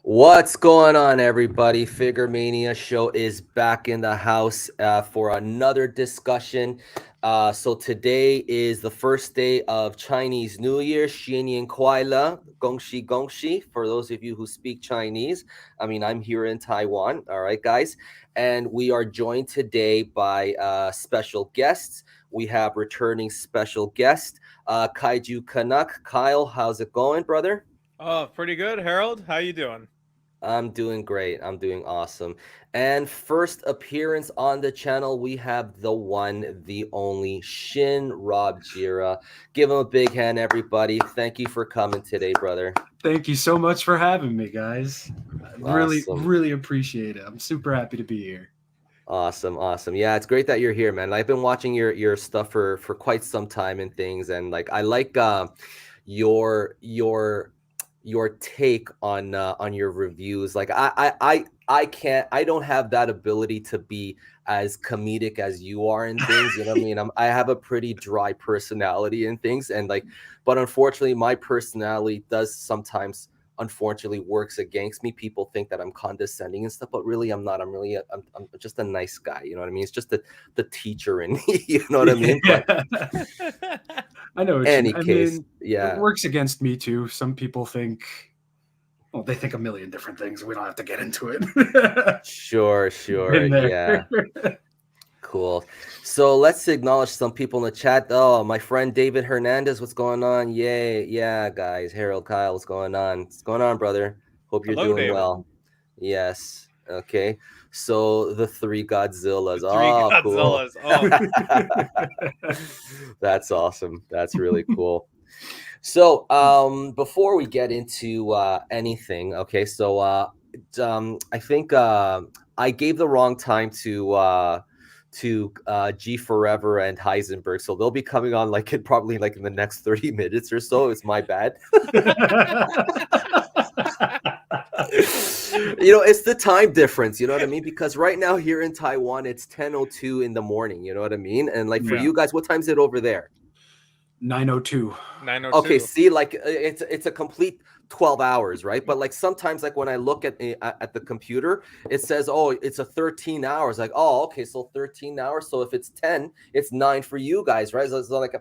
What's going on, everybody? Figuremania show is back in the house for another discussion. So today is the first day of Chinese New Year, Xian Kuaila, Gongxi Gongxi. For those of you who speak Chinese, I mean, I'm here in Taiwan. All right, guys. And we are joined today by special guests. We have returning special guest, Kaiju Canuck. Kyle, how's it going, brother? Oh, pretty good, Harold. How you doing? I'm doing great. I'm doing awesome. And first appearance on the channel, we have the one, the only Shin Robjira. Give him a big hand, everybody. Thank you for coming today, brother. Thank you so much for having me, guys. Awesome. Really appreciate it. I'm super happy to be here. Awesome. Yeah, it's great that you're here, man. I've been watching your stuff for quite some time and things, and like I like your take on your reviews. Like I don't have that ability to be as comedic as you are in things, you know what I mean? I have a pretty dry personality in things, and like, but unfortunately my personality does sometimes unfortunately works against me. People think that I'm condescending and stuff, but really I'm not. I'm just a nice guy, you know what I mean? It's just the teacher in me, you know what I mean? Yeah. But I know. I mean, yeah, it works against me too. Some people think, well, they think a million different things. We don't have to get into it. Sure, yeah. Cool. So let's acknowledge some people in the chat. Oh, my friend David Hernandez, what's going on? Yay, yeah, guys. Harold, Kyle, what's going on? What's going on, brother? Hope you're doing David. well. Yes. Okay. So the three Godzillas. Cool. That's awesome. That's really cool. So before we get into anything, okay, so I think I gave the wrong time to Gforever and Heisenberg, so they'll be coming on probably in the next 30 minutes or so. It's my bad. You know, it's the time difference, you know what I mean? Because right now here in Taiwan, it's 10:02 in the morning, you know what I mean? And like for you guys, what time is it over there? 9:02. 9:02. Okay, see, like it's a complete 12 hours, right? But like sometimes, like when I look at the computer, it says, oh, it's a 13 hours. Like, oh, okay, so 13 hours. So if it's 10, it's 9 for you guys, right? So it's like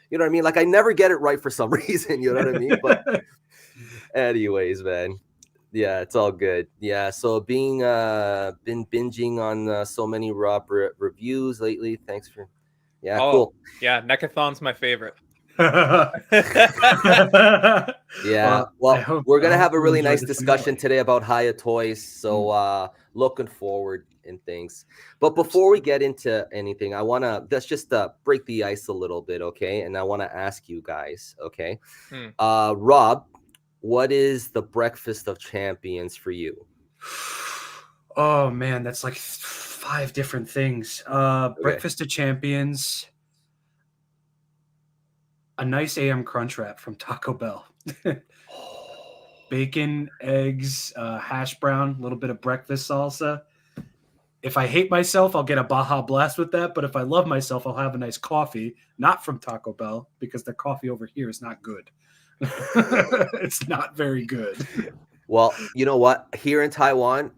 you know what I mean? Like I never get it right for some reason, you know what I mean? But anyways, man. Yeah, it's all good. Yeah, so been binging on so many Rob reviews lately. Thanks for cool. Yeah, Necathon's my favorite. Yeah, well, we're gonna have a really nice discussion today about Hiya toys, so looking forward and things. But before we get into anything, let's just break the ice a little bit, okay? And I want to ask you guys, okay? Rob, what is the breakfast of champions for you? Oh man, that's like 5 different things. Breakfast of champions. A nice AM crunch wrap from Taco Bell. Bacon, eggs, hash brown, a little bit of breakfast salsa. If I hate myself, I'll get a Baja Blast with that. But if I love myself, I'll have a nice coffee, not from Taco Bell, because the coffee over here is not good. It's not very good. Well, you know what? Here in Taiwan,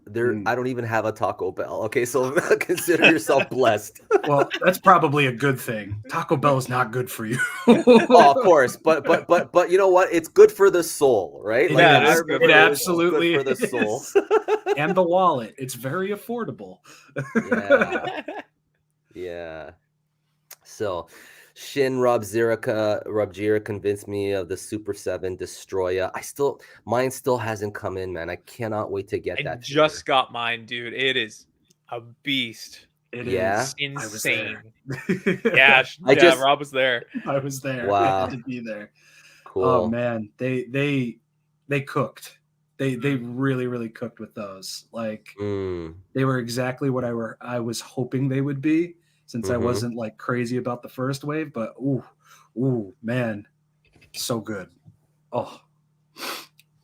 I don't even have a Taco Bell. Okay, so consider yourself blessed. Well, that's probably a good thing. Taco Bell is not good for you. Oh, of course, but you know what? It's good for the soul, right? Yeah, it absolutely good for the soul and the wallet. It's very affordable. Yeah. So, Shin Robjira convinced me of the Super 7 Destroyer. Mine still hasn't come in, man. I cannot wait to get that. I just got mine, dude. It is a beast. It is insane. Yeah, Rob was there. I was there. Wow. I had to be there. Cool. Oh man, they cooked. They really cooked with those. Like they were exactly what I was hoping they would be. since I wasn't like crazy about the first wave, but ooh, man, so good. Oh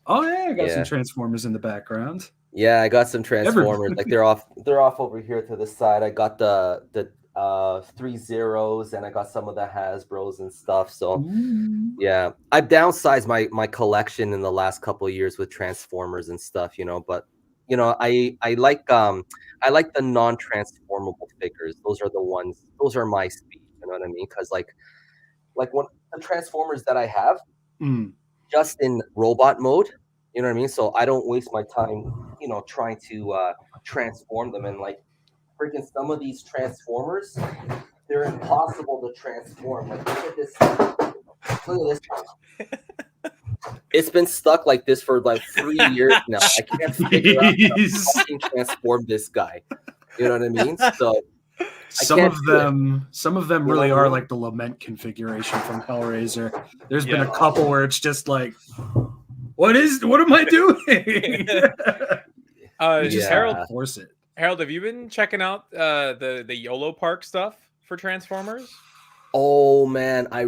yeah, I got some Transformers in the background. Yeah, I got some Transformers. Like they're off over here to the side. I got the 3 Zeros, and I got some of the Hasbros and stuff. So yeah, I've downsized my collection in the last couple of years with Transformers and stuff, you know, but you know, I like the non-transformable figures. Those are the ones, those are my speed, you know what I mean? Because like when the Transformers that I have just in robot mode, you know what I mean? So I don't waste my time, you know, trying to transform them. And like freaking some of these Transformers, they're impossible to transform. Like look at this one. It's been stuck like this for like 3 years now. I can't figure out how to fucking transform this guy. You know what I mean? So some of them really are like the Lament configuration from Hellraiser. There's been a couple where it's just like, what am I doing? You just Harold force it. Harold, have you been checking out the YOLO Park stuff for Transformers? Oh man, I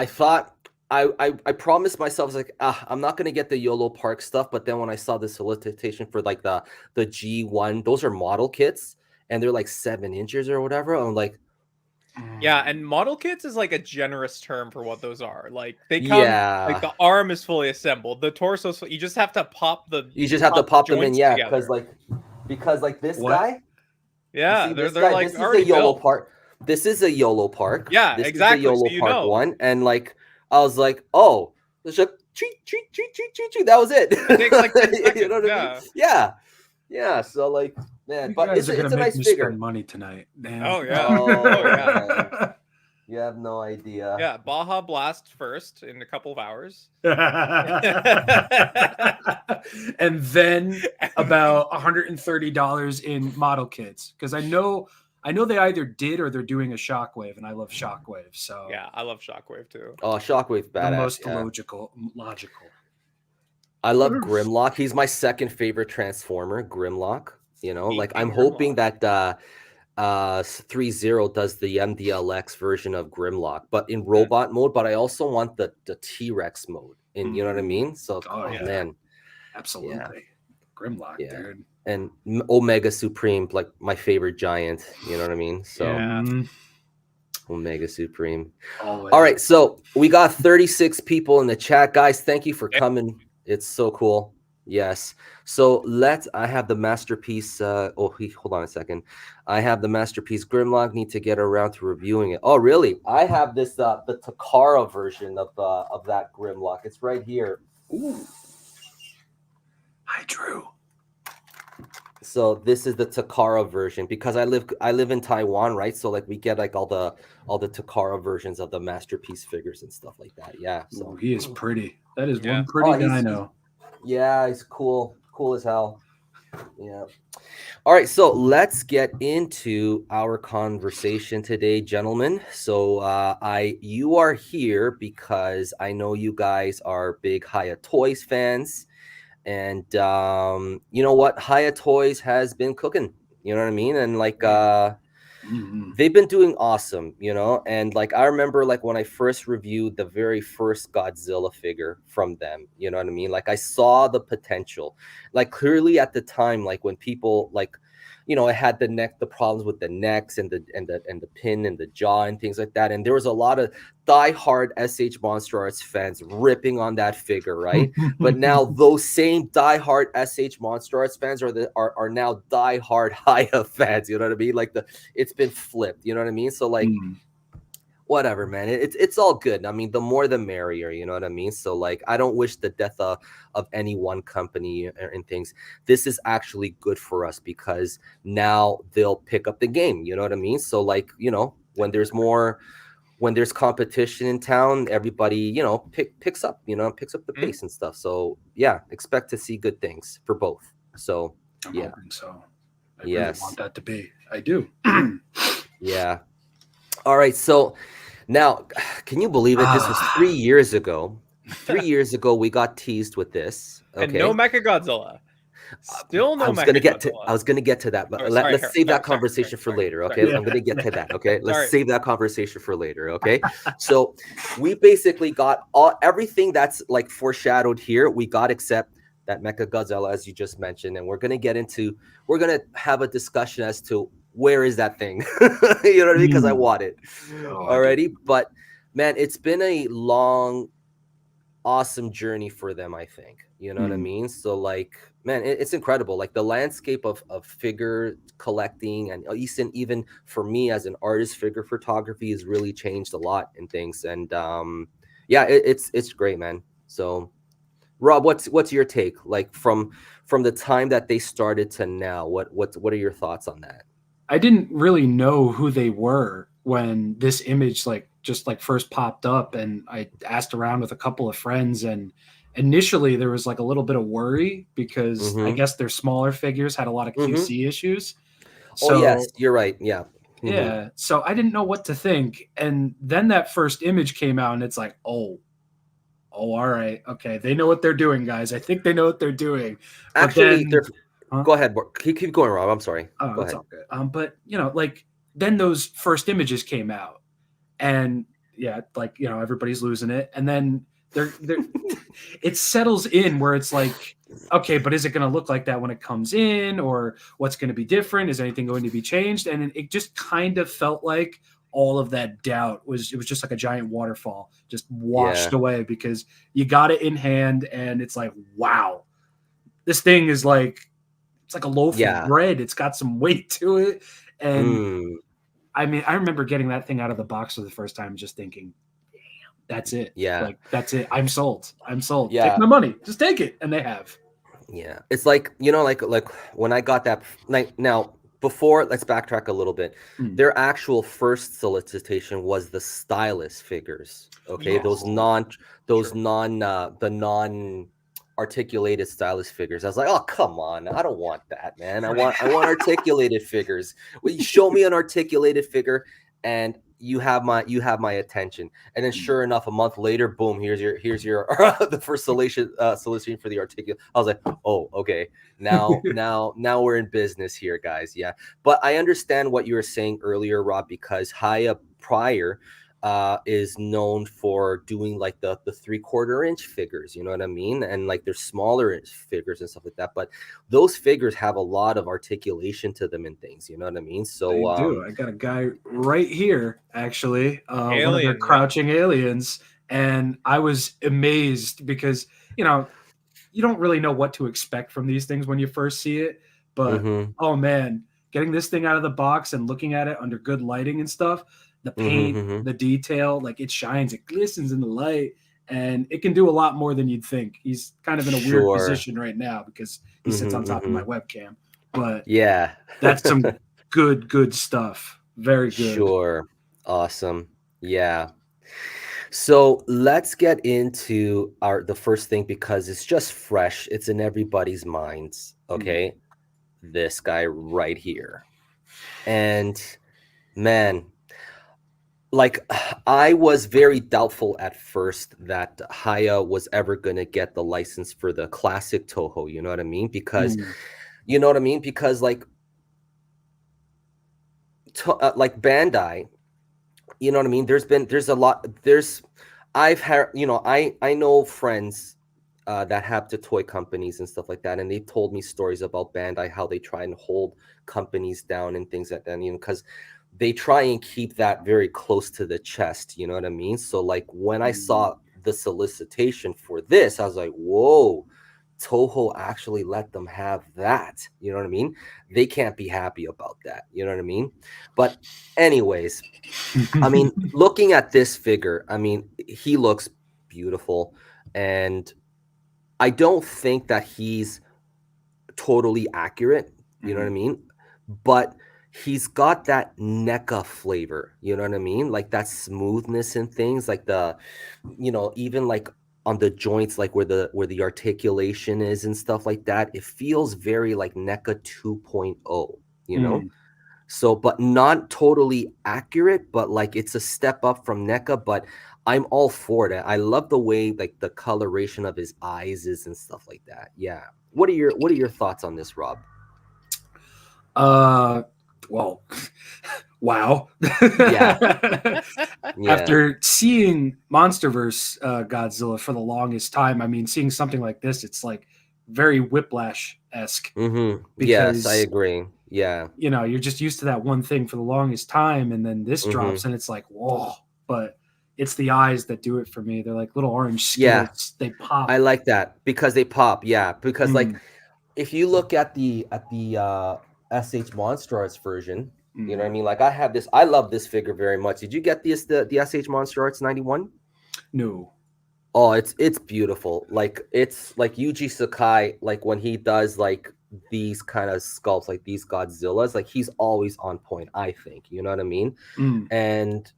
thought I promised myself like I'm not gonna get the YOLO Park stuff, but then when I saw the solicitation for like the G1, those are model kits and they're like 7 inches or whatever. I'm like, yeah, and model kits is like a generous term for what those are. Like they come, like the arm is fully assembled, the torso. You just have to pop them in, yeah, because like this guy. Yeah, see, they're guy, like this is a YOLO Park. This is a YOLO Park. Yeah, this exactly. Is the YOLO Park one, and like I was like, oh, there's a cheat. That was it. It takes like 10 seconds, you know what I mean? Yeah. So like, man, you but guys it's are a gonna nice make me figure. spend money tonight. Damn. Oh yeah. Man. You have no idea. Yeah, Baja Blast first in a couple of hours. And then about $130 in model kits. Because I know they either did or they're doing a Shockwave, and I love Shockwave. So yeah, I love Shockwave too. Oh, Shockwave's badass. The most logical. I love Grimlock. He's my second favorite Transformer, Grimlock. You know, like I'm hoping that 3-0 does the MDLX version of Grimlock, but in robot mode. But I also want the T-Rex mode, you know what I mean? So man, absolutely, Grimlock, dude, and Omega Supreme, like my favorite giant. You know what I mean? So Omega Supreme. Always. All right, so we got 36 people in the chat, guys. Thank you for coming. It's so cool. Yes. So I have the masterpiece. Hold on a second. I have the masterpiece Grimlock. Need to get around to reviewing it. Oh, really? I have this the Takara version of that Grimlock. It's right here. Ooh. Hi, Drew. So this is the Takara version because I live in Taiwan, right? So like we get like all the Takara versions of the masterpiece figures and stuff like that. Yeah. So he is pretty. That is one pretty dino. Yeah, he's cool as hell. Yeah. All right, so let's get into our conversation today, gentlemen. So you are here because I know you guys are big Hiya Toys fans, and you know what, Hiya Toys has been cooking. You know what I mean? And like they've been doing awesome, you know. And like I remember like when I first reviewed the very first Godzilla figure from them, you know what I mean? Like I saw the potential. Like clearly at the time, like when people like, you know, it had the problems with the necks and the pin and the jaw and things like that. And there was a lot of diehard SH Monster Arts fans ripping on that figure, right? But now those same diehard SH Monster Arts fans are now diehard Hiya fans. You know what I mean? Like it's been flipped. You know what I mean? So like. Whatever, man. It's all good. I mean, the more the merrier, you know what I mean? So like I don't wish the death of any one company and things. This is actually good for us because now they'll pick up the game, you know what I mean? So like, you know, when there's competition in town, everybody, you know, picks up the pace and stuff. So yeah, expect to see good things for both. So I'm hoping so. I really want that to be. I do. Yeah. All right, so now, can you believe it? This was 3 years ago. 3 years ago, we got teased with this. Okay. And no Mechagodzilla. Still no I was gonna get to that, but let's save that conversation for later. Okay, I'm gonna get to that. Okay, let's save that conversation for later. Okay, so we basically got everything that's like foreshadowed here. We got except that Mecha Godzilla, as you just mentioned, and we're gonna have a discussion as to where is that thing. You know what I mean? Because I want it already. But man, it's been a long, awesome journey for them, I think. You know what I mean? So like, man, it's incredible. Like the landscape of figure collecting, and even for me as an artist, figure photography has really changed a lot in things. And yeah, it's great, man. So Rob, what's your take? Like from the time that they started to now, what are your thoughts on that? I didn't really know who they were when this image just first popped up, and I asked around with a couple of friends, and initially there was like a little bit of worry because I guess their smaller figures had a lot of QC issues. So, yes, you're right. Yeah. Yeah. So I didn't know what to think. And then that first image came out and it's like, oh, all right. Okay. They know what they're doing, guys. I think they know what they're doing. Actually, go ahead. Keep going, Rob. I'm sorry. Go ahead. All good. But like then those first images came out, and yeah, like everybody's losing it, and then they're it settles in where it's like, okay, but is it going to look like that when it comes in, or what's going to be different? Is anything going to be changed? And it just kind of felt like all of that doubt was just like a giant waterfall, just washed away, because you got it in hand, and it's like, wow, this thing is like. It's like a loaf of bread. It's got some weight to it. And I mean, I remember getting that thing out of the box for the first time, just thinking, damn, that's it. Yeah. Like, that's it. I'm sold. Yeah. Take my money. Just take it. And they have. Yeah. It's like, like when I got that, like now before, let's backtrack a little bit. Their actual first solicitation was the stylus figures. Okay. Those non articulated stylus figures. I was like, oh, come on, I don't want that, man. I want articulated figures. Well, you show me an articulated figure and you have my attention. And then sure enough, a month later, boom, here's your the first solicitation for the articulate. I was like, oh, okay, now we're in business here, guys. Yeah, but I understand what you were saying earlier, Rob, because Hiya prior is known for doing like the 3/4 inch figures, you know what I mean? And like they're smaller figures and stuff like that. But those figures have a lot of articulation to them and things, you know what I mean? So they do. I got a guy right here, actually, one of their crouching aliens. And I was amazed because, you don't really know what to expect from these things when you first see it. But oh man, getting this thing out of the box and looking at it under good lighting and stuff, the paint, the detail, like it shines, it glistens in the light, and it can do a lot more than you'd think. He's kind of in a weird position right now because he sits on top of my webcam. But yeah, that's some good stuff. Very good. Sure. Awesome. Yeah. So let's get into the first thing because it's just fresh. It's in everybody's minds. Okay. This guy right here. And man, like I was very doubtful at first that Hiya was ever going to get the license for the classic Toho, you know what I mean? Because like like Bandai, you know what I mean? I've had, I know friends that have the toy companies and stuff like that, and they've told me stories about Bandai, how they try and hold companies down and things like that, because they try and keep that very close to the chest, you know what I mean? So like when I saw the solicitation for this, I was like, whoa, Toho actually let them have that, you know what I mean? They can't be happy about that, you know what I mean? But anyways, I mean, looking at this figure, I mean, he looks beautiful, and I don't think that he's totally accurate, you know what I mean? But he's got that NECA flavor, you know what I mean? Like that smoothness and things, like the, even like on the joints, like where the articulation is and stuff like that. It feels very like NECA 2.0, you know? So, but not totally accurate, but like it's a step up from NECA, but I'm all for that. I love the way like the coloration of his eyes is and stuff like that. Yeah. What are your thoughts on this, Rob? Well, wow. Yeah. After seeing MonsterVerse Godzilla for the longest time, I mean, seeing something like this, it's like very Whiplash-esque. Yes, I agree. Yeah. You know, you're just used to that one thing for the longest time, and then this drops, and it's like, whoa. But it's the eyes that do it for me. They're like little orange skittles. They pop. I like that because they pop. Yeah, because like if you look at the SH Monster Arts version, you know what I mean? Like I have this, I love this figure very much. Did you get the SH Monster Arts 91? No. Oh, it's beautiful. Like it's like Yuji Sakai, like when he does like these kind of sculpts, like these Godzillas, like he's always on point, I think. You know what I mean? And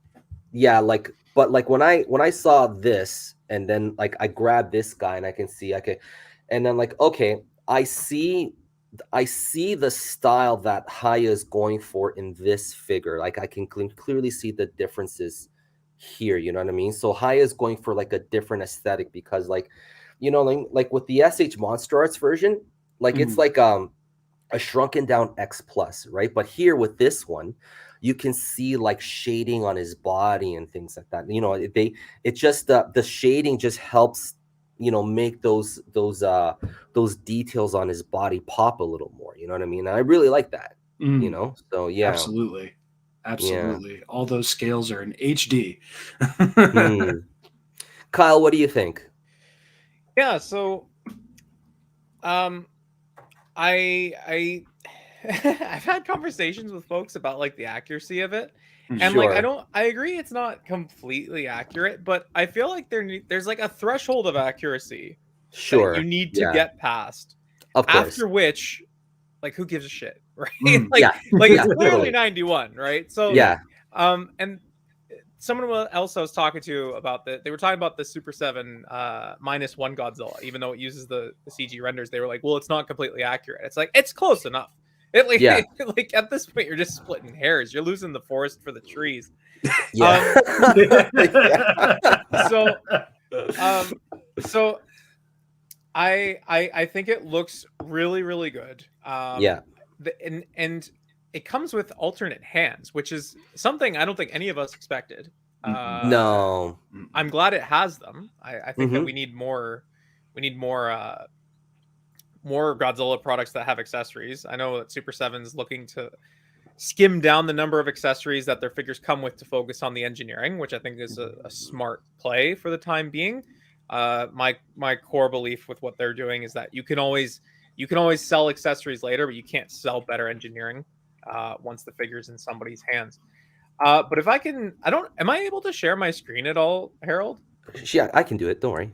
yeah, like, but like when I saw this and then like I grabbed this guy and I can see and then like, okay, I see the style that Hiya is going for in this figure. Like I can clearly see the differences here, you know what I mean? So Hiya is going for like a different aesthetic because like, you know, like with the SH Monster Arts version, like it's like a shrunken down X plus, right? But here with this one, you can see like shading on his body and things like that. You know, it just the shading just helps, you know, make those details on his body pop a little more. You know what I mean? And I really like that. You know, so yeah, absolutely. Yeah. All those scales are in HD. Kyle, what do you think? Yeah, so I've had conversations with folks about like the accuracy of it. And like I agree it's not completely accurate, but I feel like there's like a threshold of accuracy that you need to get past. Of course. After which, like, who gives a shit, right? Like it's clearly 91, right? So and someone else I was talking to about they were talking about the Super 7 -1 Godzilla, even though it uses the CG renders. They were like, well, it's not completely accurate. It's like, it's close enough. Like at this point, you're just splitting hairs. You're losing the forest for the trees. So I think it looks really, really good. And it comes with alternate hands, which is something I don't think any of us expected. No, I'm glad it has them. I think that we need more. We need more Godzilla products that have accessories. I know that Super 7's looking to skim down the number of accessories that their figures come with to focus on the engineering, which I think is a smart play for the time being. My core belief with what they're doing is that you can always sell accessories later, but you can't sell better engineering once the figure's in somebody's hands. But if I can, am I able to share my screen at all, Harold? Yeah, I can do it. Don't worry.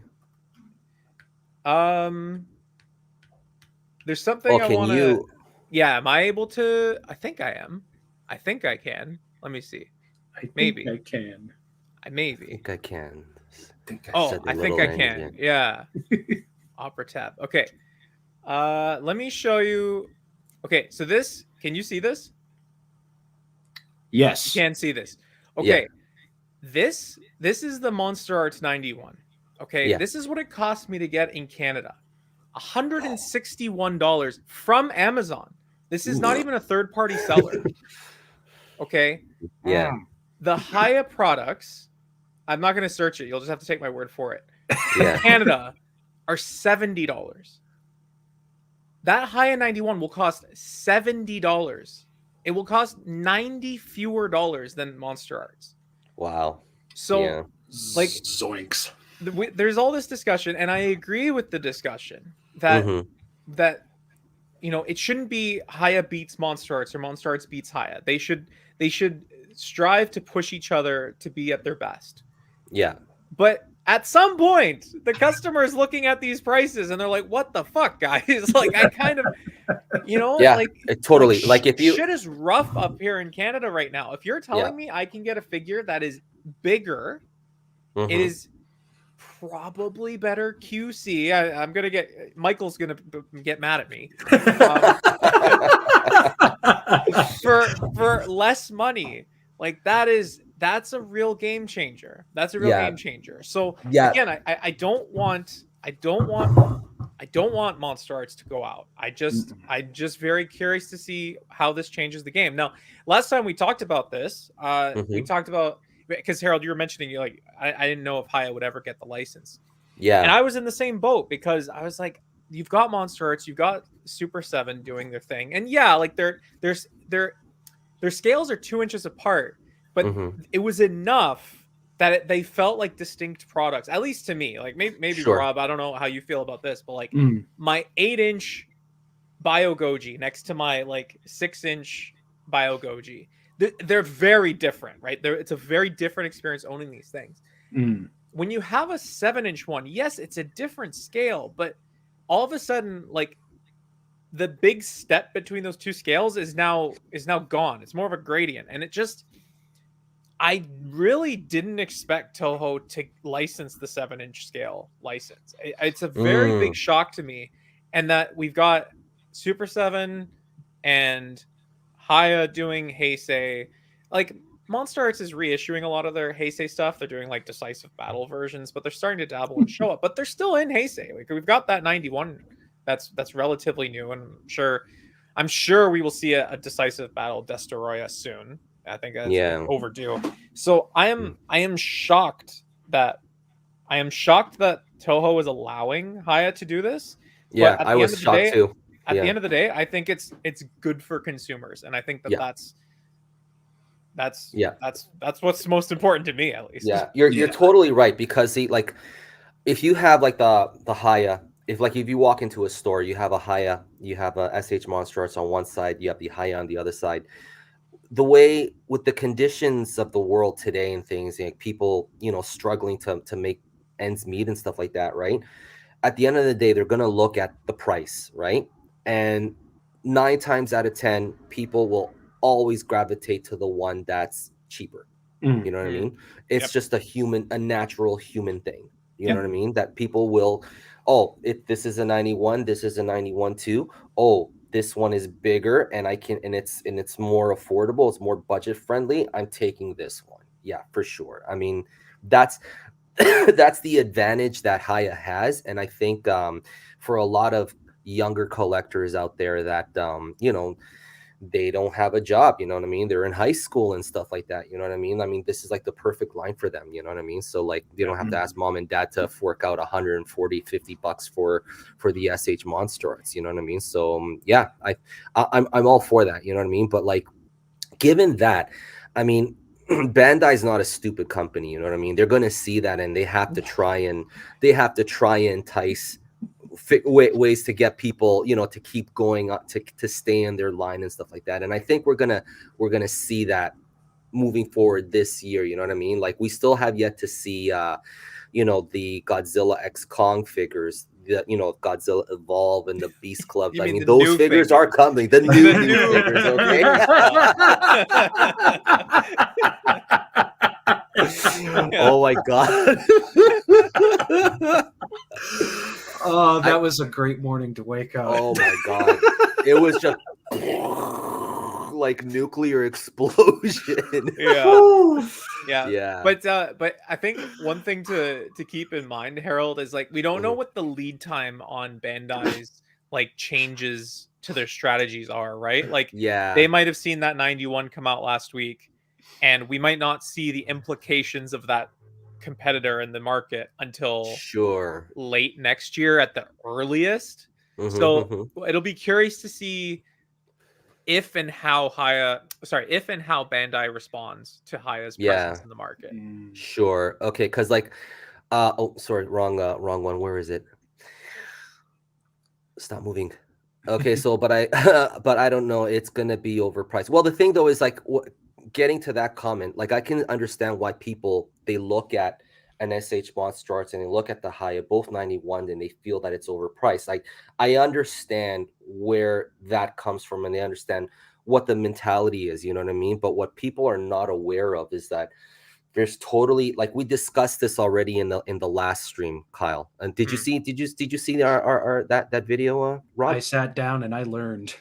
There's something I want to. Yeah, am I able to? I think I am. I think I can. Let me see. Maybe I can. I think I can. I think I can. Yeah. Opera tab. Okay. Let me show you. Okay, so this. Can you see this? Yes. You can see this. Okay. Yeah. This is the Monster Arts 91. Okay. Yeah. This is what it cost me to get in Canada. $161 from Amazon. This is not even a third-party seller. Okay. Yeah. The Hiya products, I'm not going to search it. You'll just have to take my word for it. In Canada are $70. That Hiya 91 will cost $70. It will cost $90 fewer than Monster Arts. Wow. So, like, zoinks. There's all this discussion, and I agree with the discussion that that you know, it shouldn't be Hiya beats Monster Arts or Monster Arts beats Hiya. They should strive to push each other to be at their best. Yeah. But at some point, the customer is looking at these prices and they're like, "What the fuck, guys?" Like, I kind of, you know, like totally. Like if you shit is rough up here in Canada right now. If you're telling me I can get a figure that is bigger, it is probably better QC. Michael's gonna get mad at me. for less money. Like that's a real game changer. That's a real game changer. So again, I don't want Monster Arts to go out. I'm just very curious to see how this changes the game. Now, last time we talked about this, we talked about, because Harold, you were mentioning like I didn't know if Hiya would ever get the license. Yeah. And I was in the same boat because I was like, you've got Monster Arts, you've got Super 7 doing their thing. And yeah, like their scales are 2 inches apart, but it was enough that they felt like distinct products, at least to me. Like maybe Sure. Rob, I don't know how you feel about this, but like my 8-inch Bio Goji next to my like 6-inch Bio Goji, they're very different, right? It's a very different experience owning these things. When you have a 7-inch one, yes, it's a different scale, but all of a sudden, like the big step between those two scales is now gone. It's more of a gradient, and it just, I really didn't expect Toho to license the 7-inch scale license. It's a very big shock to me, and that we've got Super 7 and Hiya doing Heisei. Like Monster Arts is reissuing a lot of their Heisei stuff. They're doing like decisive battle versions, but they're starting to dabble and show up. But they're still in Heisei. Like we've got that 91 that's relatively new, and I'm sure we will see a decisive battle Destoroyah soon. I think that's overdue. So I am shocked that Toho is allowing Hiya to do this. Yeah, I was shocked too. At the end of the day, I think it's good for consumers, and I think that's what's most important to me, at least. Yeah, you're totally right, because like if you have like the Hiya, if you walk into a store, you have a Hiya, you have a SH Monster Arts on one side, you have the Hiya on the other side. The way with the conditions of the world today and things, like people, struggling to make ends meet and stuff like that, right? At the end of the day, they're going to look at the price, right? And 9 times out of 10, people will always gravitate to the one that's cheaper. You know what I mean? It's just a natural human thing. You know what I mean? That people will, if this is a 91, this is a 91 too. This one is bigger and it's more affordable, it's more budget friendly, I'm taking this one. Yeah, for sure. I mean, that's the advantage that Hiya has. And I think for a lot of younger collectors out there that they don't have a job, you know what I mean? They're in high school and stuff like that, you know what I mean? I mean, this is like the perfect line for them, you know what I mean? So like they don't have to ask mom and dad to fork out $140-$50 for the SH Monster Arts, you know what I mean? So yeah, I'm all for that, you know what I mean? But like, given that, I mean, Bandai's not a stupid company, you know what I mean? They're going to see that, and they have to try and entice ways to get people, to keep going up, to stay in their line and stuff like that. And I think we're gonna see that moving forward this year, you know what I mean? Like we still have yet to see the Godzilla X Kong figures, Godzilla Evolve and the Beast Club. I mean, those figures are coming. The new figures, okay? Oh my god. Oh, that was a great morning to wake up. Oh my god. It was just like nuclear explosion. Yeah. But I think one thing to keep in mind, Harold, is like we don't know what the lead time on Bandai's like changes to their strategies are, right? Like they might have seen that 91 come out last week, and we might not see the implications of that competitor in the market until late next year at the earliest. So it'll be curious to see if and how Bandai responds to Hiya's presence in the market. Sure. Okay, because like wrong one. Where is it? Stop moving. Okay, so but I don't know, it's gonna be overpriced. Well, the thing though is like getting to that comment, like I can understand why people, they look at an SH Monster Arts and they look at the Hiya, both 91, and they feel that it's overpriced. Like I understand where that comes from, and they understand what the mentality is, you know what I mean? But what people are not aware of is that there's totally, like we discussed this already in the last stream, Kyle. And did you see our that video, Rob? I sat down and I learned.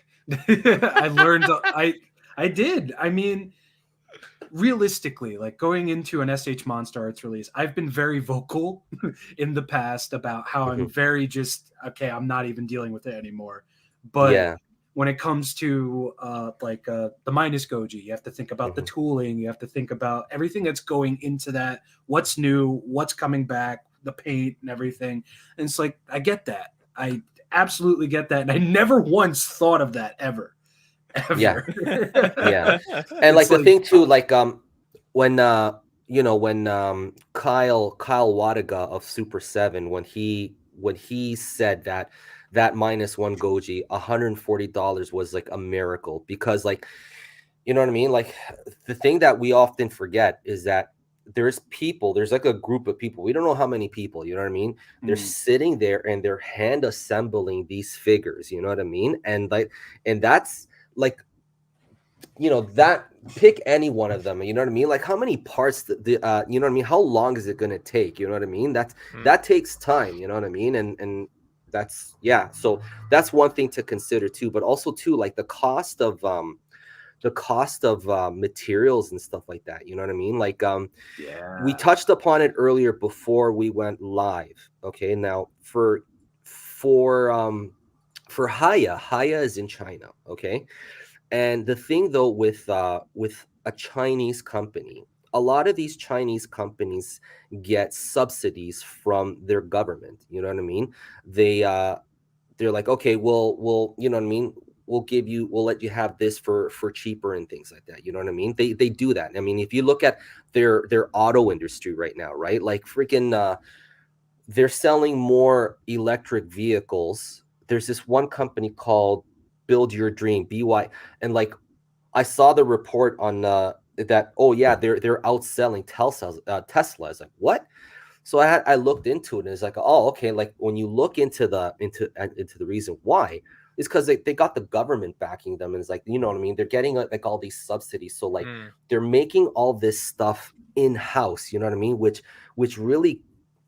I learned. I did. I mean, realistically, like going into an SH Monster Arts release, I've been very vocal in the past about how I'm very just okay. I'm not even dealing with it anymore. But when it comes to the minus Goji, you have to think about the tooling. You have to think about everything that's going into that. What's new? What's coming back? The paint and everything. And it's like I get that. I absolutely get that, and I never once thought of that ever. Yeah. And like the thing too, like when Kyle Wadaga of Super 7, when he said that -1 Goji, $140 was like a miracle, because like, you know what I mean? Like the thing that we often forget is that there's like a group of people, we don't know how many people, you know what I mean? They're sitting there and they're hand assembling these figures, you know what I mean? And that's like, you know, that pick any one of them, you know what I mean? Like how many parts you know what I mean? How long is it going to take? You know what I mean? That takes time, you know what I mean? And that's, so that's one thing to consider too, but also too, like the cost of materials and stuff like that, you know what I mean? Like we touched upon it earlier before we went live. Okay, now for Hiya is in China. Okay, and the thing though with a Chinese company, a lot of these Chinese companies get subsidies from their government, you know what I mean? They're like, okay, we'll you know what I mean, we'll let you have this for cheaper and things like that, you know what I mean? They do that. I mean, if you look at their auto industry right now, right, like freaking they're selling more electric vehicles. There's this one company called Build Your Dream, BY, and like I saw the report on that, oh yeah, they're outselling Tesla. It's like, what? So I looked into it, and it's like, oh, okay. Like when you look into the reason why, it's because they got the government backing them, and it's like, you know what I mean? They're getting like all these subsidies, so like they're making all this stuff in house, you know what I mean? Which really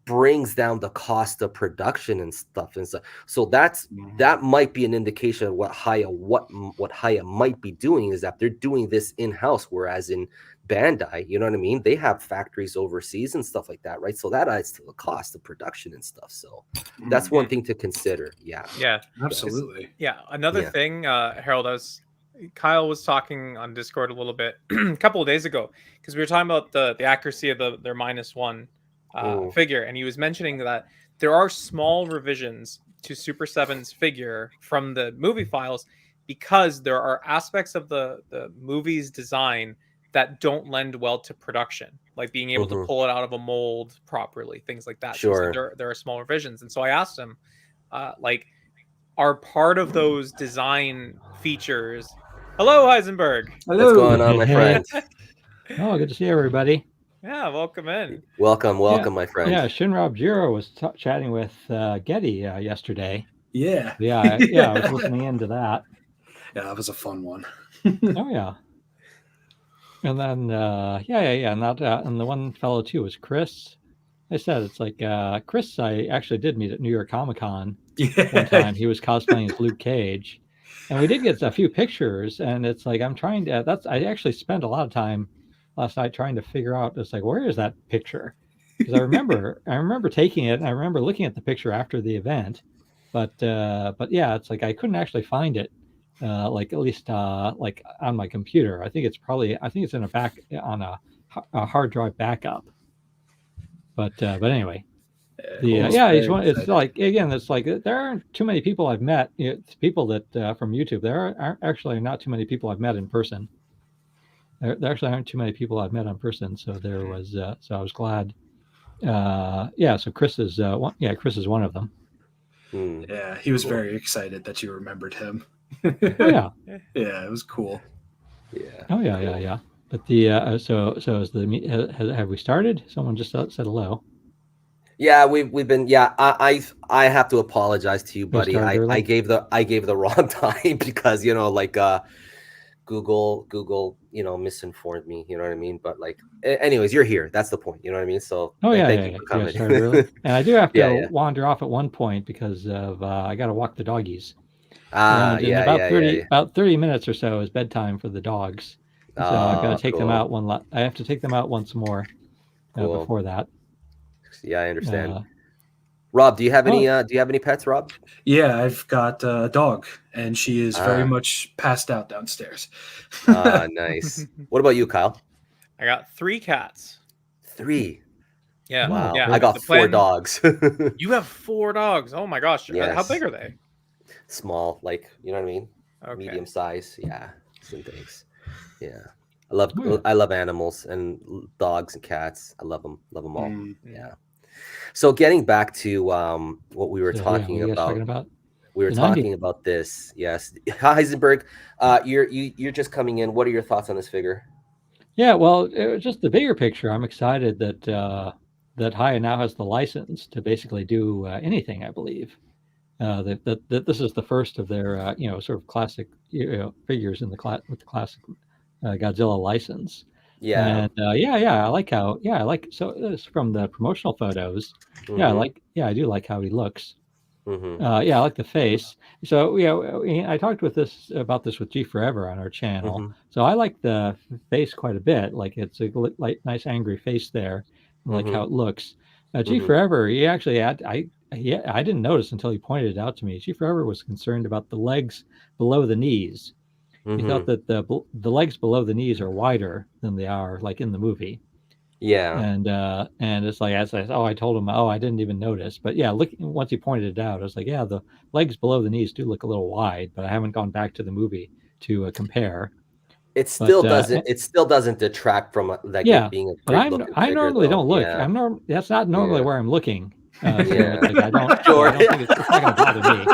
brings down the cost of production and stuff. And so that might be an indication of what Hiya might be doing, is that they're doing this in house, whereas in Bandai, you know what I mean, they have factories overseas and stuff like that, right? So that adds to the cost of production and stuff. So that's one thing to consider. Yeah, absolutely. Another thing, Harold, Kyle was talking on Discord a little bit a couple of days ago, because we were talking about the accuracy of their -1 figure, and he was mentioning that there are small revisions to Super 7's figure from the movie files, because there are aspects of the movie's design that don't lend well to production, like being able to pull it out of a mold properly, things like that. Sure. So there are small revisions. And so I asked him, like, are part of those design features... Hello, Heisenberg. Hello. What's going on, my friend? Oh, good to see everybody. Yeah, welcome in. Welcome, my friend. Yeah, Shin Robjira was chatting with Getty yesterday. Yeah, I was listening into that. Yeah, that was a fun one. Oh yeah. And then and the one fellow too was Chris. I said, it's like Chris I actually did meet at New York Comic Con one time. He was cosplaying as Luke Cage, and we did get a few pictures. And it's like I actually spent a lot of time last night trying to figure out, it's like, where is that picture? Because I remember taking it, and I remember looking at the picture after the event, but yeah, it's like I couldn't actually find it, like at least like on my computer. I think it's in on a hard drive backup. But anyway, it's like, again, it's like there aren't too many people I've met. People that from YouTube. There aren't actually not too many people I've met in person. There actually aren't too many people I've met in person, so there was. So I was glad. So Chris is one. Yeah, Chris is one of them. Yeah, he was very excited that you remembered him. Oh, yeah. Yeah, it was cool. Yeah. Oh yeah. But the so is the have we started? Someone just said hello. Yeah, we've been. Yeah, I have to apologize to you, buddy. I gave the wrong time, because like Google misinformed me, you know what I mean? But like, anyways, you're here. That's the point, you know what I mean? So thank you for coming. And I do have to wander off at one point because of I got to walk the doggies. Ah, And in yeah, about yeah, 30 yeah, yeah. about 30 minutes or so is bedtime for the dogs. So I've got to take them Cool. out I have to take them out once more Cool. before that. Yeah, I understand. Uh, Rob, do you have oh. any pets, Rob? Yeah, I've got a dog, and she is very Ah. much passed out downstairs. Ah, nice. What about you, Kyle? I got 3 cats. 3. Yeah. Wow. Yeah. I got the 4 plan- dogs. You have 4 dogs. Oh my gosh. How Yes. big are they? Small, like, you know what I mean? Okay. Medium size. Yeah. Some things. Yeah. I love animals and dogs and cats. I love them all. Mm. Yeah. So getting back to what we were so, talking what are you guys about. talking about? We were The talking 90. about this. Yes. Heisenberg, you're just coming in. What are your thoughts on this figure? Yeah, well, it was just the bigger picture. I'm excited that that Hiya now has the license to basically do anything. I believe that this is the first of their sort of classic figures in with the classic Godzilla license. Yeah. And I like how so this from the promotional photos. Yeah, I do like how he looks. Mm-hmm. Yeah, I like the face. So I talked about this with Gforever on our channel. Mm-hmm. So I like the face quite a bit. Like it's a nice angry face there. I like how it looks. Gforever, he actually I didn't notice until he pointed it out to me. Gforever was concerned about the legs below the knees. He thought that the legs below the knees are wider than they are like in the movie. Yeah. And it's like I told him, I didn't even notice. But yeah, once he pointed it out, I was like, yeah, the legs below the knees do look a little wide, but I haven't gone back to the movie to compare. It still doesn't detract from like it being a but great looking I figure, normally though. don't look. Yeah. That's not normally Yeah. where I'm looking. Yeah. Like I don't. Sure. I don't think it's not going to bother me.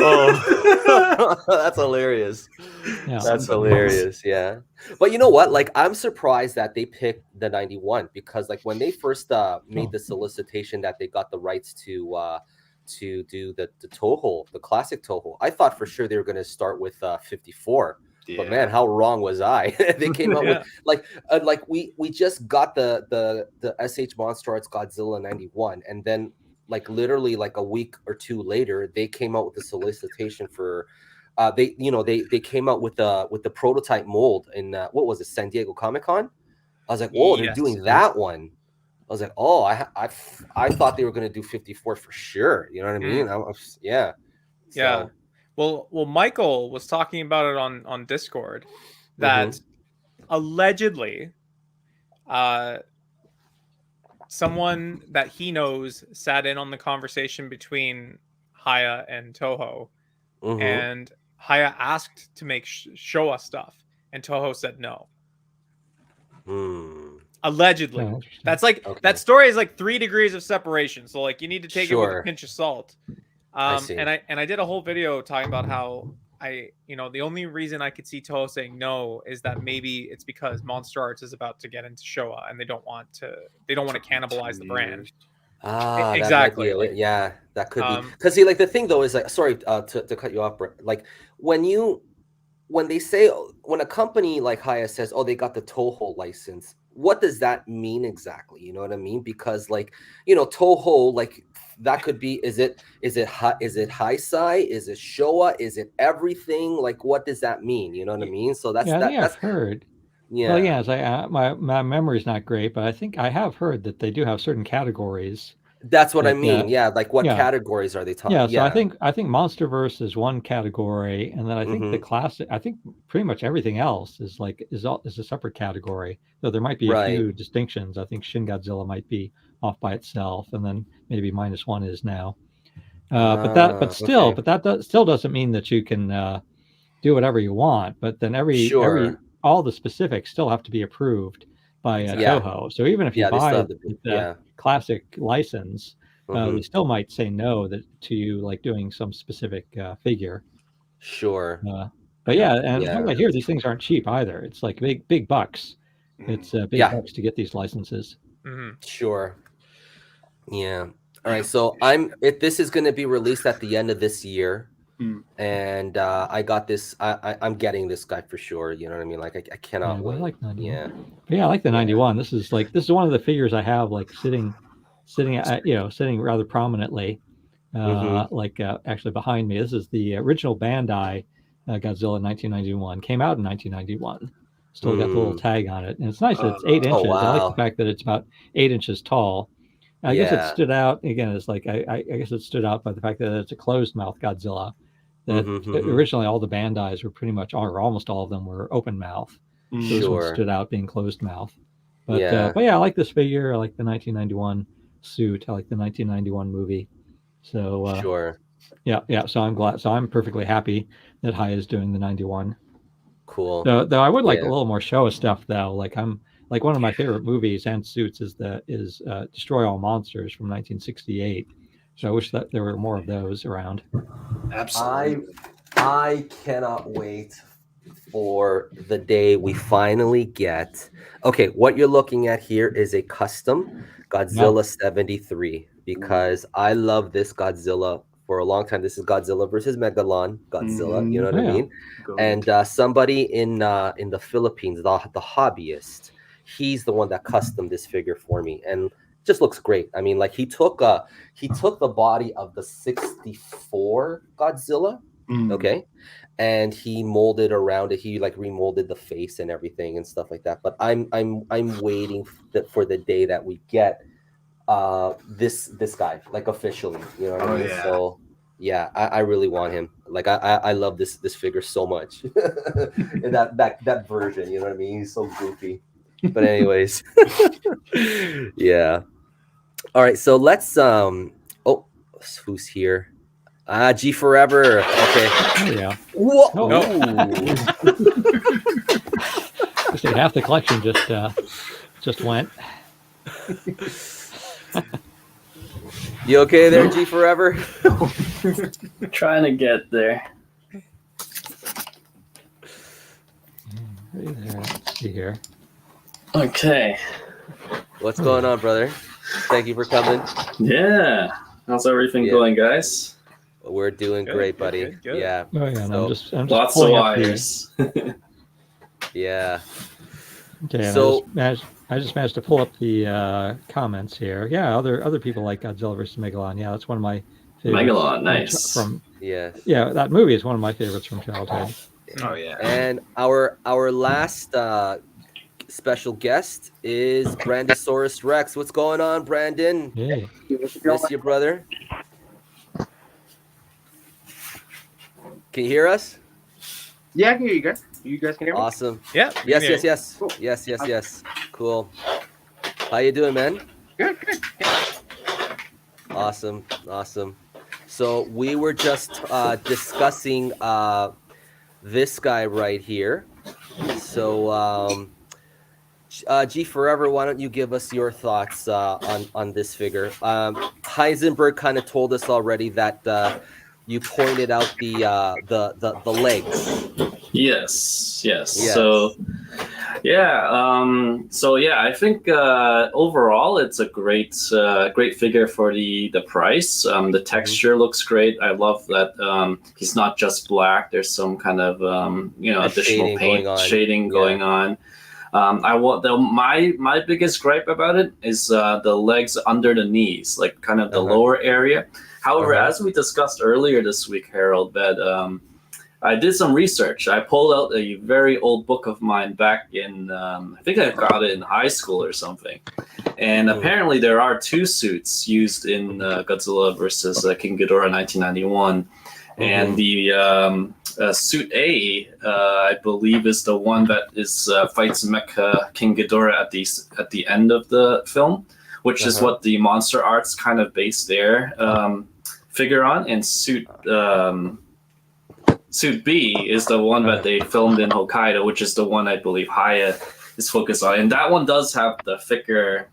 Oh, that's hilarious. Yeah. That's hilarious. Yeah. But you know what? Like, I'm surprised that they picked the 91 because, like, when they first made the solicitation that they got the rights to do the Toho, the classic Toho, I thought for sure they were going to start with 54. Yeah. But man, how wrong was I? They came out with like we just got the SH Monster Arts Godzilla 91, and then like literally like a week or two later, they came out with the solicitation for they came out with the prototype mold in what was it, San Diego Comic-Con? I was like, whoa, they're doing that one. I was like, oh, I thought they were gonna do 54 for sure. You know what I mean? Yeah. Yeah. Well, Michael was talking about it on Discord that allegedly someone that he knows sat in on the conversation between Hiya and Toho, and Hiya asked to make show us stuff, and Toho said no. Allegedly. That's like that story is like 3 degrees of separation, so like you need to take it with a pinch of salt. And I did a whole video talking about how the only reason I could see Toho saying no is that maybe it's because Monster Arts is about to get into Showa and they don't want to cannibalize the brand. Exactly. That could be because see, like the thing though is like, sorry to cut you off, like when a company like Hiya says, oh, they got the Toho license, what does that mean exactly? You know what I mean? Because like, Toho, like that could be, is it Heisei? Is it Showa? Is it everything? Like, what does that mean? You know what I mean? So that's I've heard. Yeah. Well, yeah, my memory's not great, but I think I have heard that they do have certain categories. That's what I mean. Yeah, like what categories are they talking? Yeah, so I think MonsterVerse is one category, and then I think the classic. I think pretty much everything else is a separate category. Though there might be a few distinctions. I think Shin Godzilla might be off by itself, and then maybe -1 is now. But that still doesn't mean that you can do whatever you want. But then all the specifics still have to be approved by Toho. So even if you buy the classic license, they still might say no to you, like doing some specific figure. Sure. But and from what I hear, these things aren't cheap either. It's like big bucks. It's big bucks to get these licenses. Sure. Yeah. All right. So this is going to be released at the end of this year. And I got this. I'm getting this guy for sure. You know what I mean? Like I cannot wait. I like 91. Yeah, I like the 91. This is one of the figures I have like sitting sitting sitting rather prominently, actually behind me. This is the original Bandai Godzilla 1991. Came out in 1991. Still got the little tag on it, and it's nice that it's 8 inches. wow. I like the fact that it's about 8 inches tall. I guess it stood out again. It's like I guess it stood out by the fact that it's a closed mouth Godzilla. That originally all the Bandais were pretty much, or almost all of them were open mouth. So this one stood out being closed mouth. But yeah, I like this figure. I like the 1991 suit. I like the 1991 movie. So yeah. So I'm glad. So I'm perfectly happy that Hiya is doing the 91. Cool. Though I would like a little more Showa stuff though. Like one of my favorite movies and suits is Destroy All Monsters from 1968. So I wish that there were more of those around. Absolutely. I cannot wait for the day we finally get. Okay, what you're looking at here is a custom Godzilla 73 because I love this Godzilla for a long time. This is Godzilla versus Megalon Godzilla. You know what I mean? And somebody in the Philippines, the hobbyist, he's the one that custom this figure for me, and just looks great. I mean, like he took the body of the 64 Godzilla, okay, and he molded around it. He like remolded the face and everything and stuff like that. But I'm waiting for the day that we get this guy like officially. You know what I mean? Yeah. So yeah, I really want him. Like I love this figure so much. And that version, you know what I mean? He's so goofy. But anyways, yeah. All right, so let's who's here? Gforever. Okay. Oh, yeah. Whoa. Oh. No. I say half the collection just went. You okay there, Gforever? Trying to get there. Right there. Let's see here. Okay. What's going on, brother? Thank you for coming. Yeah. How's everything going, guys? We're doing great, buddy. Good. Yeah. Oh yeah, So, I'm just Lots of pulling up wires. yeah. Okay, So I just managed to pull up the comments here. Yeah, other people like Godzilla vs. Megalon. Yeah, that's one of my favorites. Megalon, nice. Yeah, that movie is one of my favorites from childhood. Oh yeah. And our last special guest is Brandosaurus Rex. What's going on, Brandon? Hey. Miss you, brother. Can you hear us? Yeah, I can hear you guys. You guys can hear me? Awesome. Yeah. Yes. Cool. Yes. Cool. How you doing, man? Good. Awesome. So we were just discussing this guy right here. So Gforever, why don't you give us your thoughts on this figure? Heisenberg kind of told us already that you pointed out the legs. Yes. So I think overall it's a great figure for the price. The texture looks great. I love that he's not just black. There's some kind of additional paint shading going on. My biggest gripe about it is the legs under the knees, like kind of the lower area. However, as we discussed earlier this week, Harold, that I did some research. I pulled out a very old book of mine back in, I think I got it in high school or something. And apparently there are two suits used in Godzilla versus King Ghidorah 1991. And the suit A, I believe, is the one that fights Mecha King Ghidorah at the end of the film, which is what the Monster Arts kind of based their figure on. And Suit B is the one that they filmed in Hokkaido, which is the one I believe Hiya is focused on. And that one does have the thicker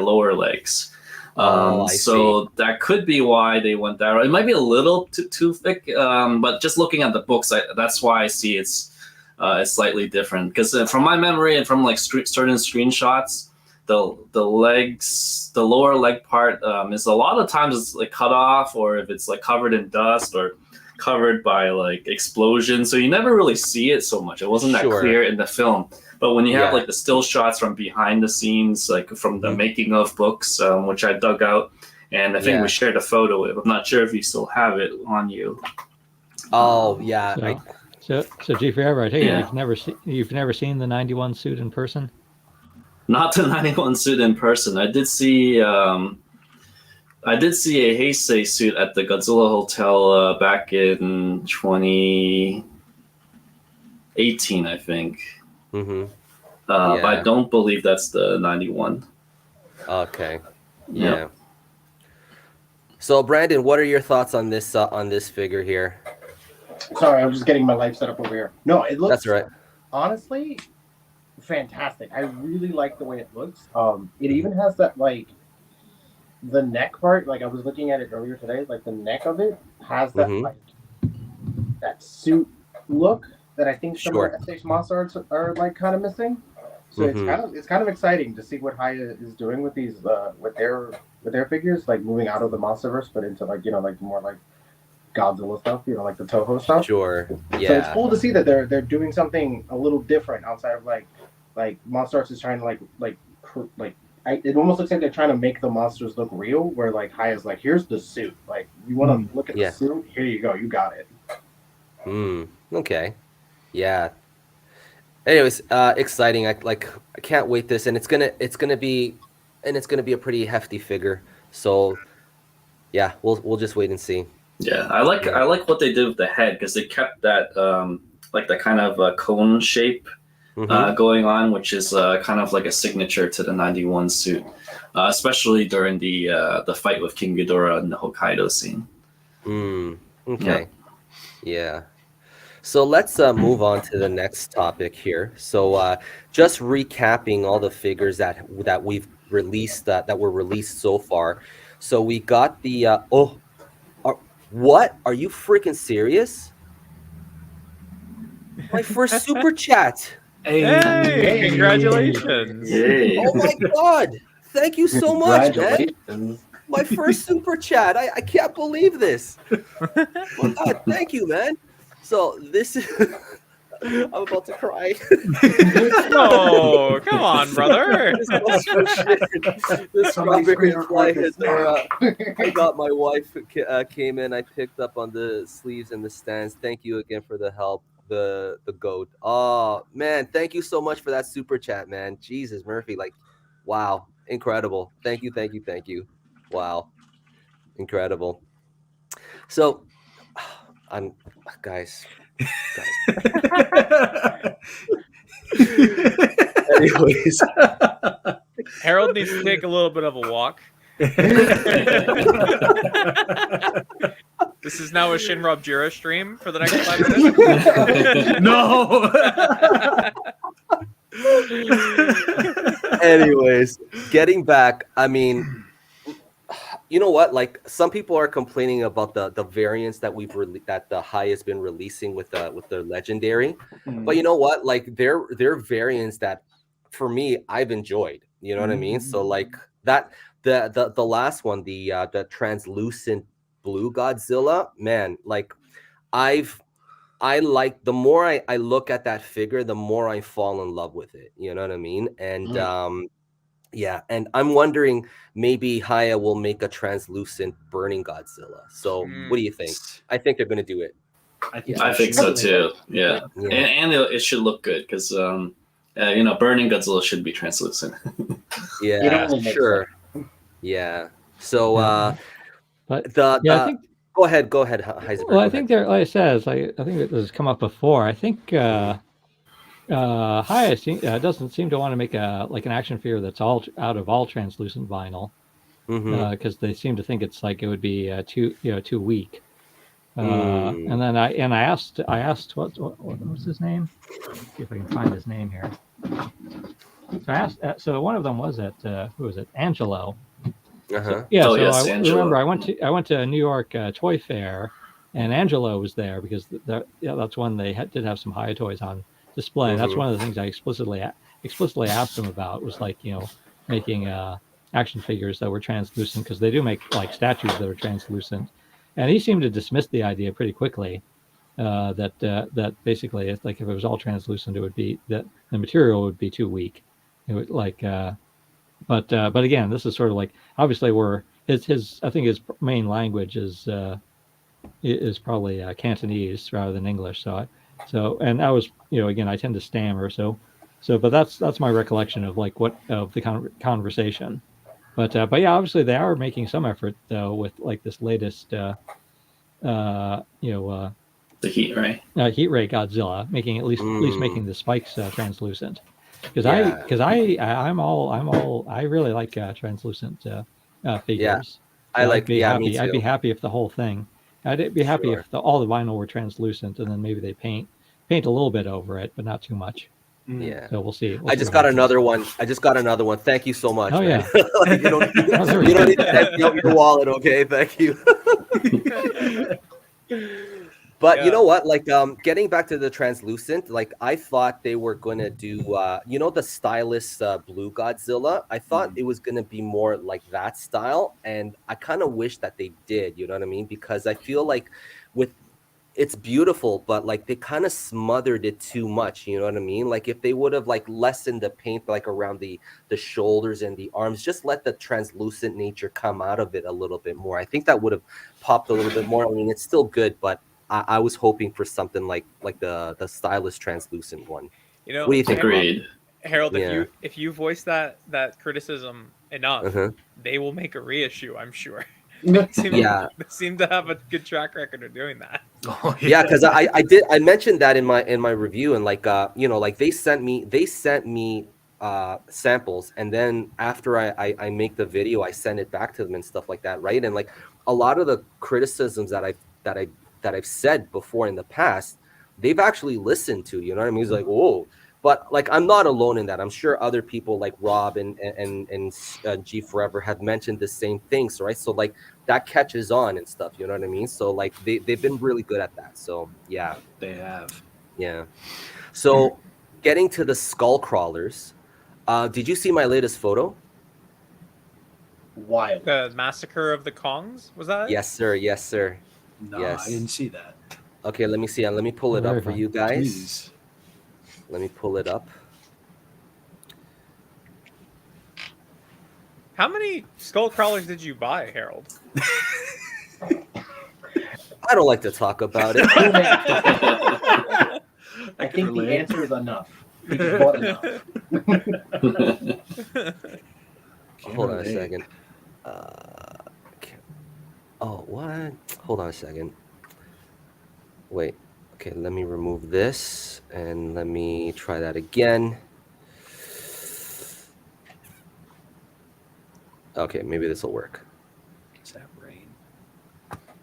lower legs. So that could be why they went that route. It might be a little too thick, but just looking at the books, that's why I see it's slightly different. Because from my memory and from like certain screenshots, the legs, the lower leg part is a lot of times it's like cut off, or if it's like covered in dust, or covered by like explosions, so you never really see it so much. It wasn't that Sure. clear in the film. But when you have Yeah. like the still shots from behind the scenes, like from the Mhm. making of books, which I dug out, and I think Yeah. we shared a photo of. I'm not sure if you still have it on you. Oh yeah, So Gforever, I take Yeah. it you've never seen the 91 suit in person? Not the 91 suit in person. I did see a Heisei suit at the Godzilla Hotel back in 2018, I think. Mm-hmm. But I don't believe that's the 91. Okay. Yeah. Yeah. So Brandon, what are your thoughts on this figure here? Sorry, I'm just getting my life set up over here. No, it looks That's right. honestly fantastic. I really like the way it looks. It even has that like the neck part. Like I was looking at it earlier today. Like the neck of it has that Mhm. like that suit look that I think some Sure. of the SH monster arts are like kind of missing. So Mhm. it's kind of exciting to see what Hiya is doing with these with their figures, like moving out of the monsterverse, but into like like more like Godzilla stuff, like the Toho stuff. Sure. So it's Yeah. cool to see that they're doing something a little different outside of like Monster Arts is trying to it almost looks like they're trying to make the monsters look real. Where like Hiya's like, here's the suit. Like you want to look at Yeah. the suit? Here you go. You got it. Okay. Yeah. Anyways, exciting. I can't wait this, and it's gonna be a pretty hefty figure. So yeah, we'll just wait and see. Yeah, I like what they did with the head because they kept that like the kind of cone shape going on, which is kind of like a signature to the 91 suit, especially during the fight with King Ghidorah in the Hokkaido scene. Okay. Yeah. So let's move on to the next topic here. So just recapping all the figures that we've released that were released so far. So we got the what? Are you freaking serious? My first super chat. Hey, congratulations. Yay. Oh my god. Thank you so much, man. Congratulations. My first super chat. I can't believe this. Oh god, thank you, man. So this is I'm about to cry. Oh, come on, brother. This strawberry fly has I got my wife came in. I picked up on the sleeves and the stands. Thank you again for the help. The goat. Oh man, thank you so much for that super chat, man. Jesus, Murphy, like, wow, incredible. Thank you. Wow, incredible. So, I'm guys. Anyways, Harold needs to take a little bit of a walk. This is now a Shin Robjira stream for the next 5 minutes. No. Anyways, getting back, I mean, you know what? Like some people are complaining about the variants that that the High has been releasing with the legendary, but you know what? Like they're variants that, for me, I've enjoyed. You know what I mean? So like that the last one, the translucent blue Godzilla, man. Like I like the more I look at that figure, the more I fall in love with it. You know what I mean? And yeah, and I'm wondering maybe Hiya will make a translucent burning Godzilla. So what do you think? I think they're gonna do it. I think so too. Yeah. And it should look good because burning Godzilla should be translucent. Yeah, sure. Yeah. So but I think. Go ahead, Heisenberg. Well, I think there, like I said, I think it has come up before. I think Hiya doesn't seem to want to make an action figure that's all out of all translucent vinyl, because they seem to think it's like it would be too weak. And then I asked what was his name? Let's see if I can find his name here. So I asked. So one of them was who was it? Angelo. Uh-huh. Yeah, yes, I Angelo. remember I went to New York Toy Fair, and Angelo was there because that's when they did have some Hiya toys on display. That's one of the things I explicitly asked him about, was like, making action figures that were translucent, because they do make like statues that are translucent. and he seemed to dismiss the idea pretty quickly. That basically, it's like if it was all translucent, it would be that the material would be too weak. It would but again, this is sort of like obviously his I think his main language is probably Cantonese rather than English. And I was again I tend to stammer but that's my recollection of of the conversation. But yeah, obviously they are making some effort though with like this latest The heat ray. Heat ray Godzilla, making at least making the spikes translucent. Because I really like translucent figures. I'd be happy if the whole thing. I'd be happy if all the vinyl were translucent, and then maybe they paint a little bit over it, but not too much. Yeah. So we'll see. I just got another one. Thank you so much. Oh man. yeah. Like, you don't need to empty out your wallet, okay? Thank you. But you know what? Like, getting back to the translucent, like I thought they were gonna do, the stylish blue Godzilla. I thought it was gonna be more like that style, and I kind of wish that they did. You know what I mean? Because I feel like it's beautiful, but like they kind of smothered it too much. You know what I mean? Like if they would have like lessened the paint like around the shoulders and the arms, just let the translucent nature come out of it a little bit more. I think that would have popped a little bit more. I mean, it's still good, but I was hoping for something like the stylish translucent one. What do you think? Agreed. Harold, if you voice that criticism enough, they will make a reissue, I'm sure. They seem to have a good track record of doing that. Oh, yeah, because I mentioned that in my review, and like they sent me samples, and then after I make the video, I send it back to them and stuff like that, right? And like a lot of the criticisms that I've said before in the past, they've actually listened to. You know what I mean? It's like, whoa. But like I'm not alone in that. I'm sure other people like Rob and Gforever have mentioned the same things, right? So like that catches on and stuff. You know what I mean? So like they've been really good at that. So yeah, they have. Yeah. So getting to the skull crawlers, did you see my latest photo? Wild. The massacre of the Kongs, was that? Yes, sir. Yes, sir. No, yes. I didn't see that. Okay, let me see. Let me pull it up for you guys. Please. Let me pull it up. How many skull crawlers did you buy, Harold? I don't like to talk about it. I think the answer is enough. He just bought enough. Hold on a second. Oh, what? Hold on a second. Wait. Okay, let me remove this and let me try that again. Okay, maybe this will work. Is that rain?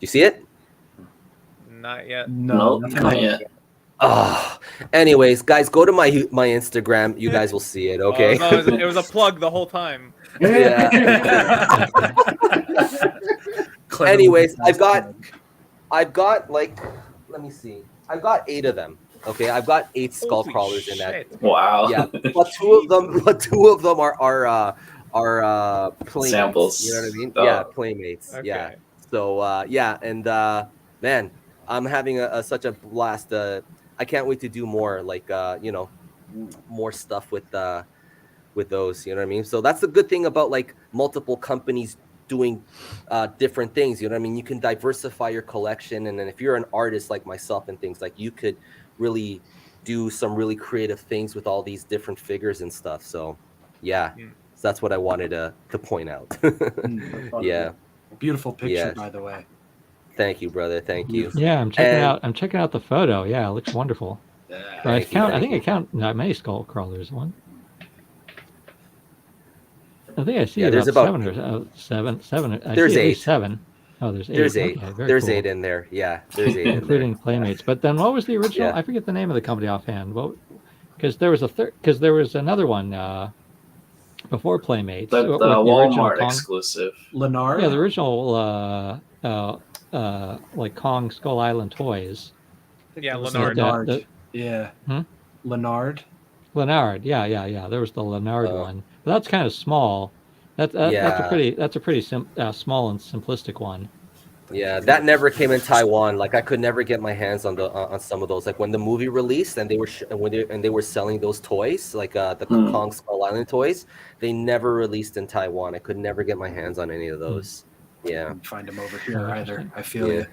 You see it? Not yet. No, not yet. Oh, anyways, guys, go to my Instagram. You guys will see it. Okay. Oh, no, it was a plug the whole time. Yeah. Anyways, I've got like, let me see. I've got 8 of them. Okay, I've got 8 skull Holy crawlers in that. shit. Wow. Yeah, but two of them are playmates. Samples. You know what I mean? Oh. Yeah, playmates. Okay. Yeah. So and man, I'm having such a blast. I can't wait to do more more stuff with those. You know what I mean? So that's the good thing about like multiple companies doing different things. You know what I mean? You can diversify your collection, and then if you're an artist like myself and things, like you could really do some really creative things with all these different figures and stuff. So yeah, so that's what I wanted to point out. Yeah, beautiful picture, Yes. by the way. Thank you, brother. Thank you. Yeah, I'm checking out the photo. Yeah, it looks wonderful. Yeah. I think I count not many skull crawlers. One. I think I see there's about about seven. There's see at 8. least 7. Oh, there's 8. There's 8. Okay, very There's cool. 8 in there. Yeah, there's 8 in including there. playmates. But then what was the original? Yeah. I forget the name of the company offhand. Because there was another one before playmates. The with the original Walmart Kong. exclusive. Lenard? Yeah, the original like Kong Skull Island toys. Yeah, Lenard. Lenard. Yeah. Hmm? Lenard. Lenard, yeah. There was the Lenard one, but that's kind of small. That's a pretty small and simplistic one. Yeah, that never came in Taiwan. Like I could never get my hands on the on some of those. Like when the movie released and they were they were selling those toys, like the Kong Skull Island toys, they never released in Taiwan. I could never get my hands on any of those. Yeah, Couldn't find them over here either. I feel Yeah. you.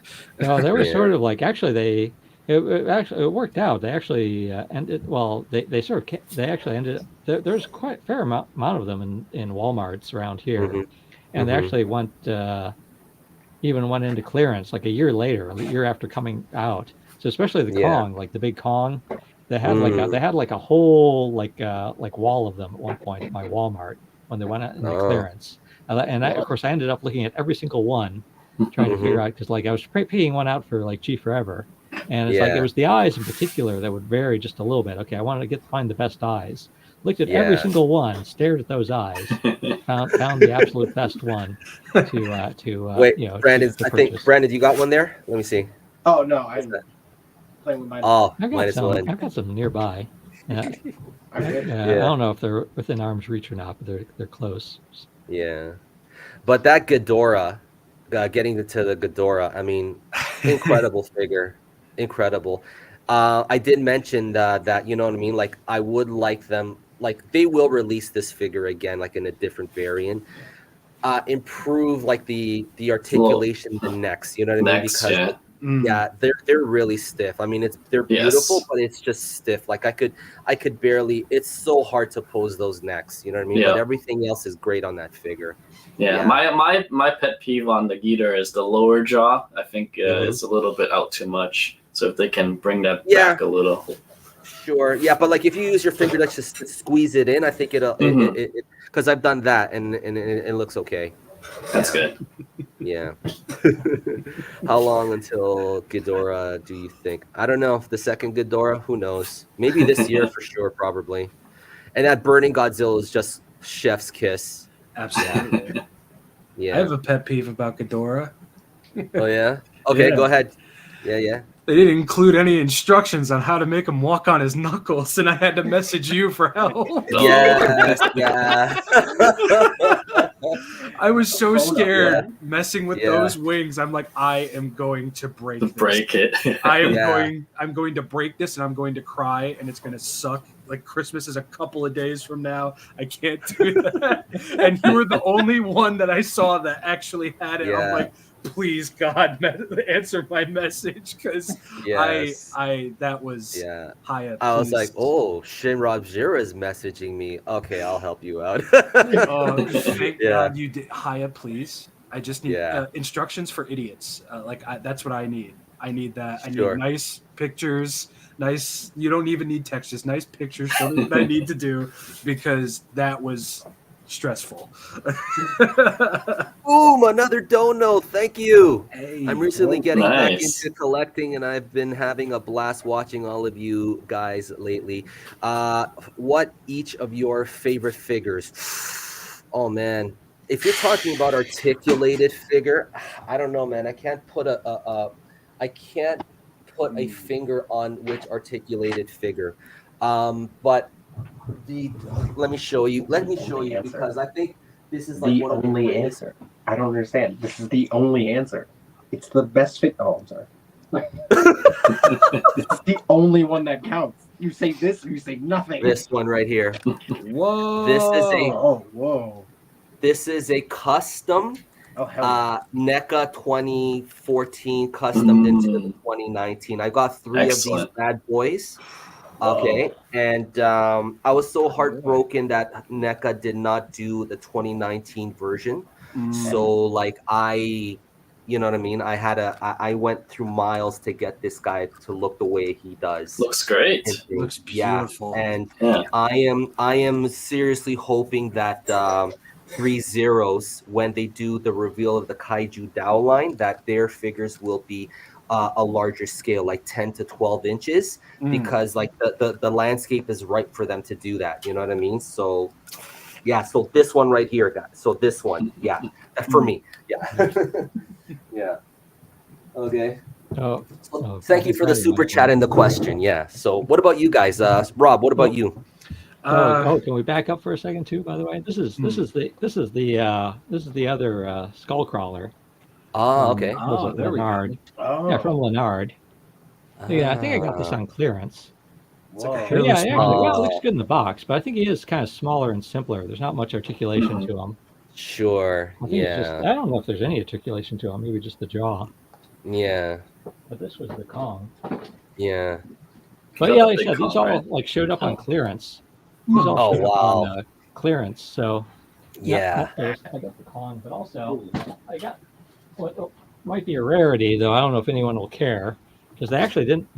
No, there was Yeah. sort of like actually it worked out. They actually ended well. They actually ended. There's quite a fair amount of them in Walmarts around here, Mhm. and they Mhm. actually even went into clearance like a year after coming out. So especially the Yeah. Kong, like the big Kong, they had like a whole like wall of them at one point at my Walmart when they went out into Oh. clearance. Of course I ended up looking at every single one, trying to figure out because like I was picking one out for like Gforever, and it's like Yeah. it was the eyes in particular that would vary just a little bit. Okay, I wanted to find the best eyes. Looked at every Yeah. single one, stared at those eyes, found the absolute best one to Wait, you know Brandon. to I think purchase. Brandon, you got one there. Let me see. Oh no, I'm playing with mine. Oh, I've got minus some. one. I've got some nearby. I'm good. I don't know if they're within arm's reach or not, but they're close. Yeah, but that Ghidorah, getting to the Ghidorah, I mean, incredible figure, incredible. I did mention that you know what I mean. Like, I would like them. Like, they will release this figure again, like in a different variant. Improve like the articulation, the necks. You know what I mean? Next, Because yeah. yeah, they're really stiff. I mean, they're beautiful, Yes. but it's just stiff. Like I could barely. It's so hard to pose those necks. You know what I mean? But Yeah. everything else is great on that figure. Yeah, Yeah. my pet peeve on the Geeter is the lower jaw. I think Mhm. it's a little bit out too much. So if they can bring that Yeah. back a little. Sure. Yeah, but like if you use your finger to just squeeze it in, I think it'll. Mhm. Because I've done that and it looks okay. That's Yeah. good. Yeah. How long until Ghidorah do you think? I don't know. The second Ghidorah, who knows? Maybe this year for sure, probably. And that burning Godzilla is just chef's kiss. Absolutely. I Yeah. have a pet peeve about Ghidorah. Oh yeah. Okay, Yeah. go ahead. Yeah. They didn't include any instructions on how to make him walk on his knuckles, and I had to message you for help. Yes. Yeah. I was so scared Yeah. messing with Yeah. those wings. I'm like, I am going to break this. Break it. I'm going to break this, and I'm going to cry, and it's going to suck. Like Christmas is a couple of days from now. I can't do that. And you were the only one that I saw that actually had it. Yeah. I'm like, please God, answer my message, because Yes. that was Yeah. Hiya. I was please. like, oh, Shin Robjira is messaging me. Okay, I'll help you out. Oh, thank Yeah. God you did. Hiya, please. I just need Yeah. instructions for idiots. That's what I need. I need that. I Sure. need nice pictures. Nice. You don't even need text. Just nice pictures. Show me what I need to do, because that was stressful. Boom, another dono. Thank you. Hey, I'm recently getting back Nice. into collecting, and I've been having a blast watching all of you guys lately. What each of your favorite figures? Oh man, if you're talking about articulated figure, I don't know, man. I can't put I can't put a finger on which articulated figure. But let me show you. Let me show you, because I think this is like The one of the only greatest. answer. I don't understand. This is the only answer. It's the best fit. Oh, I'm sorry. It's the only one that counts. You say this, or you say nothing. This one right here. whoa. This is a custom Oh hell yeah. NECA 2014 customed into the 2019. I got 3 of these Excellent. bad boys. Okay, and I was so heartbroken that NECA did not do the 2019 version. So like you know what I mean? I went through miles to get this guy to look the way he does. Looks great. Looks Yeah, beautiful. and Yeah. I am seriously hoping that 3 Zeros, when they do the reveal of the Kaiju Dow line, that their figures will be a larger scale, like 10 to 12 inches, because like the landscape is ripe for them to do that. You know what I mean? So yeah, so this one right here, guys. So this one, yeah, for me, yeah, yeah. Okay. Oh, So thank you for the Friday, super Michael. chat and the question. Yeah. So what about you guys? Rob, what about you? Can we back up for a second too? By the way, this is the other skull crawler. Oh, okay. Was it there we go. Leonard? Oh, Yeah, from Leonard. Yeah, I think I got this Ah, on clearance. It's like a whoa. But hairless yeah, one. actually, well, it looks Oh. good in the box, but I think he is kind of smaller and simpler. There's not much articulation to him. Sure. I think it's just, Yeah. I don't know if there's any articulation to him, maybe just the jaw. Yeah. But this was the Kong. Yeah. But got yeah, the like I big said, these Kong, all right? like showed up on clearance. These all Oh, showed up wow. on clearance. So Yeah. I got the Kong, but also I got what might be a rarity, though I don't know if anyone will care, because they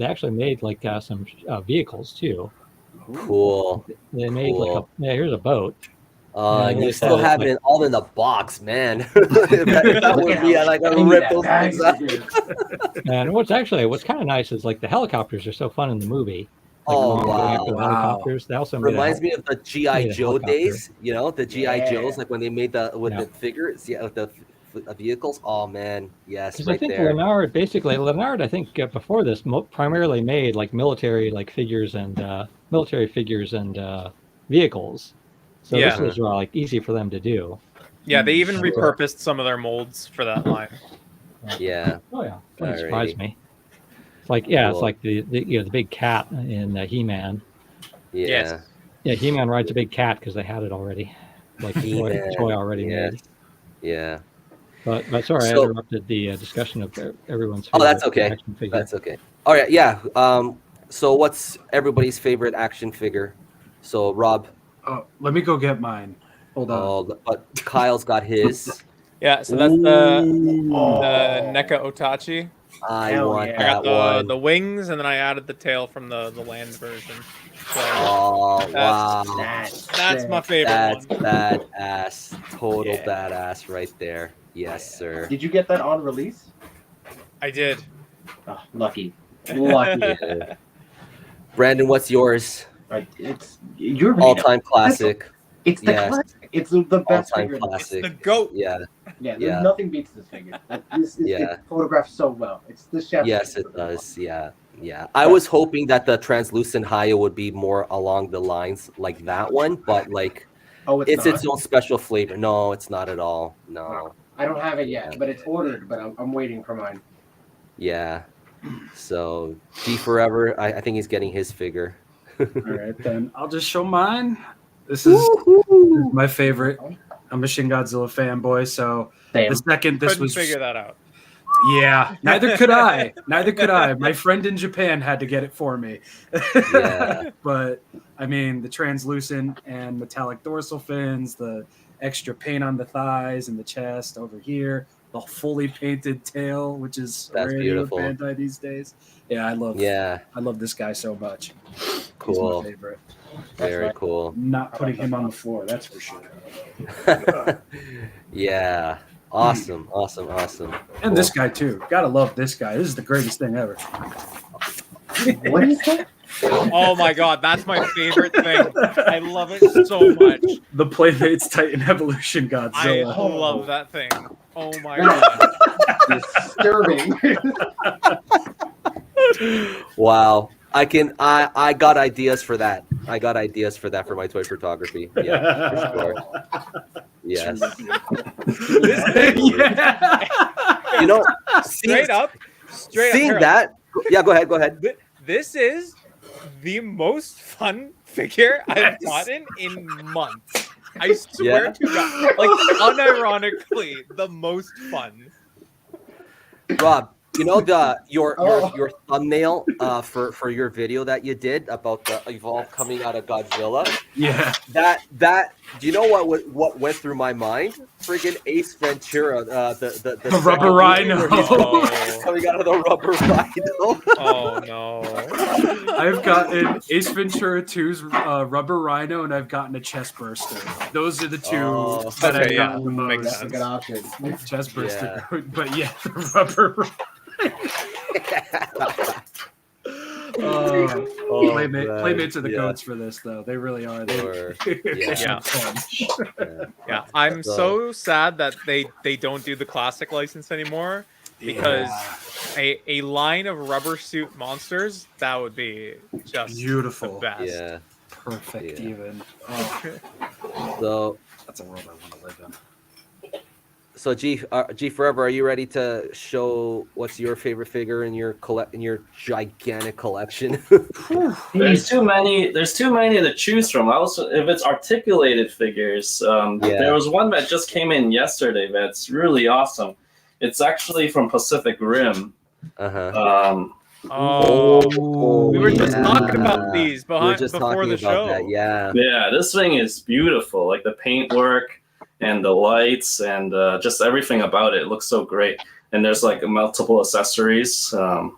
actually made like some vehicles too. Cool. They made like Cool. here's a boat. And you like still that, have like- it all in the box, man. if that Look would at be how like a tiny rip that those bag things out. is. And what's kind of nice is like the helicopters are so fun in the movie. Like Oh, going wow. after the Wow. helicopters. They also Reminds me of the G.I. made a Joe helicopter. days, the G.I. Yeah. Joes, like when they made the Yeah. figures, with the vehicles. Oh man, yes, Because right I think there. Leonard, I think before this primarily made like military figures and vehicles. So Yeah. this was like easy for them to do. Yeah, they even Sure. repurposed some of their molds for that line. Yeah, Oh yeah, wouldn't surprise Alrighty. me. It's like it's Cool. like the big cat in He-Man. yeah. Yes. Yeah, He-Man rides a big cat because they had it already, like the He-Man, toy already yes. made. Yeah. But sorry, I So- interrupted the discussion of everyone's Oh, favorite that's okay. action figure. That's okay. All right, yeah. So what's everybody's favorite action figure? So Rob, Oh, let me go get mine. Hold on. but Kyle's got his. Yeah, so that's the Ooh, NECA Otachi. I Hell want yeah. I got that one. the wings, and then I added the tail from the land version. So Oh wow, that's my favorite that's one. badass. Total Yeah. badass right there. Yes, sir. Did you get that on release? I did. Oh, lucky. Lucky. Brandon, what's yours? Right, it's your All-time classic. It's the Yes. classic. It's the best All-time figure. It's classic. the goat. Yeah. Yeah, Yeah. nothing beats this figure. It photographs so well. It's the chef. Yes, it does. Yeah. Yeah. I was hoping that the translucent Hiya would be more along the lines like that one, but like Oh, it's not? its own special flavor. No, it's not at all. No. I don't have it yet, Yeah. but it's ordered. But I'm waiting for mine. Yeah. So Gforever, I think he's getting his figure. All right, then I'll just show mine. This is my favorite. I'm a Shin Godzilla fanboy, so Damn. the second this Couldn't was figure that out. Yeah, neither could I. Neither could I. My friend in Japan had to get it for me. Yeah. But I mean, the translucent and metallic dorsal fins, the extra paint on the thighs and the chest over here, the fully painted tail, which is That's rare beautiful. with Bandai these days. Yeah, I love this guy so much. He's Cool. my favorite. Very cool. Not putting him on the floor, that's for sure. Yeah. Awesome. And this guy too. Gotta love this guy. This is the greatest thing ever. What is that? Oh my god, that's my favorite thing. I love it so much. The Playmates Titan Evolution I Godzilla. love that thing. Oh my god. Disturbing. Wow. I got ideas for that. I got ideas for that for my toy photography. Yeah, for sure. Yes. Yeah. You know, Straight up. seeing Harold, that. Yeah, go ahead. This is the most fun figure I've gotten in months. I swear Yeah. to God, like unironically, the most fun. Rob, you know your Oh. thumbnail for your video that you did about the Evolve coming out of Godzilla. Yeah. That do you know what went through my mind? Friggin' Ace Ventura, the The rubber rhino. Oh, coming out of the rubber rhino. oh no. I've gotten Ace Ventura 2's Rubber Rhino, and I've gotten a Chest Burster. Those are the two Oh, that I've okay, yeah, gotten the makes most. That's a good option. Chest Burster. But yeah, the Rubber Playmates are the goats for this, though. They really are. Sure. It's Yeah. fun. Yeah, I'm So- so sad that they don't do the classic license anymore, because a line of rubber suit monsters, that would be just Beautiful. the best. Yeah. Perfect, Yeah. even. Oh, So that's a world I want to live in. So Gforever, are you ready to show what's your favorite figure in your gigantic collection? There's too many. There's too many to choose from. Also, if it's articulated figures, there was one that just came in yesterday. That's really awesome. It's actually from Pacific Rim. Uh-huh. We were just talking about these before the show. That, yeah. Yeah, this thing is beautiful. Like the paintwork and the lights and just everything about it looks so great. And there's like multiple accessories. Like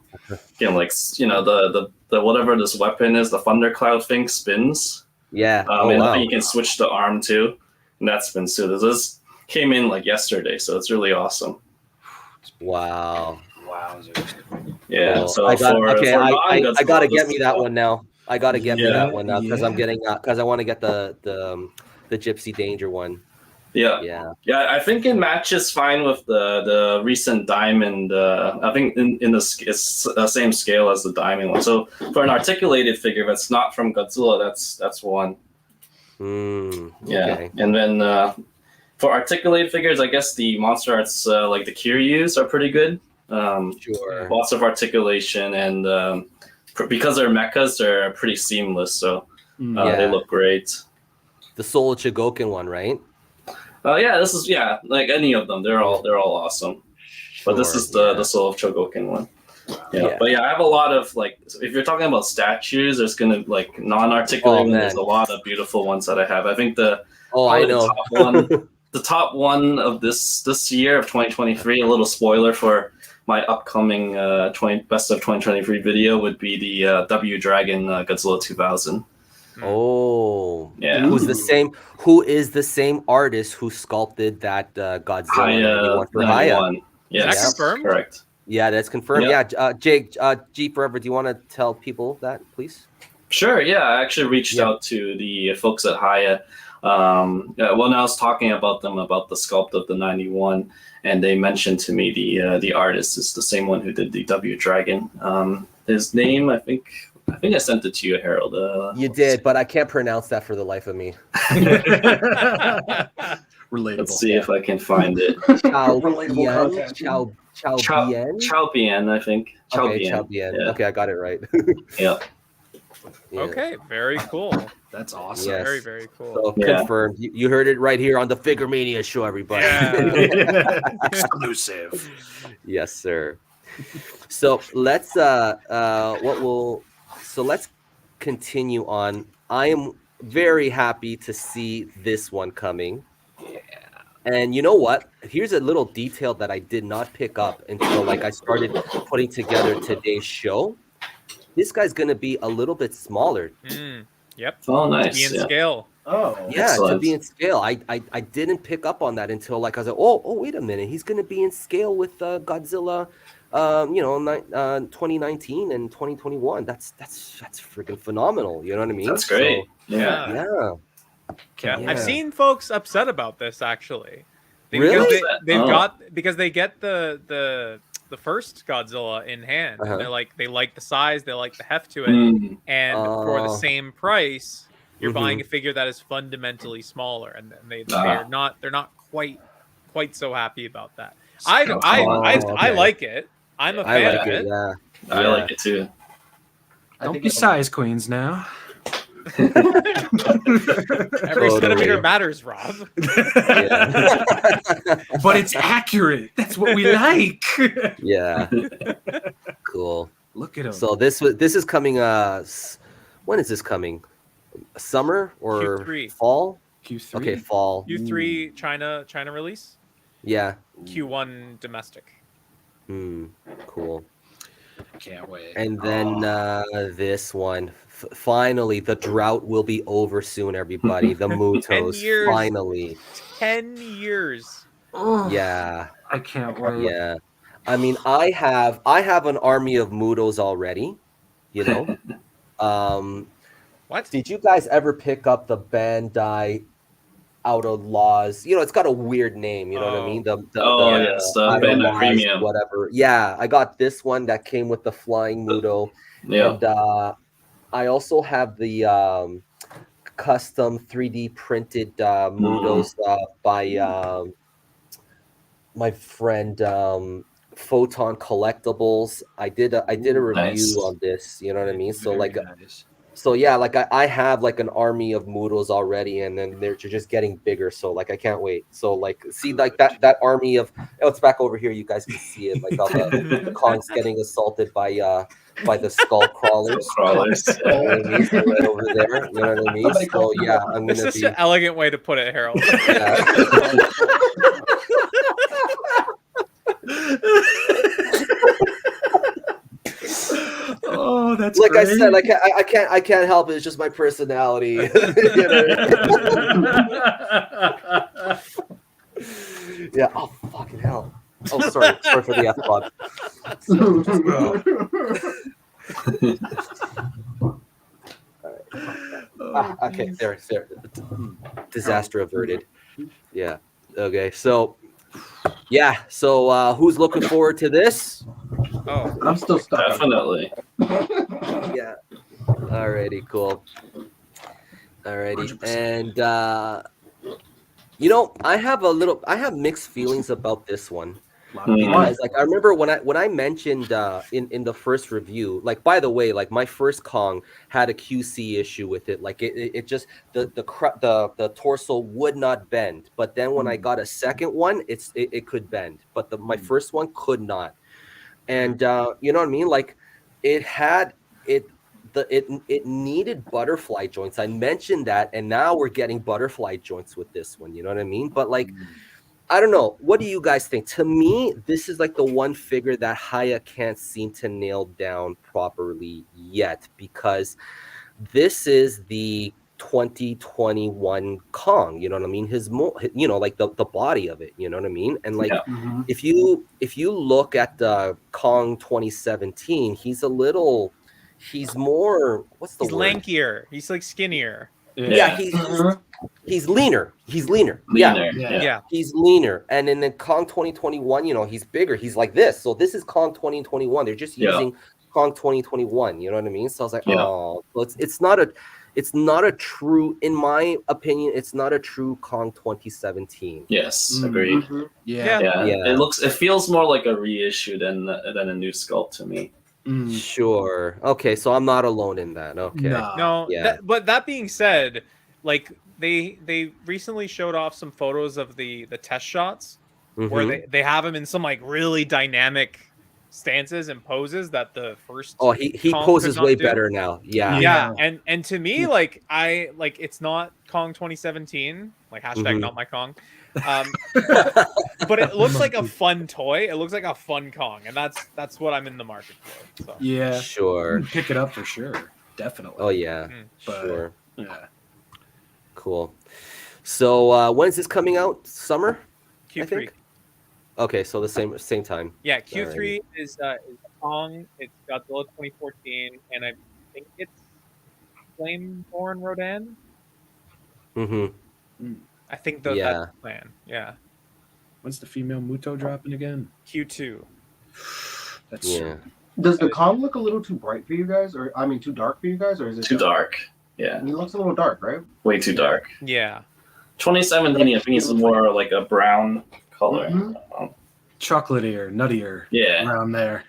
the whatever this weapon is, the thundercloud thing spins. Yeah. And I think you can switch the arm too, and that spins too. This came in like yesterday, so it's really awesome. Wow. Yeah. Cool. So I gotta get me that one now. I gotta get me that one now because I'm getting because I want to get the Gypsy Danger one. Yeah. I think it matches fine with the recent Diamond. I think in it's the same scale as the Diamond one. So for an articulated figure that's not from Godzilla, that's one. Okay. And then for articulated figures, I guess the Monster Arts like the Kiryus are pretty good. Sure. Lots of articulation and because they're mechas, they're pretty seamless. So they look great. The Soul of Chogokin one, right? This is like any of them. They're all awesome. But this is the Soul of Chogokin one. But I have a lot of like if you're talking about statues, there's gonna like non-articulated. There's a lot of beautiful ones that I have. I think the top one of this year of 2023. A little spoiler for my upcoming best of 2023 video would be the W Dragon Godzilla 2000. Oh, yeah. Who is the same artist who sculpted that Godzilla for Hiya? Yes, is that confirmed? Correct. Yeah, that's confirmed. Yeah, Jake, Gforever, do you want to tell people that, please? Sure. Yeah, I actually reached out to the folks at Hiya. When I was talking about them about the sculpt of the 91, and they mentioned to me the artist is the same one who did the W Dragon. His name, I think I sent it to you, Harold. You did, but I can't pronounce that for the life of me. Relatable. Let's see if I can find it. Chow Bien, I think. Chow Bien. Yeah. Okay, I got it right. Yeah. Okay, very cool. That's awesome. Yes. Very, very cool. So confirmed. You heard it right here on the Figuremania show, everybody. Yeah. Exclusive. Yes, sir. So let's let's continue on. I am very happy to see this one coming. Yeah. And you know what? Here's a little detail that I did not pick up until I started putting together today's show. This guy's gonna be a little bit smaller. Yep. Oh, nice. Be in scale. Oh, yeah, excellent. To be in scale. I didn't pick up on that until I was like, oh, wait a minute. He's gonna be in scale with Godzilla. 2019 and 2021. That's freaking phenomenal. You know what I mean? That's great. So, yeah. I've seen folks upset about this actually. Really? Because they get the first Godzilla in hand. And they're like, they like the size, they like the heft to it, and for the same price, you're buying a figure that is fundamentally smaller, and they're not quite so happy about that. I like it. I'm a fan of it. Yeah. I like it too. Don't be size queens now. Every centimeter matters, Rob. But it's accurate. That's what we like. Yeah. Cool. Look at him. So this is coming. When is this coming? Summer or Q3. Fall? Q3. Okay, fall. Q3 China release. Yeah. Q1 domestic. Cool. Can't wait. And then this one. Finally, the drought will be over soon, everybody. The Mutos. 10 years. Finally. 10 years. Yeah. I can't wait. Yeah. I mean, I have an army of Mutos already, you know. What? Did you guys ever pick up the Bandai Outlaws? You know, it's got a weird name, you know what I mean? The Bandai Premium. Whatever. Yeah, I got this one that came with the flying Muto. Yeah. And I also have the custom 3D printed Mutos by my friend Photon Collectibles. I did a review Nice. on this. You know what I mean? So Very like, nice. so yeah, like I have like an army of Moodles already, and then they're just getting bigger. So like I can't wait. So like see like that army of it's back over here. You guys can see it. Like all the Kongs getting assaulted by the skull crawlers. Crawlers. You know what I mean? So right over there. You know what I mean? Somebody So call yeah, Canuck. I'm This gonna is be. such an elegant way to put it, Harold. Yeah. Oh, that's Like great. I said, I can't help it. It's just my personality. You know? Yeah. Oh fucking hell. Oh, sorry for the F plug. Okay, there. Disaster averted. Yeah. Okay. So, yeah. So, who's looking forward to this? Oh, I'm still stuck. on Definitely. Yeah. Alrighty. Cool. Alrighty. And you know, I have mixed feelings about this one. Because like I remember when I mentioned in the first review, like by the way, like my first Kong had a QC issue with it. Like it just the torso would not bend. But then when I got a second one, it could bend. But my first one could not. And you know what I mean? Like it had it needed butterfly joints. I mentioned that, and now we're getting butterfly joints with this one. You know what I mean? But like. I don't know. What do you guys think? To me, this is like the one figure that Hiya can't seem to nail down properly yet, because this is the 2021 Kong. You know what I mean? Like the body of it. You know what I mean? And like, Yeah. if you look at the Kong 2017, he's more. What's the he's word? lankier. He's like skinnier. Yeah, he's leaner. He's leaner. Yeah. Yeah. He's leaner. And in the Kong 2021, you know, he's bigger. He's like this. So this is Kong 2021. They're just using Kong 2021. You know what I mean? So I was like, oh, well, it's not a true, in my opinion, it's not a true Kong 2017. Yes, agreed. Yeah. It feels more like a reissue than a new sculpt to me. Sure. Okay, so I'm not alone in that. Okay. No. Yeah. But that being said, like they recently showed off some photos of the test shots where they have him in some like really dynamic stances and poses that the first he Kong poses could not way do. better now. Yeah. And to me, like it's not Kong 2017, like hashtag not my Kong. But it looks like a fun toy. It looks like a fun Kong, and that's what I'm in the market for. So. Yeah, sure. Pick it up for sure, definitely. Oh yeah, But, sure. Yeah, cool. So when is this coming out? Summer? Q3. I think? Okay, so the same time. Yeah, Q3 is Kong. It's Godzilla 2014, and I think it's Flameborn Rodan. I think that's the plan. Yeah. When's the female Muto dropping again? Q2. That's Does the Kong look a little too bright for you guys, or I mean, too dark for you guys, or is it too dark? Yeah, he looks a little dark, right? Way too dark. Yeah. 2017, I think it's more like a brown color. chocolatey, nuttier. Yeah, around there.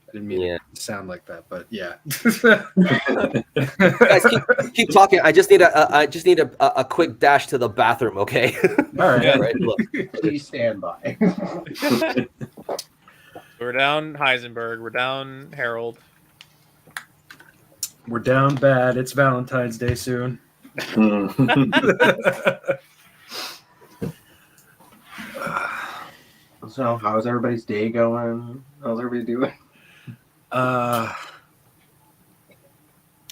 I didn't mean it to sound like that, but yeah. Guys, keep talking. I just need a quick dash to the bathroom. Okay. All right. All right. Look. Please stand by. We're down Heisenberg. We're down Harold. We're down bad. It's Valentine's Day soon. So, how's everybody's day going? How's everybody doing? I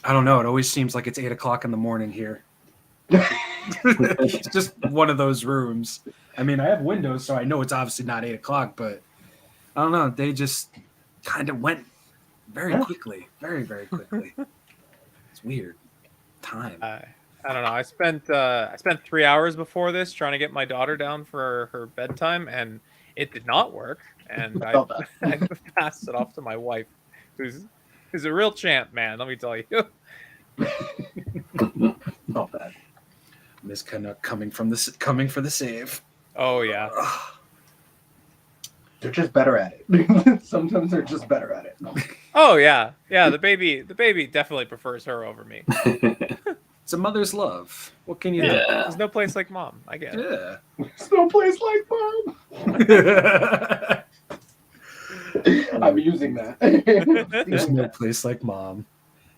don't know. It always seems like it's 8 o'clock in the morning here. It's just one of those rooms. I mean, I have windows, so I know it's obviously not 8 o'clock, but I don't know. They just kind of went very quickly. Very, very quickly. It's weird. Time. I don't know. I spent 3 hours before this trying to get my daughter down for her bedtime, and it did not work. And I passed it off to my wife, who's a real champ, man. Let me tell you. Not bad. Miss Canuck coming for the save. Oh yeah. They're just better at it. Sometimes they're just better at it. Oh yeah, the baby definitely prefers her over me. It's a mother's love. What can you do? Yeah. There's no place like mom. I get it. Yeah. There's no place like mom. I'm using that. There's no place like mom.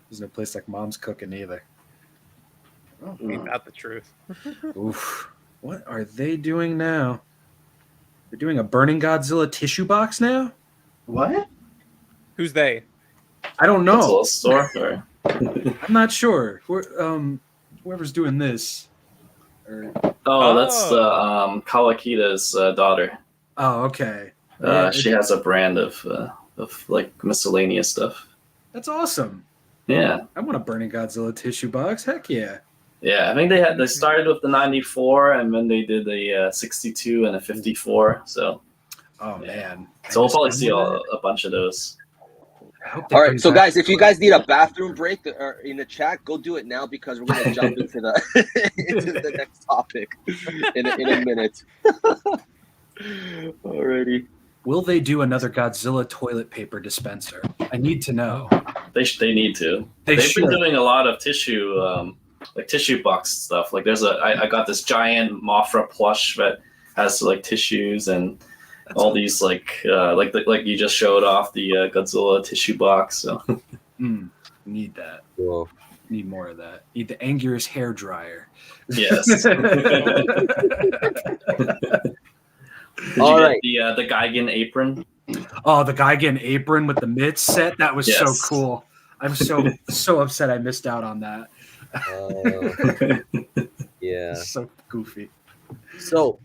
There's no place like mom's cooking either. Ain't that the truth? Oof. What are they doing now? They're doing a Burning Godzilla tissue box now? What? Who's they? I don't That's a know. little store. Or... I'm not sure. Whoever's doing this. Oh, that's Kawakita's daughter. Oh, okay. She has a brand of like miscellaneous stuff. That's awesome. Yeah. I want a Burning Godzilla tissue box. Heck yeah. Yeah, I think they started with the 94 and then they did the 62 and a 54. So Oh man. so we'll probably see a bunch of those. All right, so guys, if you guys need a bathroom break or in the chat, go do it now because we're going to jump into the next topic in a minute. Alrighty. Will they do another Godzilla toilet paper dispenser? I need to know. They need to. They've been doing a lot of tissue, like tissue box stuff. Like I got this giant Mothra plush that has like tissues and all these like you just showed off the Godzilla tissue box. So Need that. Cool. Need more of that. Need the Anguirus hair dryer. yes. Did All you right. get the Gigan apron? Oh, the Gigan apron with the mitts set. That was so Yes. cool. I'm so upset I missed out on that. Yeah. It's so goofy. So,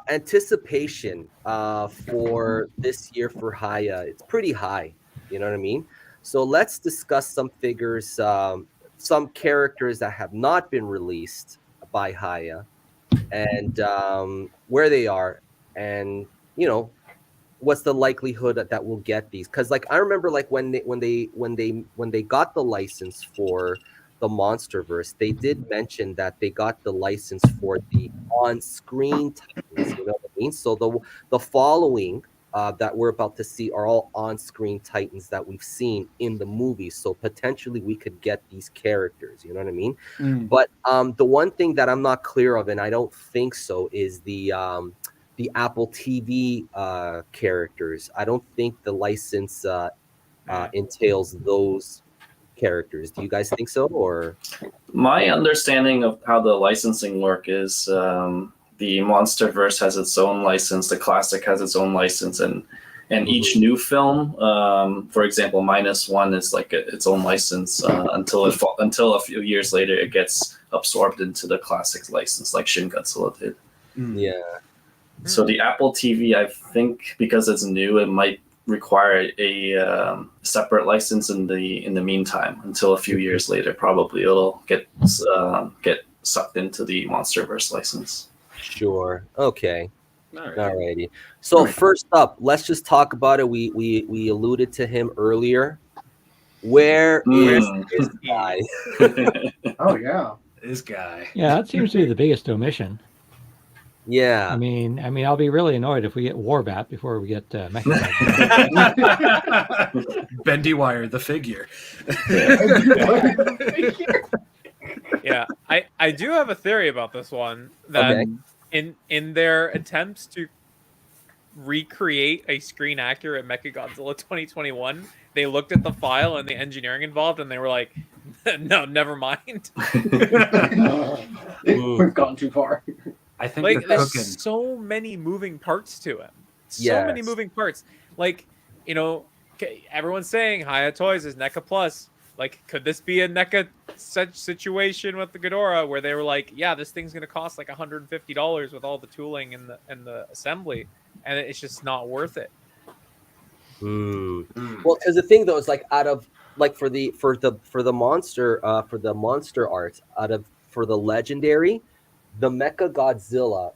anticipation for this year for Hiya, it's pretty high. You know what I mean? So let's discuss some figures, some characters that have not been released by Hiya, and where they are, and what's the likelihood that we'll get these? Because like I remember like when they got the license for the Monsterverse, they did mention that they got the license for the on-screen Titans. You know what I mean? So the following that we're about to see are all on-screen Titans that we've seen in the movies. So potentially we could get these characters. You know what I mean? But the one thing that I'm not clear of, and I don't think so, is the Apple TV characters. I don't think the license entails those characters. Do you guys think so? Or My understanding of how the licensing work is the Monsterverse has its own license, the Classic has its own license, and each new film, for example, -1 is like its own license until a few years later it gets absorbed into the Classic license, like Shin Godzilla did. yeah. So the Apple TV, I think, because it's new, it might require a separate license in the meantime until a few years later. Probably it'll get sucked into the Monsterverse license. Sure. Okay. All right. Alrighty. So first up, let's just talk about it. We alluded to him earlier. Where is this guy? Oh yeah. This guy. Yeah, that seems to be the biggest omission. Yeah. I mean, I'll be really annoyed if we get Warbat before we get Mecha. Bendy Wire, the figure. Yeah, I do have a theory about this one that in their attempts to recreate a screen accurate Mechagodzilla 2021, they looked at the file and the engineering involved, and they were like, "No, never mind." We've gone too far. I think Like, they're there's cooking. so many moving parts to it. So Yes. many moving parts. Like, everyone's saying Hiya Toys is NECA Plus. Like, could this be a NECA such situation with the Ghidorah where they were like, yeah, this thing's gonna cost like $150 with all the tooling and the assembly, and it's just not worth it. Well, because the thing though is like out of like for the monster arts for the legendary, the Mechagodzilla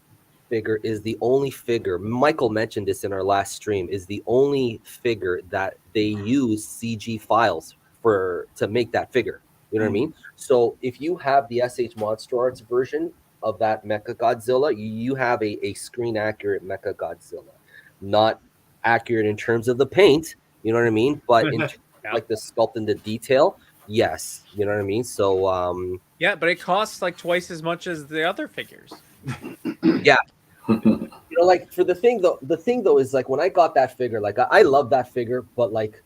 figure is the only figure. Michael mentioned this in our last stream. Is the only figure that they use CG files to make that figure. You know what I mean? So if you have the SH Monster Arts version of that Mechagodzilla, you have a screen accurate Mechagodzilla. not accurate in terms of the paint, you know what I mean? But in terms of, like the sculpt and the detail, yes, you know what I mean? So yeah, but it costs like twice as much as the other figures. yeah. You know, like for the thing though is like when I got that figure, like I love that figure, but like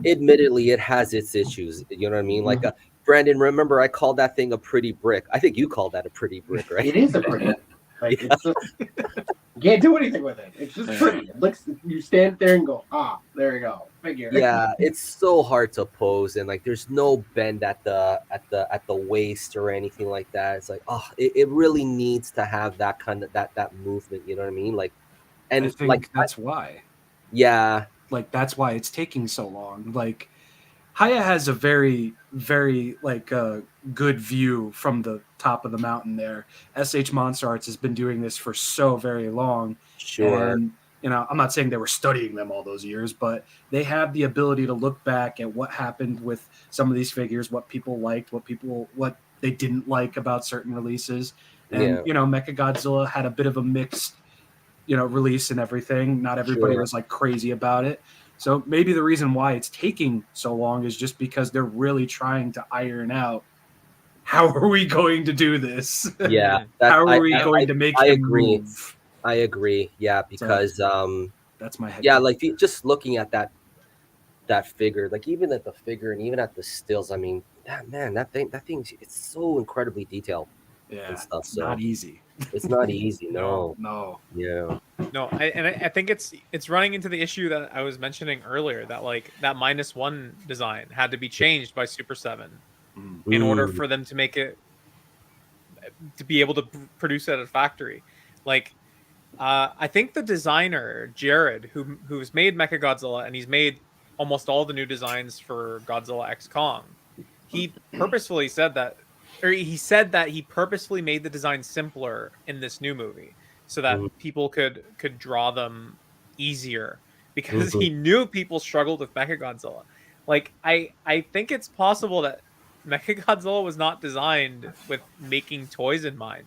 admittedly it has its issues, you know what I mean? Like Brandon, remember I called that thing a pretty brick. I think you called that a pretty brick, right? It is a pretty. Like it's just, you can't do anything with it. It's just pretty. It looks. You stand there and go, there you go, figure. Yeah, it's so hard to pose, and like there's no bend at the waist or anything like that. It's like, it really needs to have that kind of that movement, you know what I mean? Like, and I think like that's why. Yeah, like that's why it's taking so long. Like Hiya has a very, very like good view from the top of the mountain there. SH Monster Arts has been doing this for so very long. Sure. And, you know, I'm not saying they were studying them all those years, but they have the ability to look back at what happened with some of these figures, what people liked, what they didn't like about certain releases. And, you know, Mechagodzilla had a bit of a mixed, you know, release and everything. Not everybody was like crazy about it. So maybe the reason why it's taking so long is just because they're really trying to iron out how are we going to do this? Yeah. How are we going to make him move? I agree. Yeah, because that's my head. Yeah, like just looking at that figure, like even at the figure and even at the stills, I mean, that thing it's so incredibly detailed. Yeah, and stuff. it's So not easy. It's not easy. No. Yeah. No, I think it's running into the issue that I was mentioning earlier, that like that -1 design had to be changed by Super 7 in order for them to make it to be able to produce it at a factory. Like I think the designer Jared, who's made Mechagodzilla and he's made almost all the new designs for Godzilla X Kong, he purposefully said that, or he said that he purposefully made the design simpler in this new movie so that people could draw them easier, because he knew people struggled with Mechagodzilla. Like I think it's possible that Mechagodzilla was not designed with making toys in mind.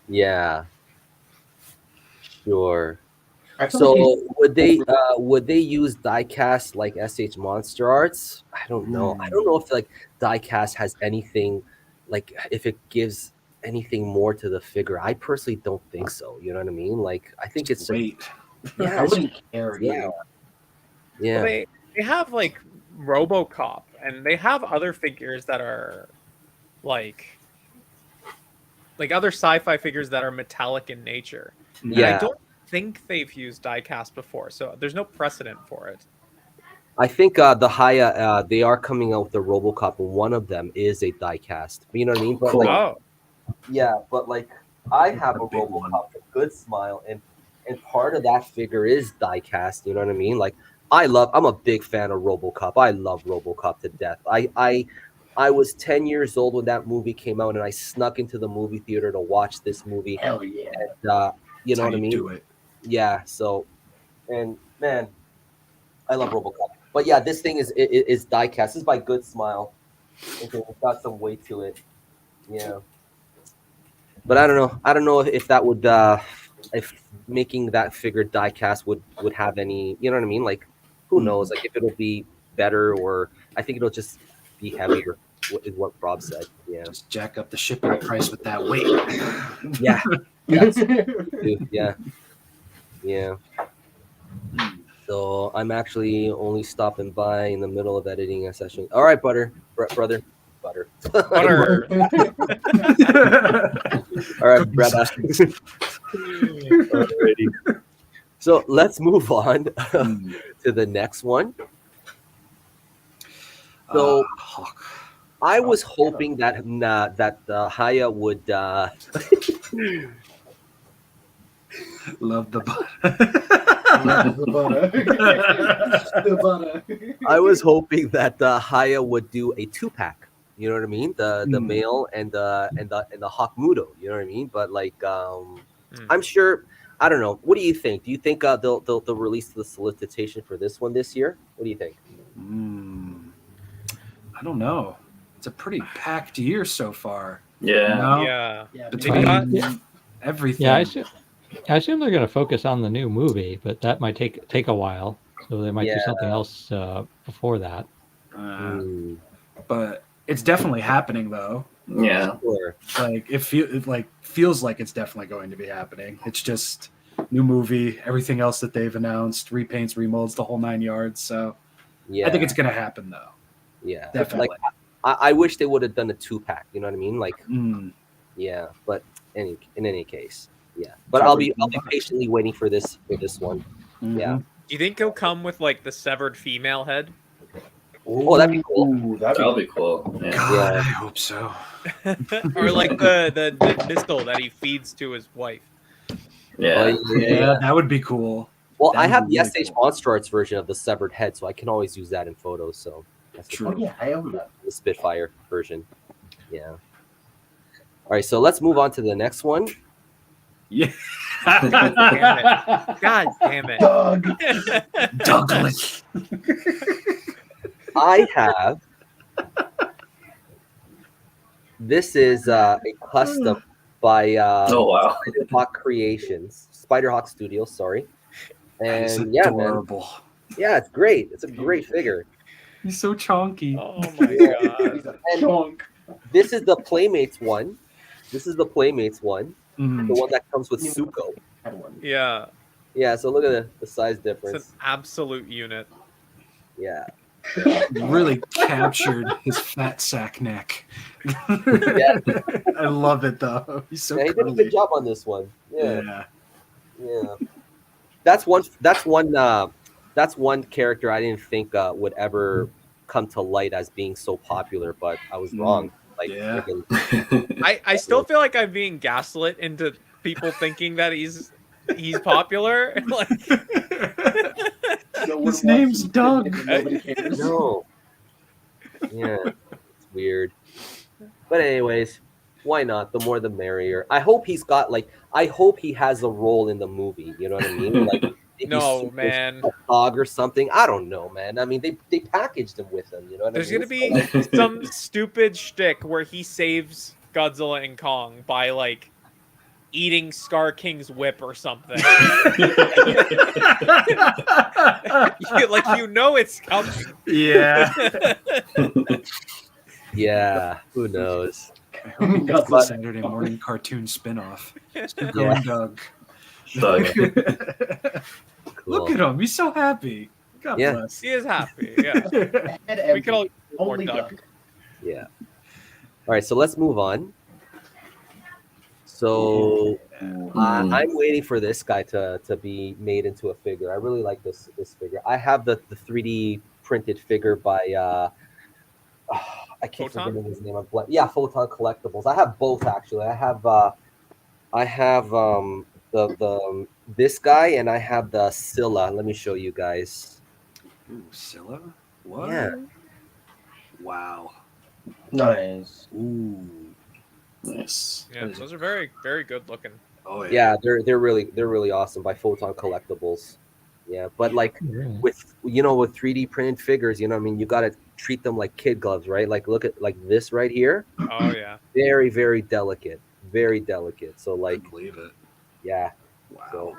Yeah. Sure. So would they use diecast like SH Monster Arts? I don't know. I don't know if like diecast has anything, like if it gives anything more to the figure. I personally don't think so. You know what I mean? Like I think it's I wouldn't care. Yeah. Well, they have like RoboCop, and they have other figures that are like other sci-fi figures that are metallic in nature. And I don't think they've used diecast before, so there's no precedent for it. I think the Hiya, they are coming out with the RoboCop, and one of them is a diecast. You know what I mean? But but like I have a RoboCop, a good smile, and part of that figure is diecast. You know what I mean? Like I'm a big fan of RoboCop. I love RoboCop to death. I was 10 years old when that movie came out, and I snuck into the movie theater to watch this movie. Hell yeah! And, you know what I mean? Do it. Yeah. So, and man, I love RoboCop. But yeah, this thing is diecast. This is by Good Smile. It's got some weight to it. Yeah. But I don't know. I don't know if that would, if making that figure diecast would have any, you know what I mean? Like, who knows? Like, if it'll be better, or I think it'll just be heavier, is what Rob said. Yeah. Just jack up the shipping price with that weight. Yeah. Yeah. So I'm actually only stopping by in the middle of editing a session. All right, brother. Butter. All right, brother. Alrighty. So let's move on to the next one. So I was hoping that Hiya would love the butter. I was hoping that Hiya would do a 2-pack. You know what I mean? The male and the Hawk Mudo. You know what I mean? But like, I'm sure. I don't know. What do you think? Do you think they'll release the solicitation for this one this year? What do you think? I don't know. It's a pretty packed year so far. Yeah. You know? Between everything. Yeah, I assume they're going to focus on the new movie, but that might take a while. So they might do Yeah. something else before that. Mm, But it's definitely happening, though. Yeah. sure. Like it feels like it's definitely going to be happening. It's just new movie, everything else that they've announced, repaints, remolds, the whole 9 yards. So Yeah. I think it's going to happen, though. Yeah. Definitely. Like I wish they would have done a 2-pack. You know what I mean? Like yeah. But in any case, yeah. But I'll be patiently waiting for this one. Yeah. Do you think he'll come with like the severed female head? Oh, that'd be cool. Ooh, That'll be cool. Yeah. God, Yeah. I hope so. Or like the missile that he feeds to his wife. Yeah. Oh, Yeah, that would be cool. Well, That I would have be the really SH cool. Monster Arts version of the severed head, so I can always use that in photos. So that's the True. Oh yeah, I own that. the Spitfire version. Yeah. All right, so let's move on to the next one. Yeah. God damn it. God damn it. Doug. Douglas. I have. This is a custom by Oh wow. Spiderhawk Creations, Spiderhawk Studios. Sorry, He's and yeah, man, adorable. yeah, it's great. It's a great figure. He's so chonky. Oh my god. He's a chunk. This is the Playmates one. This is the Playmates one, Mm. the one that comes with Suko. Had one. Yeah. Yeah, so look at the size It's an difference. absolute unit. Yeah, Really captured his fat sack neck. yeah. I love it though. He's so Yeah, he did a curly. good job on this one. Yeah, Yeah. yeah. That's one character I didn't think would ever come to light as being so popular, but I was wrong. Like, Yeah. freaking- I still feel like I'm being gaslit into people thinking that he's popular. Like No one His name's watches Doug. it and Nobody cares. no. Yeah, it's weird. But anyways, why not? The more the merrier. I hope he's got I hope he has a role in the movie. You know what I mean? Like maybe No, super man. dog or something. I don't know, man. I mean, they packaged him with them. You know what There's I mean? gonna be some stupid shtick where he saves Godzilla and Kong by like eating Scar King's whip or something. Like it's coming. Yeah. Yeah, who knows? I hope he gets the Saturday morning cartoon spinoff. Suko Yeah. and Doug. Doug. Cool. Look at him. He's so happy. God Yeah. bless. He is happy. Yeah, Head we could all empty. use more Only Doug. Doug. Yeah. All right, so let's move on. So I'm waiting for this guy to be made into a figure. I really like this figure. I have the 3D printed figure by I can't Photon? remember his name. Yeah, Photon Collectibles. I have both actually. I have the this guy and I have the Scylla. Let me show you guys. Ooh, Scylla? What? Yeah. Wow. Nice. Ooh. Nice. Yeah, those are very, very good looking. Oh Yeah, they're really awesome by Photon Collectibles. Yeah, but like Really? with 3D printed figures, you know what I mean, you got to treat them like kid gloves, right? Like look at like this right here. Oh yeah. Very, very delicate. Very delicate. So I like believe it. yeah. Wow. So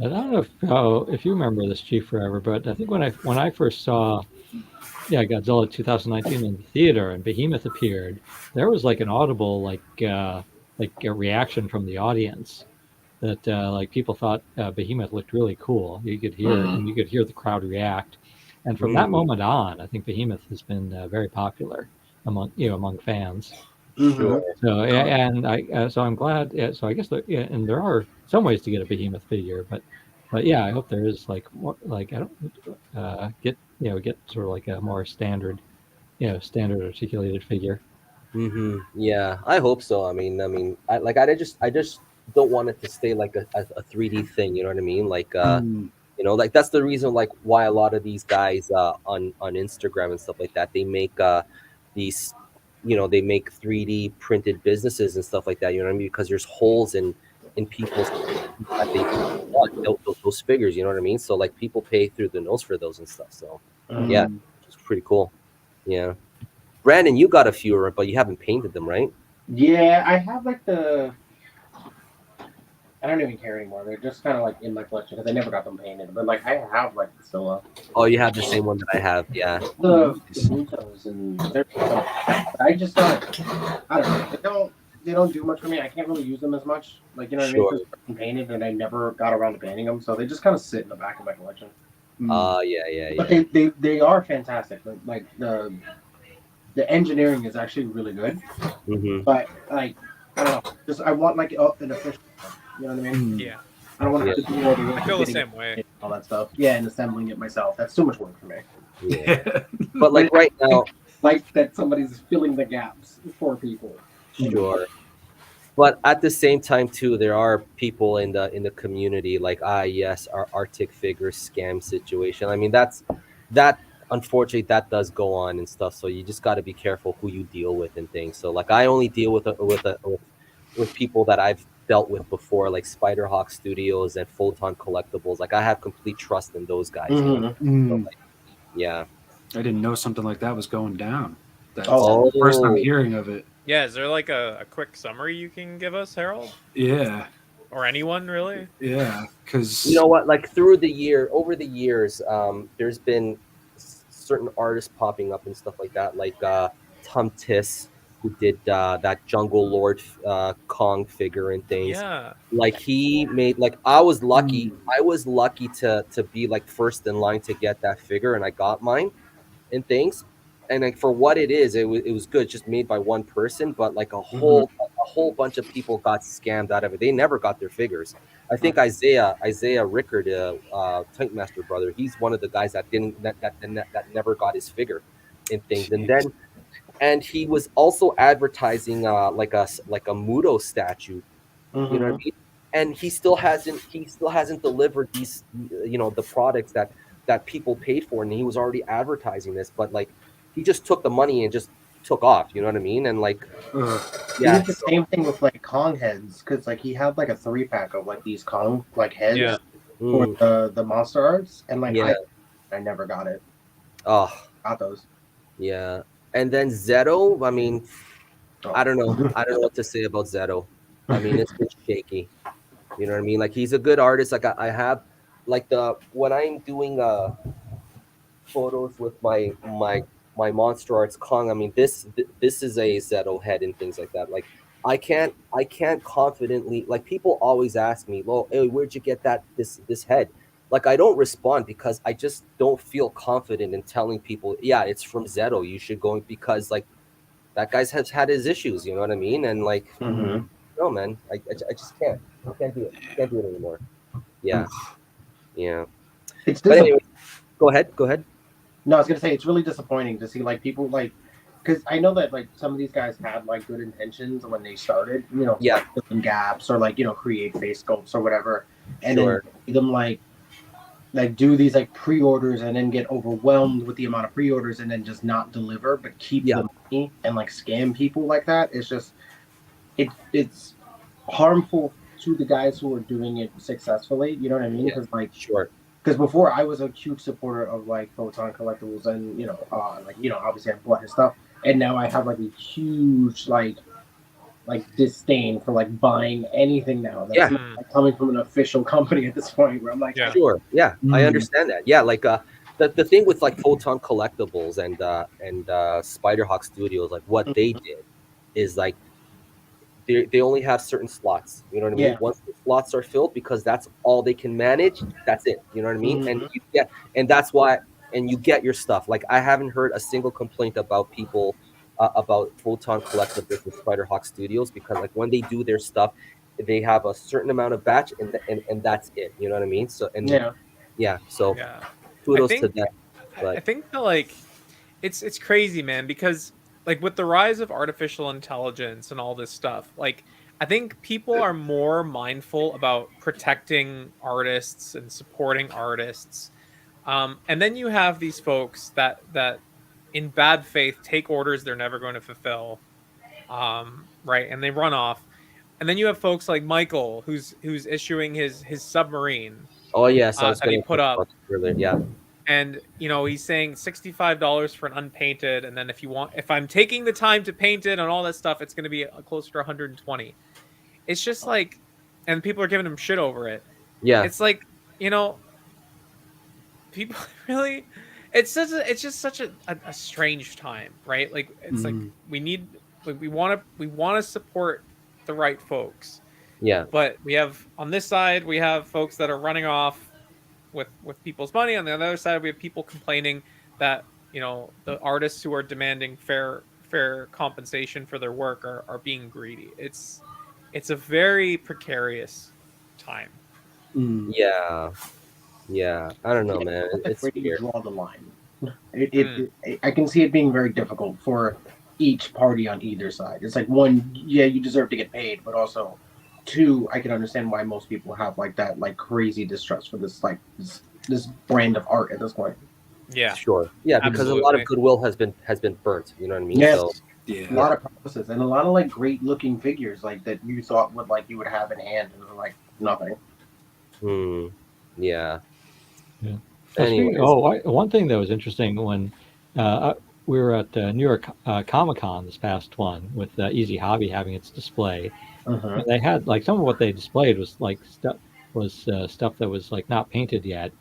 I don't know if you remember this, Gforever, but I think when I first saw Godzilla 2019 in the theater and Behemoth appeared, there was like an audible like a reaction from the audience that like people thought Behemoth looked really cool. You could hear and you could hear the crowd react, and from that moment on, I think Behemoth has been very popular among fans. sure. So and so I'm glad. Yeah, so I guess and there are some ways to get a Behemoth figure, but yeah, I hope there is like more, like I don't get sort of like a more standard articulated figure. Yeah, I hope so. I mean, I just don't want it to stay like a 3D thing. You know what I mean? Like like that's the reason like why a lot of these guys on Instagram and stuff like that, they make these they make 3D printed businesses and stuff like that. You know what I mean? Because there's holes in people's that they want those figures. You know what I mean? So like people pay through the nose for those and stuff. So yeah, it's pretty cool. Yeah, Brandon, you got a few, but you haven't painted them, right? Yeah, I have like the I don't even care anymore. They're just kind of like in my collection because I never got them painted. But like I have like the Scylla, Oh, you have the same one that I have. Yeah. the Mutos, and they're. I just don't. I don't know. They don't do much for me. I can't really use them as much. Like, you know what I mean? Sure. Because they're painted, and I never got around to painting them, so they just kind of sit in the back of my collection. Yeah. But they are fantastic. Like the engineering is actually really good. Mm-hmm. But like I don't know, just I want like an official one. You know what I mean? Yeah, I don't want to have to do all the work. I feel the getting same way. it, all that stuff. Yeah, and assembling it myself. That's too much work for me. Yeah. But like right now, Like that somebody's filling the gaps for people. sure. But at the same time too, there are people in the community like yes, our Arctic figure scam situation. I mean that unfortunately that does go on and stuff. So you just got to be careful who you deal with and things. So like I only deal with people that I've dealt with before, like Spiderhawk Studios and Photon Collectibles. Like I have complete trust in those guys. You know? So, like, yeah. I didn't know something like that was going down. That's Oh. the first I'm hearing of it. Yeah, is there like a quick summary you can give us, Harold? Yeah, Or anyone really? yeah, because You know what? Like over the years, there's been certain artists popping up and stuff like that, like Tom Tiss, who did that Jungle Lord Kong figure and things. Yeah. Like he made like I was lucky. I was lucky to be like first in line to get that figure, and I got mine and things. And like for what it is, it was good, just made by one person, but like a whole bunch of people got scammed out of it. They never got their figures. I think Isaiah Rickard, Tank Master brother, he's one of the guys that didn't that never got his figure and things. And he was also advertising like a Muto statue. You know what I mean? And he still hasn't delivered these the products that people paid for, and he was already advertising this, but like he just took the money and just took off. You know what I mean? And like He did the same thing with like Kong heads, because like he had like a 3-pack of like these Kong like heads Yeah. for the monster arts, and like Yeah. I never got it. Oh Got those. yeah. And then Zeto, I mean, I don't know what to say about Zeto. I mean, it's been shaky. You know what I mean? Like he's a good artist. Like I have like when I'm doing photos with my Monster Arts Kong. I mean, this is a Zeto head and things like that. Like I can't confidently, like people always ask me, well, hey, where'd you get this head? Like I don't respond because I just don't feel confident in telling people, yeah, it's from Zeto. You should go, because like that guy's has had his issues. You know what I mean? And like, no, man, I just can't. I can't do it. I can't do it anymore. Yeah, yeah. It's But anyway, go ahead. No, I was gonna say it's really disappointing to see like people like, because I know that like some of these guys had like good intentions when they started, Yeah. like fill in gaps or like create face sculpts or whatever, and Sure. then see them like do these like pre-orders and then get overwhelmed with the amount of pre-orders and then just not deliver, but keep Yeah. the money and like scam people like that. It's just it's harmful to the guys who are doing it successfully. You know what I mean? Yeah. Because like. Sure. Because before I was a huge supporter of like Photon Collectibles, and obviously I bought his stuff, and now I have like a huge like disdain for like buying anything now that's Yeah. not like, coming from an official company at this point. Where I'm like, Yeah. Sure. Yeah, I understand that. Yeah, like the thing with like Photon Collectibles and Spiderhawk Studios, like what they did is like they only have certain slots. You know what I mean? Yeah. Once the slots are filled, because that's all they can manage, that's it. You know what I mean? And that's why, and you get your stuff. Like I haven't heard a single complaint about people about Photon Collectibles and Spiderhawk Studios, because like when they do their stuff, they have a certain amount of batch, and that's it. You know what I mean? So so Yeah. kudos I to them. I think that like it's crazy, man, because like with the rise of artificial intelligence and all this stuff, like I think people are more mindful about protecting artists and supporting artists. And then you have these folks that in bad faith take orders they're never going to fulfill, right? And they run off. And then you have folks like Michael, who's issuing his submarine Oh yes, I was that going he to put up. earlier. Yeah, And he's saying $65 for an unpainted, and then if I'm taking the time to paint it and all that stuff, it's going to be closer to 120. It's just like, and people are giving him shit over it. Yeah. It's like, people really, it's just such a strange time, right? Like, it's like we want to support the right folks. Yeah. But we have, on this side, we have folks that are running off with people's money. On the other side, we have people complaining that, the artists who are demanding fair compensation for their work are being greedy. It's a very precarious time. Yeah. I don't know, man. It's where do you weird. draw the line? I can see it being very difficult for each party on either side. It's like, one, yeah, you deserve to get paid, but also, two, I can understand why most people have like that, like crazy distrust for this, like this brand of art at this point. Yeah, Sure. Yeah, because absolutely. a lot of goodwill has been burnt. You know what I mean? Yes. So, Yeah. A lot of promises and a lot of like great looking figures like that you thought you would have in hand, and like nothing. Yeah. Yeah. Anyways. One thing that was interesting when we were at New York Comic-Con this past one with Easy Hobby having its display. And they had like some of what they displayed was like stuff that was like not painted yet.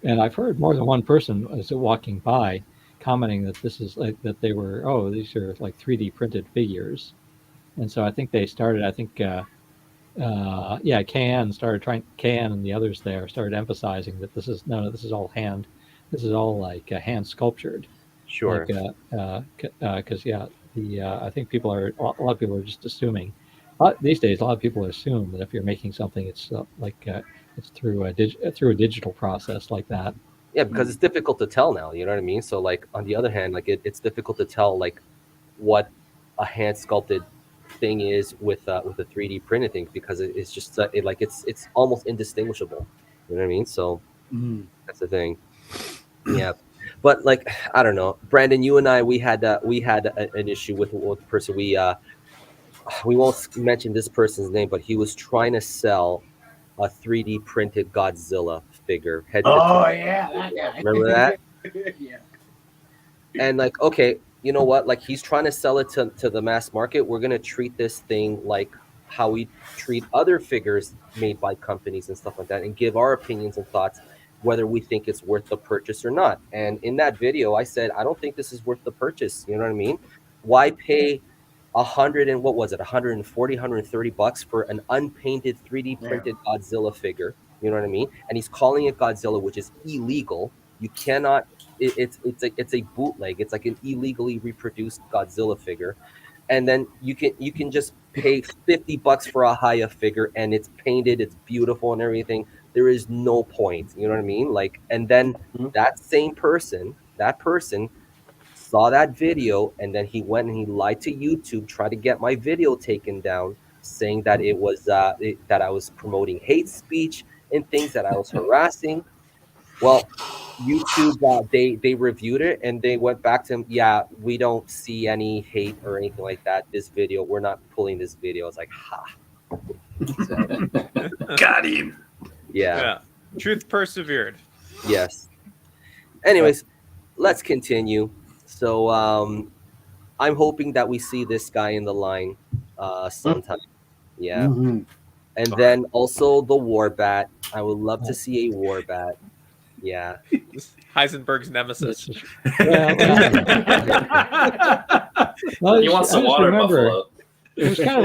And I've heard more than one person as walking by commenting that this is like that they were, these are like 3D printed figures. And so I think they started, Can and the others there started emphasizing that this is all like hand sculptured. Sure. Because I think a lot of people are just assuming. These days, a lot of people assume that if you're making something, it's it's through a digital process like that. Yeah, because it's difficult to tell now. You know what I mean? So, like, on the other hand, like it's difficult to tell like what a hand sculpted thing is with a 3D printed thing, because it's just it's almost indistinguishable. You know what I mean? So that's the thing. Yeah, but like, I don't know, Brandon, you and I, we had an issue with the person. We won't mention this person's name, but he was trying to sell a 3D printed Godzilla figure. Head to toe. Yeah, that guy. Remember that? Yeah. And like, okay, you know what? Like, he's trying to sell it to the mass market. We're gonna treat this thing like how we treat other figures made by companies and stuff like that, and give our opinions and thoughts whether we think it's worth the purchase or not. And in that video, I said, I don't think this is worth the purchase. You know what I mean? Why pay $140, $130 for an unpainted 3D printed Godzilla figure? You know what I mean? And he's calling it Godzilla, which is illegal. You cannot. It's a bootleg. It's like an illegally reproduced Godzilla figure, and then you can just pay $50 for a Hiya figure, and it's painted, it's beautiful and everything. There is no point. You know what I mean? Like, and then that person saw that video, and then he went and he lied to YouTube, tried to get my video taken down, saying that it was that I was promoting hate speech and things, that I was harassing. Well, YouTube, they reviewed it and they went back to him. Yeah, we don't see any hate or anything like that. This video, we're not pulling this video. It's like, ha. So, Got him. yeah. Truth persevered. Yes. Anyways, let's continue. So I'm hoping that we see this guy in the line sometime. Yeah. And then also the Warbat. I would love to see a Warbat. Yeah. Heisenberg's nemesis. He wants the water buffalo. It was kind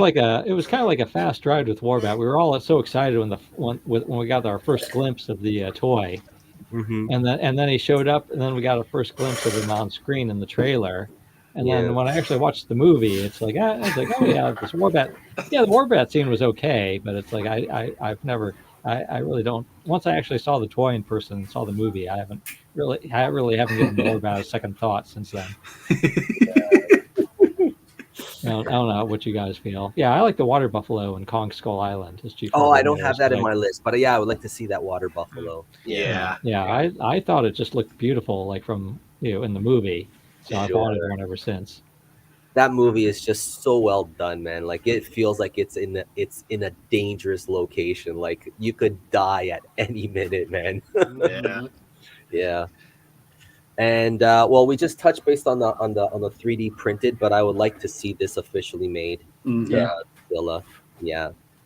of like a fast ride with Warbat. We were all so excited when we got our first glimpse of the toy, and then he showed up, and then we got our first glimpse of him on screen in the trailer, and then when I actually watched the movie, it's like I was like, oh yeah, this Warbat. Yeah, the Warbat scene was okay, but it's like I really don't. Once I actually saw the toy in person and saw the movie, I really haven't given the Warbat a second thought since then. I don't know what you guys feel. Yeah, I like the water buffalo in Kong Skull Island. I don't have that in my list, but yeah, I would like to see that water buffalo. Yeah. I thought it just looked beautiful, like from in the movie. So I've wanted one ever since. That movie is just so well done, man. Like, it feels like it's in a dangerous location. Like, you could die at any minute, man. Yeah. And we just touched based on the 3D printed, but I would like to see this officially made. Yeah.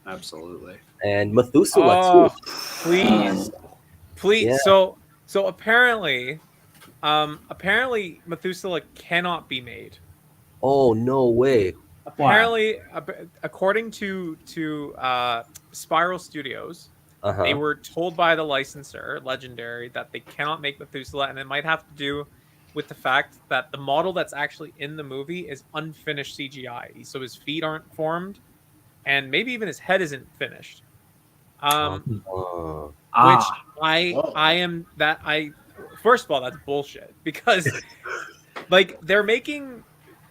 Absolutely. And Methuselah Oh, too. please. Yeah. So apparently Methuselah cannot be made. Oh, no way. Apparently, according to Spiral Studios, they were told by the licensor, Legendary, that they cannot make Methuselah, and it might have to do with the fact that the model that's actually in the movie is unfinished CGI. So his feet aren't formed, and maybe even his head isn't finished. Oh. Which I am that I first of all, that's bullshit, because like they're making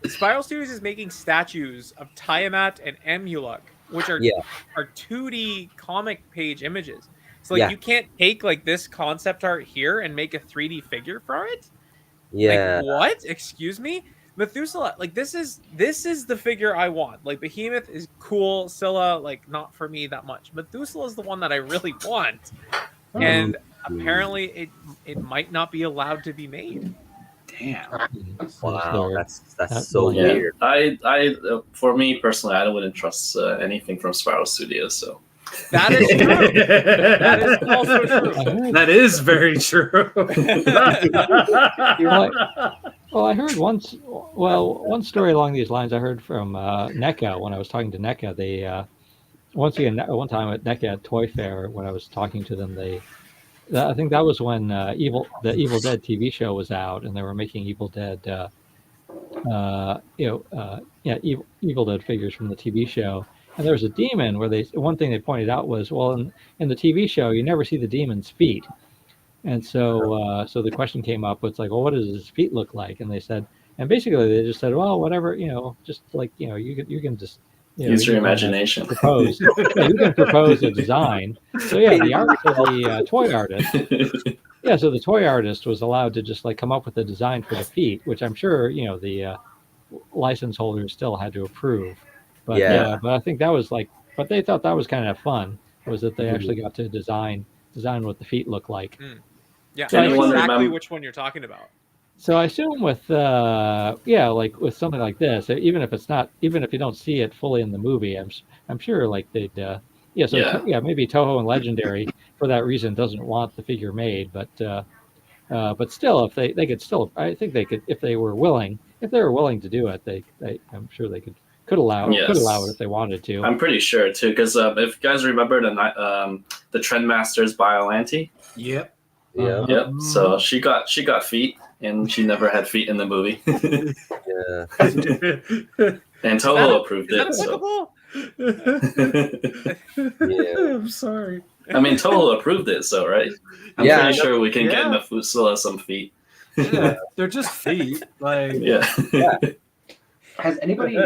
Spiral Studios is making statues of Tiamat and Amulek, which are 2D comic page images. So like you can't take like this concept art here and make a 3D figure for it. Yeah. Like what? Excuse me? Methuselah, like this is the figure I want. Like Behemoth is cool, Scylla, like not for me that much. Methuselah is the one that I really want. And apparently it might not be allowed to be made. Damn. Wow, that's so weird. I for me personally, I wouldn't trust anything from Spiral Studios. So that is true. That is also true. That is very true. Well, I heard one story along these lines. I heard from NECA when I was talking to NECA. They one time at NECA Toy Fair when I was talking to them, I think that was when the Evil Dead TV show was out, and they were making Evil Dead, Evil Dead figures from the TV show. And there was a demon where one thing they pointed out was, well, in the TV show, you never see the demon's feet. And so the question came up, it's like, well, what does his feet look like? And they said, and basically they just said, well, whatever, just like, you can just use your imagination. Propose. You can propose a design. So the toy artist. So the toy artist was allowed to just like come up with a design for the feet, which I'm sure the license holders still had to approve. But but I think that was like, but they thought that was kind of fun, was that they actually got to design what the feet look like. Yeah, so I know exactly which one you're talking about. So I assume with like with something like this, even if you don't see it fully in the movie, I'm sure like they'd maybe Toho and Legendary for that reason doesn't want the figure made, but still if they could still, I think they could, if they were willing to do it, I'm sure they could allow it if they wanted to. I'm pretty sure too, because if you guys remember the Trendmasters Biollante. Yep. Yep. So she got feet, and she never had feet in the movie. And Toho approved it. So. I'm sorry. I mean, Toho approved it, so right. I'm pretty sure we can get Methuselah some feet. Yeah, they're just feet. Like Has anybody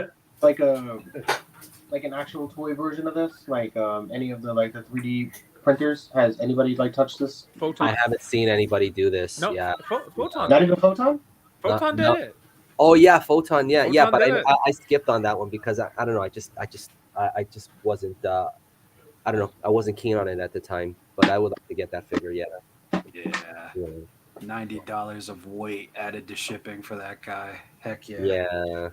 like an actual toy version of this? Like any of the 3D printers? Has anybody touched this? Photon. I haven't seen anybody do this. No, Photon. Not even Photon? Photon did it. Oh yeah, Photon. Yeah, Photon but I skipped on that one because I don't know. I just wasn't. I don't know. I wasn't keen on it at the time, but I would like to get that figure. Yeah. $90 of weight added to shipping for that guy. Heck yeah. Yeah.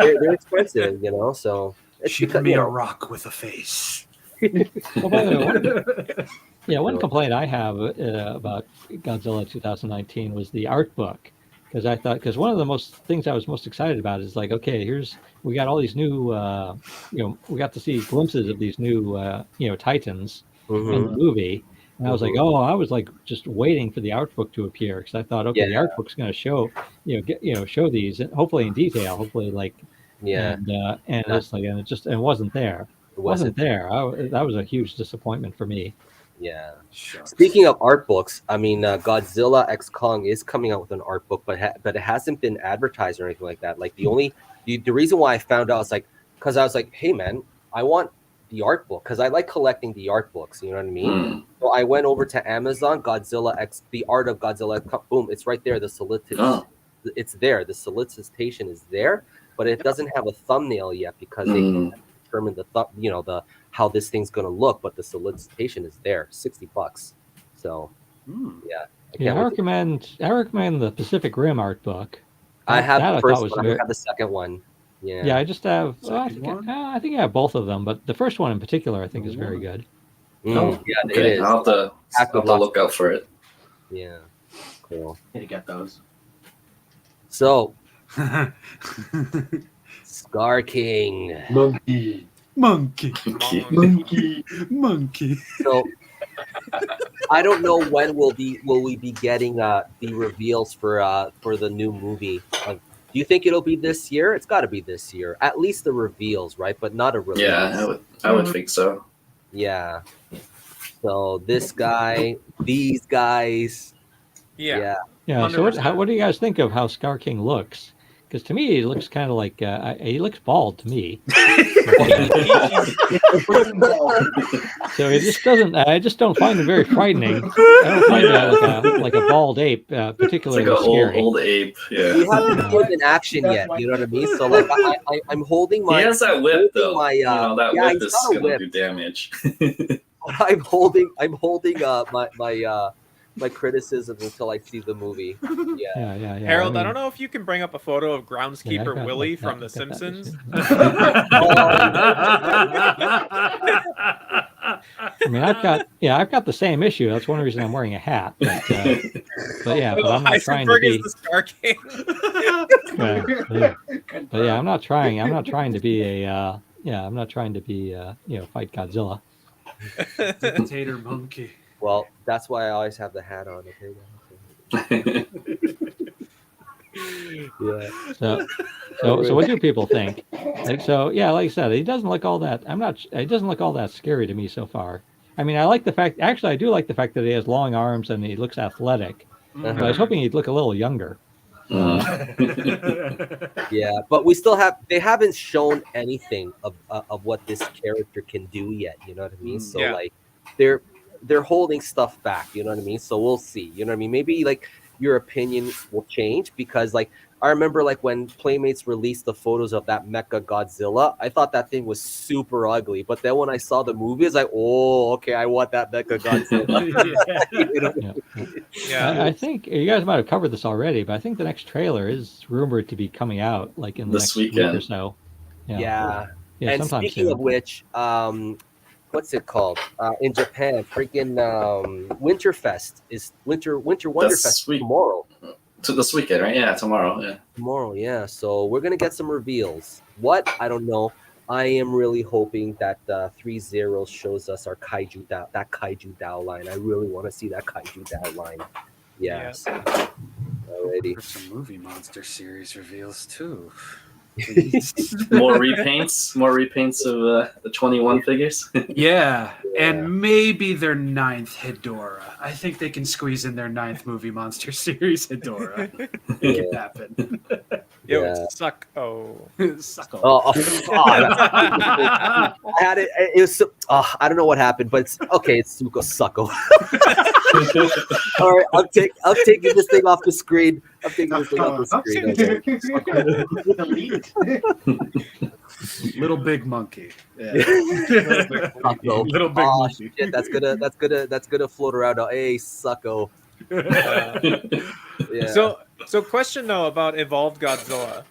they're expensive, So Ship me a rock with a face. Well, by the way, one complaint I have about Godzilla 2019 was the art book, because one of the things I was most excited about is like, okay, we got all these new, we got to see glimpses of these new, Titans in the movie, and I was like, I was like just waiting for the art book to appear, because I thought, okay, the art book's going to show, show these, hopefully in detail, hopefully and it's like, and it wasn't there. It wasn't there. That was a huge disappointment for me. Yeah. Shucks. Speaking of art books, I mean, Godzilla X Kong is coming out with an art book, but it hasn't been advertised or anything like that. Like the reason why I found out is because I was like, hey man, I want the art book because I like collecting the art books. You know what I mean? So I went over to Amazon, the art of Godzilla. Boom, it's right there. The it's there. The solicitation is there, but it doesn't have a thumbnail yet because they can't determine the how this thing's gonna look, but the solicitation is there, $60. So I recommend the Pacific Rim art book. I have the first one. I have the second one. Yeah, I just have. Well, I Second think one? I think I have both of them, but the first one in particular, I think, is very good. Yeah, it Okay, is. I'll have to look out for it. Yeah, cool. Need to get those. So, Scar King. Monkey. Monkey. Monkey. Monkey. So, I don't know when will we be getting the reveals for the new movie. Do you think it'll be this year? It's got to be this year. At least the reveals, right? But not a release. Yeah, I would think so. Yeah. So this guy, these guys. Yeah. Yeah. So 100%. what do you guys think of how Scar King looks? Because to me, he looks kind of like he looks bald to me. So it just doesn't. I just don't find him very frightening. I don't find that like a bald ape It's particularly like an scary. old ape. Yeah. We haven't seen in action yet. You know what I mean? So like, I'm holding my. He has that whip though. My, that yeah, whip he's is got a gonna whip. do damage. I'm holding my criticism until I see the movie. Yeah. Yeah. Harold, I mean, don't know if you can bring up a photo of groundskeeper I've got, Willie like, from that- The got that Simpsons. I mean, I've got the same issue. That's one reason I'm wearing a hat. But I'm not trying to Heisenberg be. is the Scar King. But yeah, I'm not trying to be a. I'm not trying to be fight Godzilla. Dictator monkey. Well, that's why I always have the hat on. Okay. Yeah. So what do people think? Like I said, he doesn't look all that. He doesn't look all that scary to me so far. I mean, I like the fact. Actually, I do like the fact that he has long arms and he looks athletic. But I was hoping he'd look a little younger. Yeah, but they haven't shown anything of what this character can do yet. You know what I mean? So Yeah. like, they're holding stuff back. You know what I mean? So we'll see. You know what I mean? Maybe like your opinion will change because like I remember like when Playmates released the photos of that Mecha Godzilla, I thought that thing was super ugly. But then when I saw the movie, it's like, oh, okay, I want that Mecha Godzilla. You know? Yeah. I think you guys might have covered this already, but I think the next trailer is rumored to be coming out like in the This next week weekend. or so. Yeah. Yeah, And sometime speaking soon. of which, what's it called? In Japan, freaking Winterfest is Winter Wonderfest That's sweet. tomorrow. To this weekend, right? Yeah, tomorrow. Yeah. Tomorrow, yeah. So we're gonna get some reveals. What? I don't know. I am really hoping that 3-0 shows us our kaiju kaiju Dao line. I really want to see that kaiju Dao line. Yes. Alrighty. For some movie monster series reveals too. More repaints of the 21 figures. Yeah, and maybe their 9th Hedorah. I think they can squeeze in their 9th movie monster series Hedorah. Make it happen. Yo, Yeah. suck. Oh. Suckle. I had it. It was. I don't know what happened, but it's okay. It's Suko Sucko. All right, I'm taking this thing off the screen. I'm taking this thing off the screen. Okay. Little big monkey. Yeah. Sucko. Little big Oh, monkey. shit, that's gonna float around now. Hey, Sucko. Yeah. So question though about Evolved Godzilla.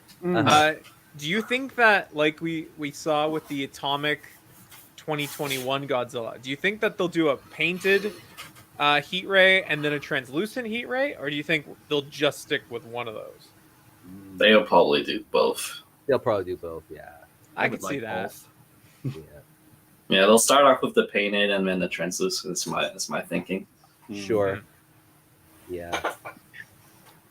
Do you think that like we saw with the Atomic 2021 Godzilla, do you think that they'll do a painted heat ray and then a translucent heat ray, or do you think they'll just stick with one of those? They'll probably do both. They'll probably do both. Yeah. I could see that. Yeah. Yeah, they'll start off with the painted and then the translucent. That's my thinking. Sure. Yeah.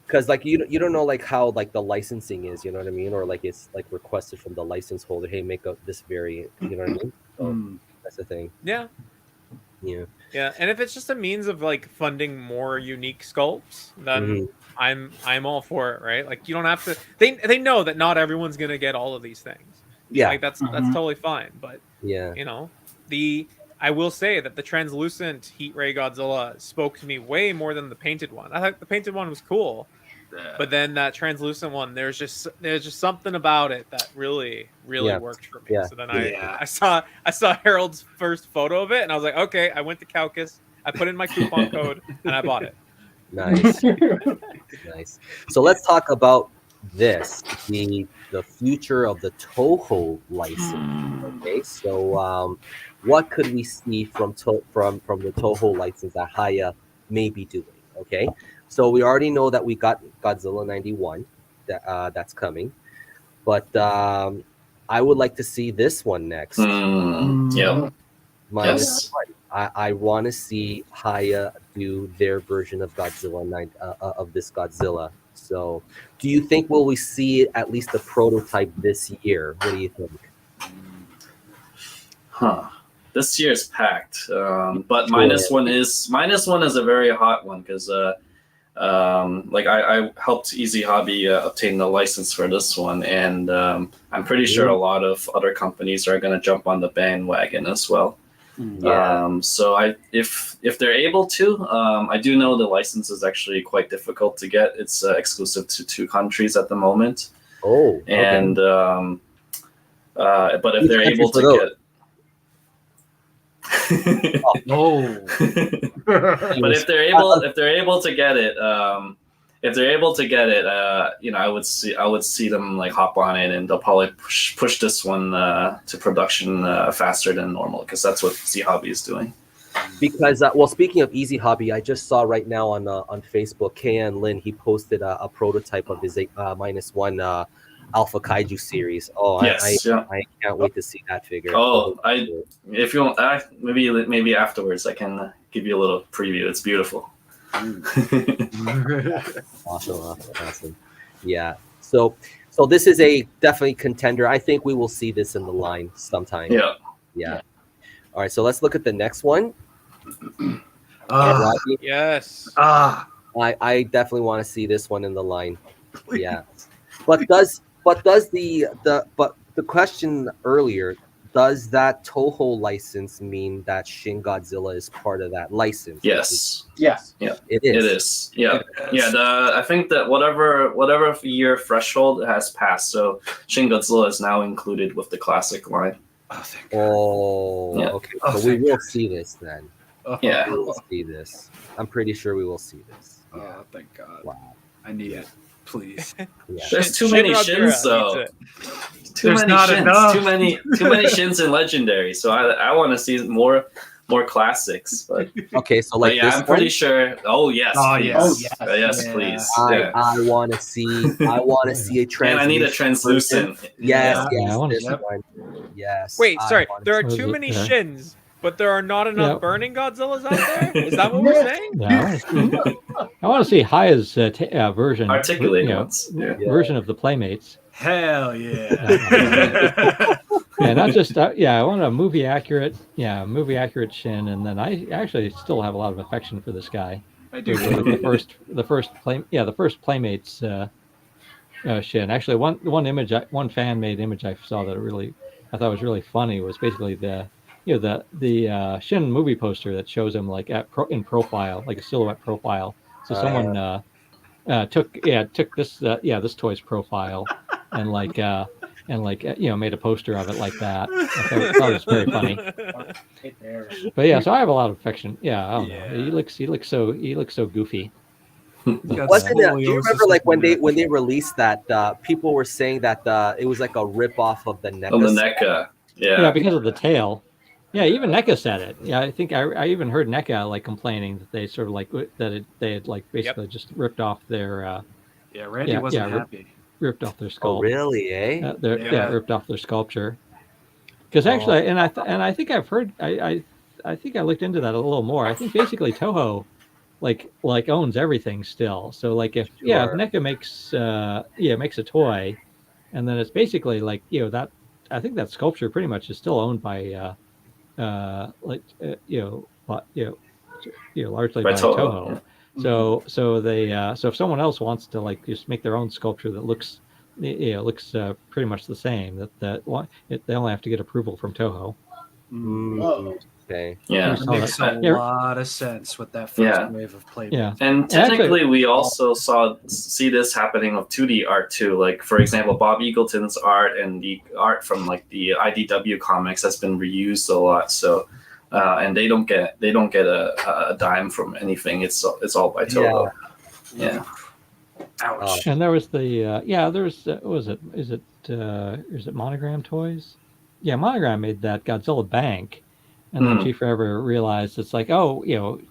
Because like you don't know like how like the licensing is, you know what I mean, or like it's like requested from the license holder, hey, make up this variant, you know what I mean? So that's the thing. Yeah. Yeah. Yeah, and if it's just a means of like funding more unique sculpts, then I'm all for it, right? Like you don't have to. They know that not everyone's gonna get all of these things. Yeah. Like that's totally fine, but Yeah. you know, I will say that the translucent heat ray Godzilla spoke to me way more than the painted one. I thought the painted one was cool, but then that translucent one, there's just something about it that really worked for me. Yeah. So then I saw Harold's first photo of it, and I was like, okay, I went to Kowkis, I put in my coupon code, and I bought it. Nice. Nice. So let's talk about this, the future of the Toho license. Okay, so what could we see from the Toho license that Hiya may be doing? Okay, so we already know that we got Godzilla 91 that's coming, but I would like to see this one next. Yeah. Minus one. I want to see Hiya do their version of Godzilla of this Godzilla. So, do you think will we see at least a prototype this year? What do you think? This year is packed, but minus one is a very hot one because like I helped Easy Hobby obtain the license for this one, and I'm pretty sure a lot of other companies are going to jump on the bandwagon as well. Yeah. So if they're able to, I do know the license is actually quite difficult to get. It's exclusive to 2 countries at the moment. Oh, okay. And but if Which they're able countries to are get. Oh. But if they're able to get it, I would see them like hop on it, and they'll probably push this one to production faster than normal, because that's what Z Hobby is doing. Because well, speaking of Easy Hobby, I just saw right now on Facebook, KN Lin, he posted a prototype of his -1 Alpha Kaiju series. Oh, Yes, I can't wait to see that figure. Oh, if you want, maybe afterwards I can give you a little preview. It's beautiful. Awesome. Yeah. So this is a definitely contender. I think we will see this in the line sometime. Yeah. All right. So let's look at the next one. Yes. I definitely want to see this one in the line. Yeah. But the question earlier, does that Toho license mean that Shin Godzilla is part of that license? Yes. Yes. Yeah. It is. It is. Yeah. Yeah. I think that whatever year threshold has passed, so Shin Godzilla is now included with the classic line. Oh, thank God. Oh, Yeah. okay. So we will see this then. Yeah. We will see this. I'm pretty sure we will see this. Oh, thank God. Wow. I need it. Please. Yeah. There's too many shins though. Too There's many not shins. enough. Too many shins in Legendary. So I want to see more classics. But Okay, so like yeah, this I'm pretty one, sure. Oh yes. Oh, please. yes. Yes, Yeah. please. I Yeah. want to see a translucent. And I need a translucent. Yes, Yeah. yes, I wanna this see- one. Yes. Wait, I sorry. wanna There are see- too many Yeah. shins, but there are not enough Yeah. burning Godzillas out there? Is that what we're saying? Yeah, I want to see Hiya's version, Articulated ones. Yeah. version of the Playmates. Hell yeah. Yeah, not just I want a movie accurate Shin, and then I actually still have a lot of affection for this guy. I do. The first Playmates Shin. Actually, one fan made image I saw that I thought was really funny was basically the Shin movie poster that shows him like in profile, like a silhouette profile. So someone took this toy's profile and made a poster of it like that. I thought it was very funny. But yeah, so I have a lot of affection. Yeah, I don't know. He looks so goofy. Wasn't it? Do you remember like when they released that? People were saying that it was like a rip off of the NECA. On the NECA. Yeah, because of the tail. Yeah, even NECA said it. Yeah, I think I even heard NECA like complaining that they sort of like they had like basically just ripped off their. Randy wasn't happy. Ripped off their Oh, skull. really? Eh? Ripped off their sculpture. Because actually, and I think I've heard. I think I looked into that a little more. I think basically Toho, like owns everything still. So like if NECA makes makes a toy, and then it's basically like that. I think that sculpture pretty much is still owned by largely by Toho. So if someone else wants to like just make their own sculpture that looks pretty much the same, they only have to get approval from Toho. Okay. Yeah, It makes a lot of sense with that first wave of play. Yeah, and technically we also see this happening with 2D art too. Like for example, Bob Eagleton's art and the art from like the IDW comics has been reused a lot. So, and they don't get a dime from anything. It's all by Toho. Yeah. Ouch. And there was the there's what was it? Is it Monogram Toys? Yeah, Monogram made that Godzilla Bank, and then Gforever realized it's like, oh,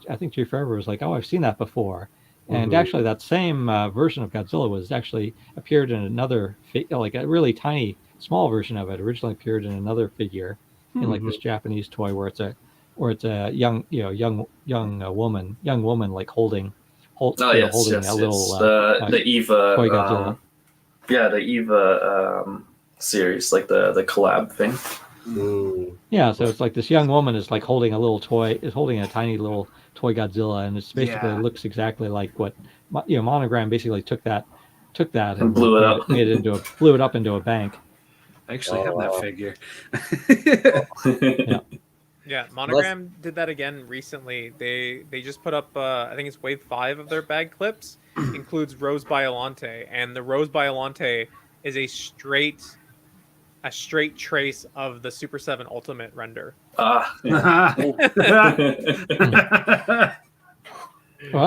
I think Gforever was like, oh, I've seen that before, and actually that same version of Godzilla was actually appeared in another like a really tiny small version of it originally appeared in another figure in like this Japanese toy where it's a young woman like holding Oh yes, holding yes, a little the Eva, toy Godzilla. The Eva series, like the collab thing. Yeah, so it's like this young woman is like holding a little toy, is holding a tiny little toy Godzilla, and it's basically looks exactly like what Monogram basically took that And blew it up. blew it up into a bank. I actually have that figure. Yeah, Monogram did that again recently. They just put up I think it's wave 5 of their bag clips includes Rose Biollante, and the Rose Biollante is a straight trace of the Super 7 Ultimate render. Well,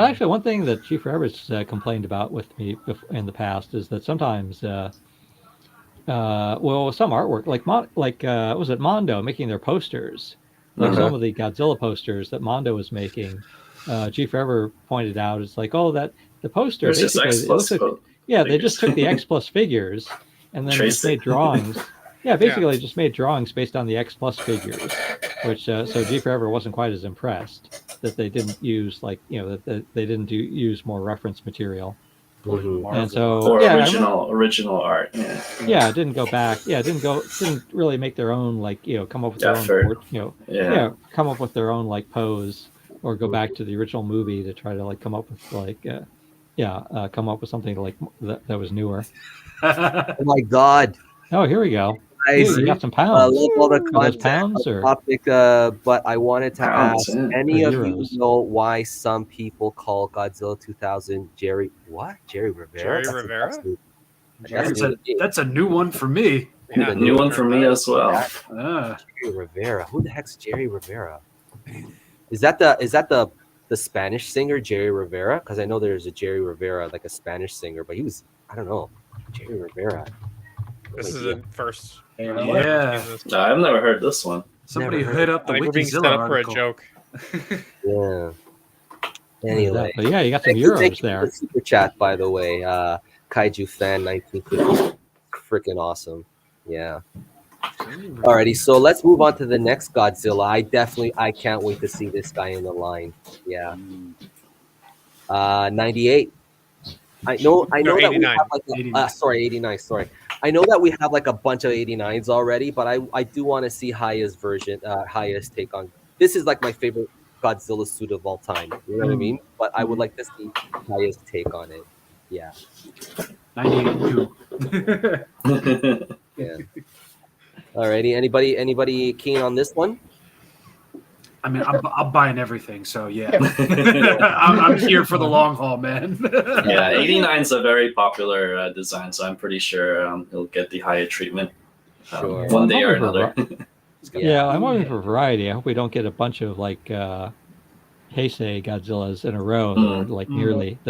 actually, one thing that Gforever's complained about with me in the past is that sometimes, some artwork, was it Mondo making thelike some of the Godzilla posters that Mondo was making, Gforever pointed out, it's like, oh, that the poster There's basically just it looks like, figures. they just took the X Plus figures and then just made drawings. Yeah, basically just made drawings based on the X Plus figures, which so Gforever wasn't quite as impressed that they didn't use that they didn't use more reference material. And so original art. Yeah, it didn't go back. Yeah, it didn't really make their own come up with their own come up with their own pose or go back to the original movie to try to come up with come up with something that was newer. Oh my God! Oh, here we go. You got some pounds. Love all the content pounds or topic, but I wanted to ask any of you euros. know why some people call Godzilla 2000 Jerry Rivera? That's a new one for me. Yeah, new one for me as well. Jerry Rivera. Who the heck's Jerry Rivera? Is that the Spanish singer Jerry Rivera? Because I know there's a Jerry Rivera, like a Spanish singer, but he was, I don't know, Jerry Rivera. This is a first. Yeah. No, I've never heard this one. Somebody hit up the we're being set Wikizilla up for a article. joke. Yeah. Anyway, but yeah, you got some thank you euros for there. the super chat, by the way. Kaiju fan 1950, freaking awesome. Yeah. Alrighty, so let's move on to the next Godzilla. I can't wait to see this guy in the line. Yeah. 98. I know that we have 89. Sorry. I know that we have a bunch of 89s already, but I do want to see Hiya's version, Hiya's take on. This is my favorite Godzilla suit of all time. You know what I mean? But I would like to see Hiya's take on it. Yeah. 98 Yeah. Alrighty. Anybody keen on this one? I mean, I'm buying everything, so yeah. I'm here for the long haul, man. Yeah, 89 is a very popular design, so I'm pretty sure he'll get the higher treatment one day or another. Yeah, I'm hoping for variety. I hope we don't get a bunch of Heisei Godzillas in a row that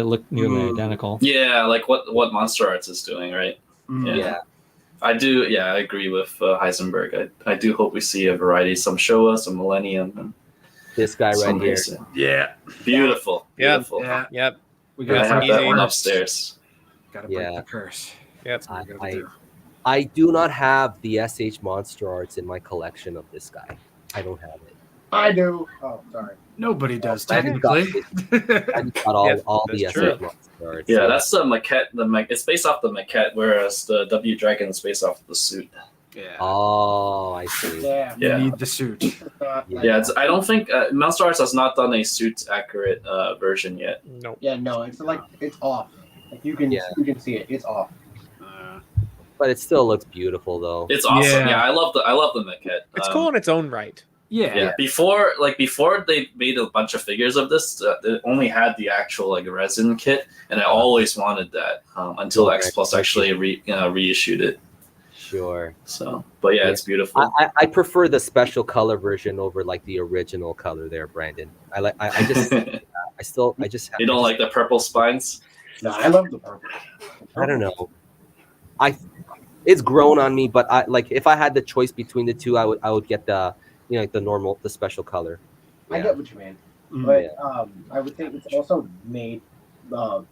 look nearly identical. Yeah, like what Monster Arts is doing, right? Yeah. I do. Yeah, I agree with Heisenberg. I do hope we see a variety, some Showa, some Millennium, and this guy right here. Yeah, beautiful. Beautiful. Yeah. Yep. We I have that one easy. upstairs. Gotta break the curse. Yep. I do not have the SH Monster Arts in my collection of this guy. I don't have it. I do. Oh, sorry. Nobody does I technically. got all the true. SH Monster Arts. Yeah, that's the maquette. It's based off the maquette, whereas the W Dragon is based off the suit. Yeah. Oh, I see. Yeah. You need the suit. Yeah, I don't think Monster Arts has not done a suit accurate version yet. Nope. Yeah, no, it's it's off. You can see it. It's off. But it still looks beautiful though. It's awesome. Yeah. Yeah, I love the maquette. It's cool in its own right. Yeah. Before they made a bunch of figures of this, it only had the actual resin kit, and I always wanted that until X Plus actually reissued it. Sure. So, but yeah, it's beautiful. I prefer the special color version over the original color there, Brandon. I just You don't like the purple spines? No, I love the purple. I don't know. It's grown on me, but I like if I had the choice between the two, I would get the like the special color. I get what you mean, Mm. but I would think it's also made.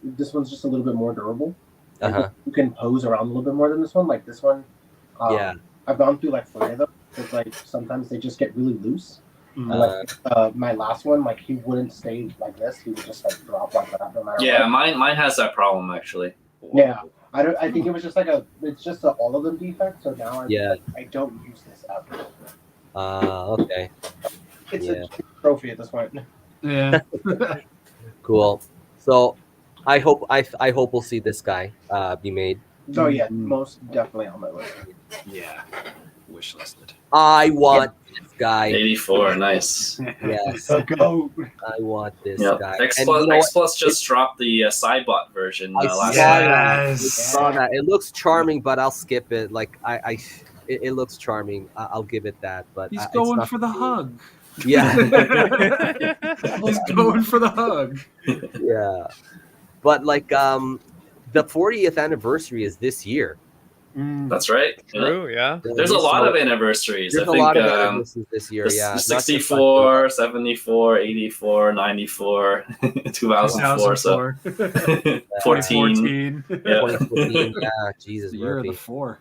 This one's just a little bit more durable. Like, you can pose around a little bit more than this one. Like this one, I've gone through like 3 of them. It's like sometimes they just get really loose. And like my last one, like he wouldn't stay like this. He would just like drop like that no matter Yeah, what. mine has that problem actually. Yeah, I think it was just like it's just a all of them defect. So now I don't use this ever. Okay. It's a trophy at this point. Yeah. Cool. So I hope we'll see this guy be made. So yeah, most definitely on my list. Yeah. Wish listed. I want this guy. 84, nice. Yes. Go. I want this Yep. guy. X And Plus, you know X Plus just dropped the Cybot version I last saw night. that. I Yes. saw that. It looks charming, but I'll skip it. Like it looks charming. I'll give it that. But He's it's going not- for the hug. Yeah. He's going for the hug. Yeah. But like the 40th anniversary is this year. That's right. Yeah. True, yeah. There's a lot of anniversaries. There's I think a lot of anniversaries this year. the Yeah. Not just 64, 74, 84, 94, 2004, so 14. 2014. Yeah. 2014. Yeah. Jesus, The year of the Murphy. 4.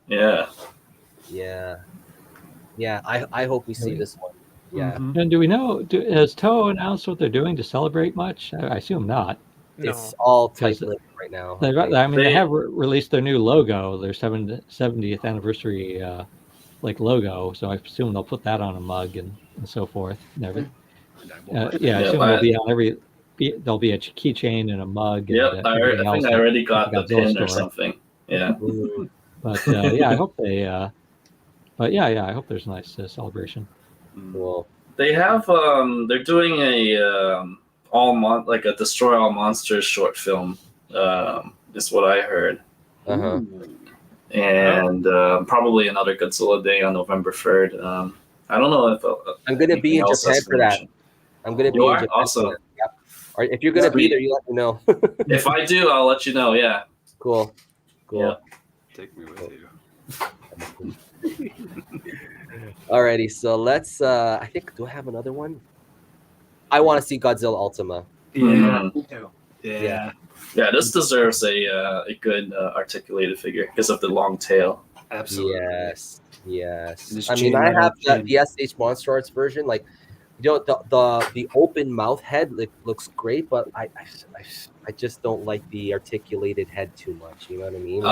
Yeah. Yeah. I hope we see this one. Yeah. Mhm. And do we know? Has Toho announced what they're doing to celebrate much? I assume not. No. It's all Because tight-lipped right now. They have released their new logo, their 70th anniversary like logo. So I assume they'll put that on a mug and so forth. And everything. I assume they'll be on every. There'll be a keychain and a mug. Yep. And, I think I already got the Godzilla pin or store. something. Yeah. But I hope they. I hope there's a nice celebration. Cool. They have they're doing a like a Destroy All Monsters short film. Is what I heard. And probably another Godzilla Day on November 3rd. I don't know if I'm gonna be in anything else Japan has for been that. mentioned. I'm gonna be You in are? Japan. Awesome. For that. Yep. Or if you're gonna be Sweet. there, you let me know. If I do, I'll let you know. Yeah. Cool. Yeah. Take me with you. Alrighty, so let's I think do I have another one? I want to see Godzilla Ultima. Yeah. Me too. Yeah. Yeah, this deserves a good articulated figure because of the long tail. Absolutely. Yes. This I mean, chain I right have on the SH Monster Arts version. Like, you know, the open mouth head looks great, but I just don't like the articulated head too much. You know what I mean?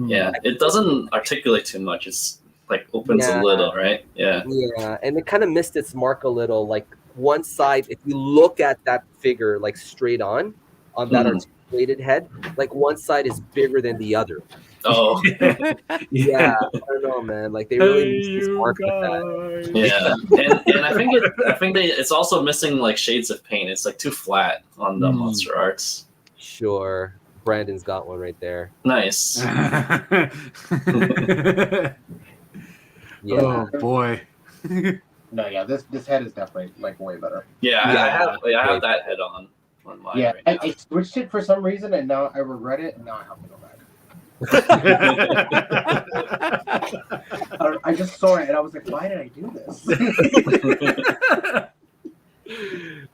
Yeah, it doesn't articulate too much. It's like opens a little, right? Yeah. Yeah, and it kind of missed its mark a little. Like one side, if you look at that figure like straight on that articulated head, like one side is bigger than the other. Oh. Yeah, I don't know, man. Like they really missed its mark with that. Yeah, and I think it's also missing like shades of paint. It's like too flat on the Monster Arts. Sure, Brandon's got one right there. Nice. Yeah. Oh boy. No, yeah, this head is definitely like way better. Yeah, I have that head on mine Yeah, right now. I switched it for some reason, and now I regret it, and now I have to go back. I just saw it, and I was like, "Why did I do this?"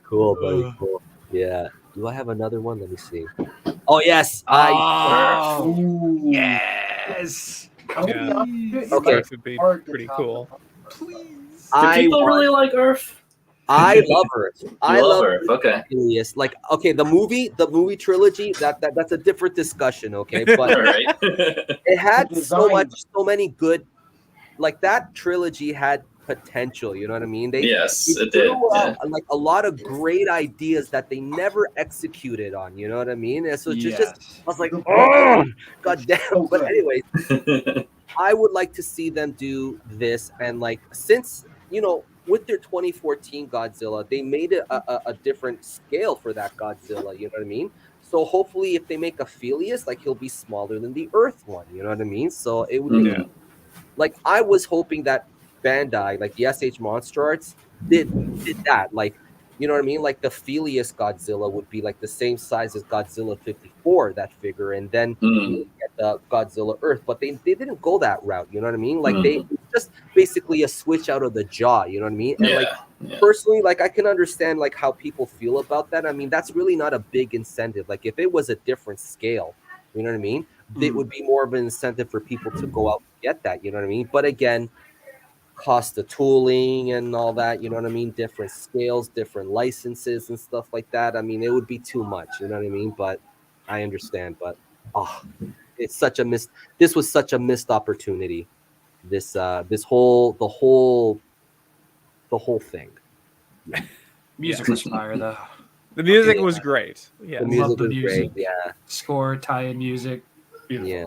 Cool, buddy. Cool. Yeah. Do I have another one? Let me see. Oh yes, Oh, yes. I would be honest, Okay. it's Would be hard to pretty top cool. Please. Do people really like Earth? I love Earth. I love Earth. Okay. Yes, like okay, the movie trilogy. That's a different discussion. Okay, but All right. it had so Design. many good, like that trilogy had potential. You know what I mean? Yes, they it did. threw Yeah. out, like a lot of great ideas that they never executed on. You know what I mean? And so just I was like, oh, god damn. So But good. anyways, I would like to see them do this, and like since with their 2014 Godzilla, they made it a different scale for that Godzilla. You know what I mean? So hopefully, if they make a Filius, like he'll be smaller than the Earth one. You know what I mean? So it would be like I was hoping that Bandai, like the SH Monster Arts, did that. Like You know what I mean? Like the Felius Godzilla would be like the same size as Godzilla 54, that figure, and then you get the Godzilla Earth. But they didn't go that route. You know what I mean? Like they just basically a switch out of the jaw. You know what I mean? And personally, like I can understand like how people feel about that. I mean, that's really not a big incentive. Like if it was a different scale, you know what I mean? It would be more of an incentive for people to go out and get that. You know what I mean? But again, cost of tooling and all that, you know what I mean? Different scales, different licenses and stuff like that. I mean, it would be too much, you know what I mean? But I understand. But it's such a this was such a missed opportunity. This the whole thing. Music was fire though. The music was great. Yeah, The music the was music. great. Yeah. Score, tie-in music. Beautiful. Yeah.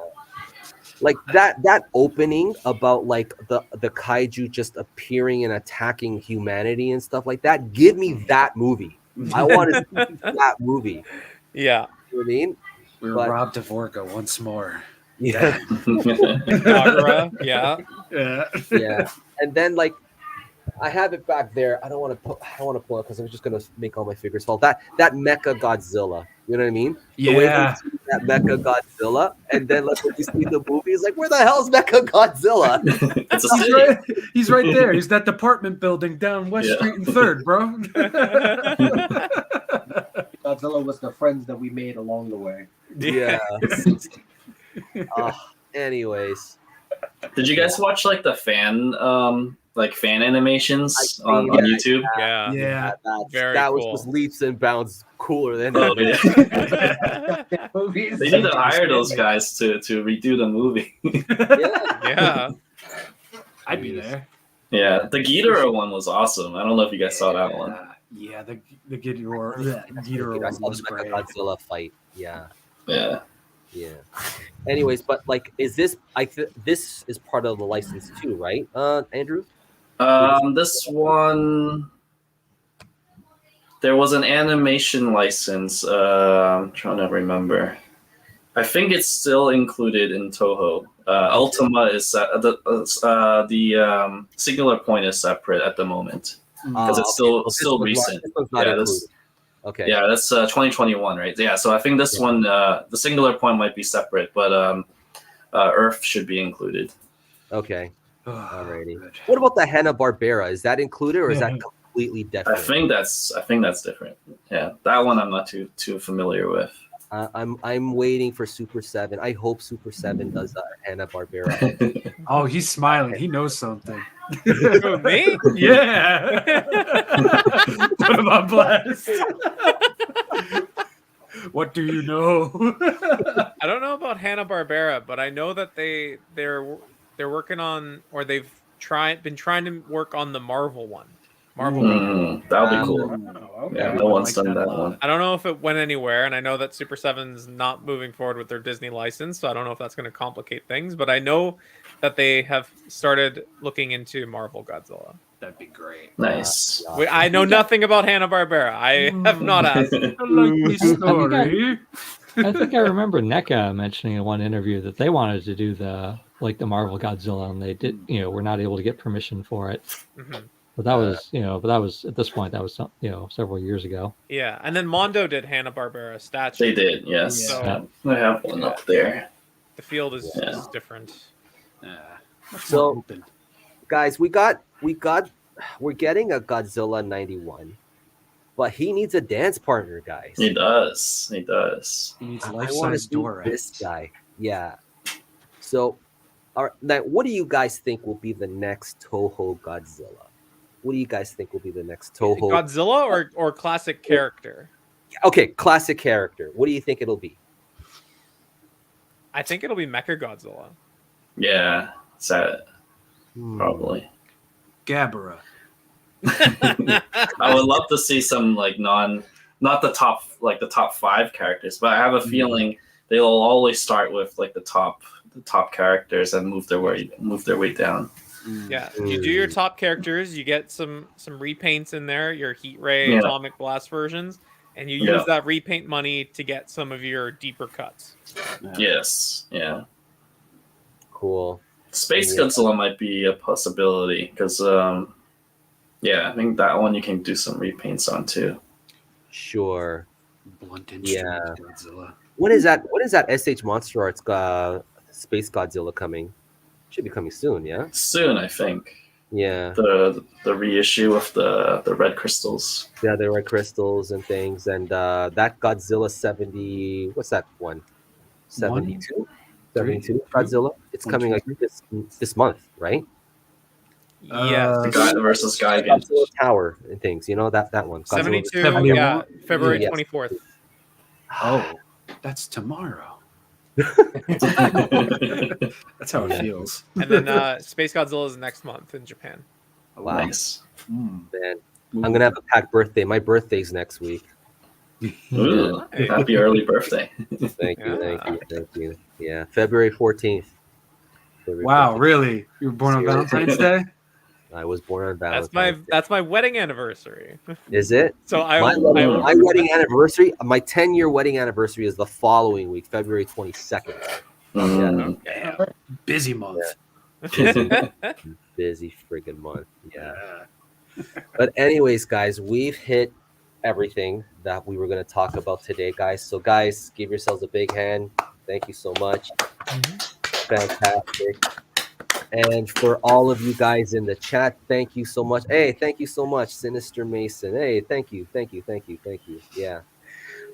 Like that opening about like the kaiju just appearing and attacking humanity and stuff like that. Give me that movie. I want to see that movie. Yeah. You know what I mean? We're robbed of Orca once more. Yeah. Kagura, yeah. Yeah. And then like I have it back there. I don't want to pull it because I'm just gonna make all my figures fall. That Mecha Godzilla. You know what I me Yeah. The way we see that Mecha Godzilla, and then like when you see the movie, it's like, where the hell's Mecha Godzilla? It's a city. He's right there. He's that department building down West Street and 3rd, bro. Godzilla was the friends that we made along the way. Yeah. Anyways. Did you guys watch like the fan animations on YouTube? Yeah. That was just leaps and bounds cooler than They need to hire those guys to redo the movie. Yeah. I'd be there. Yeah, the Ghidorah one was awesome. I don't know if you guys saw that one. Yeah, the Ghidorah one was great. Godzilla fight. Yeah. Anyways, but like, is this? This is part of the license too, right, Andrew? This one, there was an animation license. I'm trying to remember. I think it's still included in Toho. Ultima is the Singular Point is separate at the moment because it's still recent. Okay. Yeah, that's 2021, right? Yeah, so I think this one, the Singular Point might be separate, but Earth should be included. Okay. Alrighty. What about the Hanna-Barbera? Is that included or is that completely different? I think that's different. Yeah, that one I'm not too familiar with. I'm waiting for Super 7. I hope Super 7 does Hanna-Barbera. Oh, he's smiling. He knows something. Me? Yeah. Put him on blast. What do you know? I don't know about Hanna-Barbera, but I know that they're working on, or they've been trying to work on the Marvel one. That'll be cool. Okay. Yeah, no one's done that one. I don't know if it went anywhere, and I know that Super 7's not moving forward with their Disney license, so I don't know if that's going to complicate things, but I know that they have started looking into Marvel Godzilla. That'd be great. Nice. I know nothing about Hanna-Barbera. I have not asked. I like this story. I think I remember NECA mentioning in one interview that they wanted to do the Marvel Godzilla, and they did, were not able to get permission for it. Mm-hmm. But that was, at this point, that was, several years ago. Yeah, and then Mondo did Hanna-Barbera statue. They did, yes. So, I have one up there. The field is different. So, guys, we're getting a Godzilla 91, but he needs a dance partner, guys. He does. He needs a life-size door. This guy, yeah. So, now, what do you guys think will be the next Toho Godzilla? What do you guys think will be the next Toho Godzilla or classic character? Okay, classic character. What do you think it'll be? I think it'll be Mechagodzilla. Yeah, sad. Probably. Gabara. I would love to see some not the top 5 characters, but I have a feeling they will always start with like the top characters and move their way down. Yeah, you do your top characters, you get some repaints in there, your Heat Ray, Atomic Blast versions, and you use that repaint money to get some of your deeper cuts. Yes, yeah. Cool. Space Godzilla might be a possibility because Yeah, I think that one you can do some repaints on too. Sure. Blunt Yeah. instrument Godzilla. When is that SH Monster Arts Space Godzilla coming? Should be coming soon, yeah? Soon, I think. Yeah. The reissue of the red crystals. Yeah, the red crystals and things. And that Godzilla 70, what's that one? 72? 72 Godzilla. It's coming like this month, right? Yes. Versus Gigan. Godzilla Tower and things, you know, that one. Godzilla 72, 71? yeah, February Yes. 24th. Oh, that's tomorrow. That's how it feels. And then Space Godzilla is next month in Japan. Wow. Nice. Mm. Man, I'm gonna have a packed birthday. My birthday's next week. Ooh, happy early birthday. Thank you, Yeah. thank you. Yeah, February 14th. Wow, really? You were born on Seriously? Valentine's Day? I was born on Valentine's. That's my wedding anniversary. Is it? So My wedding anniversary, my 10-year wedding anniversary is the following week, February 22nd. Mm. Damn. Busy month. Busy friggin' month. Yeah. But anyways, guys, we've hit everything that we were going to talk about today, guys. So, guys, give yourselves a big hand. Thank you so much. Fantastic. And for all of you guys in the chat, thank you so much. Hey, thank you so much, Sinister Mason. Hey, thank you. Yeah.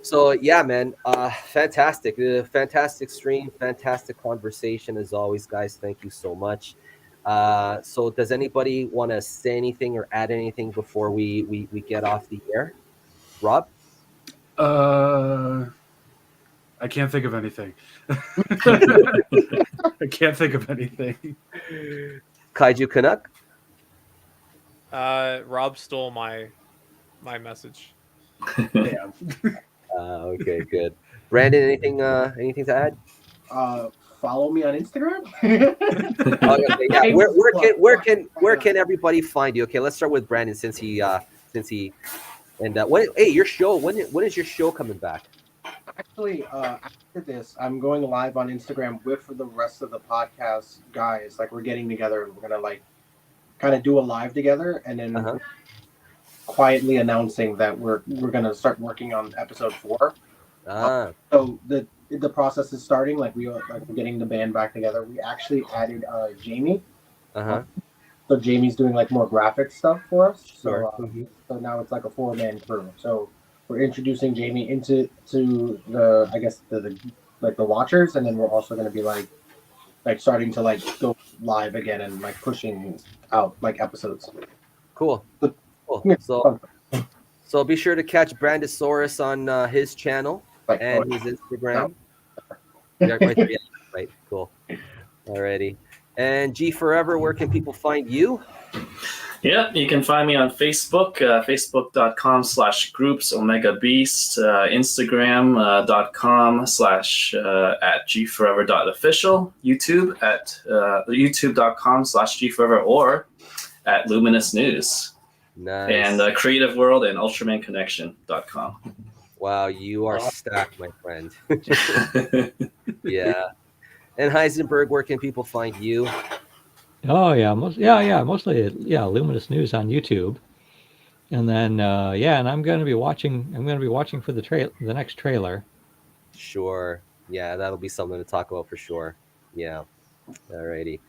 So yeah, man, fantastic, fantastic stream, fantastic conversation as always, guys. Thank you so much. So does anybody want to say anything or add anything before we get off the air? Rob? I can't think of anything. I can't think of anything. Kaiju Canuck? Rob stole my message. Damn. Okay, good. Brandon, anything to add? Follow me on Instagram. Okay, yeah. Where can everybody find you? Okay, let's start with Brandon since he and your show, when is your show coming back? Actually, after this, I'm going live on Instagram with the rest of the podcast guys. Like, we're getting together and we're gonna like kind of do a live together, and then quietly announcing that we're gonna start working on episode 4. So the process is starting. Like we're getting the band back together. We actually added Jamie. So Jamie's doing like more graphic stuff for us. So so now it's like a 4-man crew. So we're introducing Jamie into the the watchers, and then we're also going to be like starting to like go live again and like pushing out like episodes. Cool. So be sure to catch Brandosaurus on his channel and his Instagram. Right. Cool. Alrighty. And Gforever, where can people find you? Yeah, you can find me on Facebook, facebook.com/groups Omega Beast, Instagram.com/ at gforever.official, YouTube at youtube.com/gforever or at Luminous News. Nice. And Creative World and UltramanConnection.com. Wow, you are stacked, my friend. Yeah. And Heisenberg, where can people find you? Oh yeah, mostly Luminous News on YouTube, and then and I'm going to be watching for the next trailer. Sure. Yeah, that'll be something to talk about for sure. Yeah. Alrighty.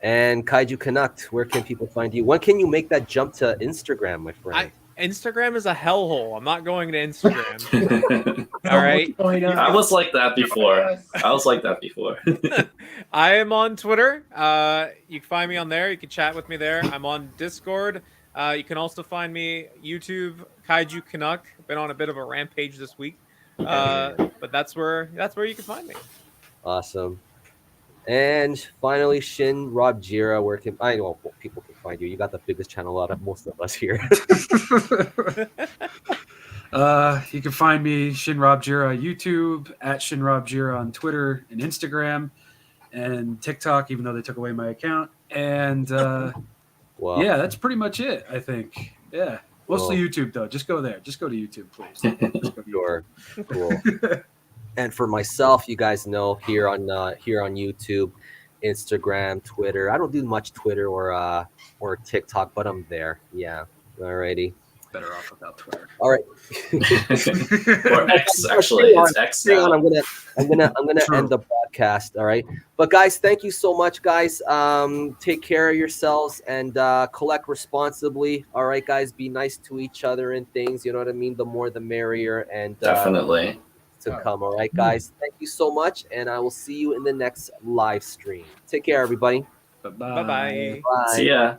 And Kaiju Canuck, where can people find you? When can you make that jump to Instagram, my friend? Instagram is a hellhole. I'm not going to Instagram. All right. I was like that before. I am on Twitter. You can find me on there. You can chat with me there. I'm on Discord. You can also find me YouTube Kaiju Canuck. Been on a bit of a rampage this week, but that's where you can find me. Awesome. And finally, Shin Robjira, where can people can find you? You got the biggest channel out of most of us here. You can find me, Shin Robjira, on YouTube, at Shin Robjira on Twitter and Instagram and TikTok, even though they took away my account. And yeah, that's pretty much it, I think. Yeah. Mostly YouTube, though. Just go there. Just go to YouTube, please. Sure. Cool. And for myself, you guys know here on YouTube, Instagram, Twitter. I don't do much Twitter or TikTok, but I'm there. Yeah. Alrighty. Better off without Twitter. All right. Or X, actually. It's X Hang on, now. I'm gonna True. end the broadcast. All right. But guys, thank you so much, guys. Take care of yourselves and collect responsibly. All right, guys. Be nice to each other and things. You know what I mean? The more the merrier. And Definitely. to come. All right, guys. Thank you so much, and I will see you in the next live stream. Take care, everybody. Bye-bye. Bye bye. Bye. See ya.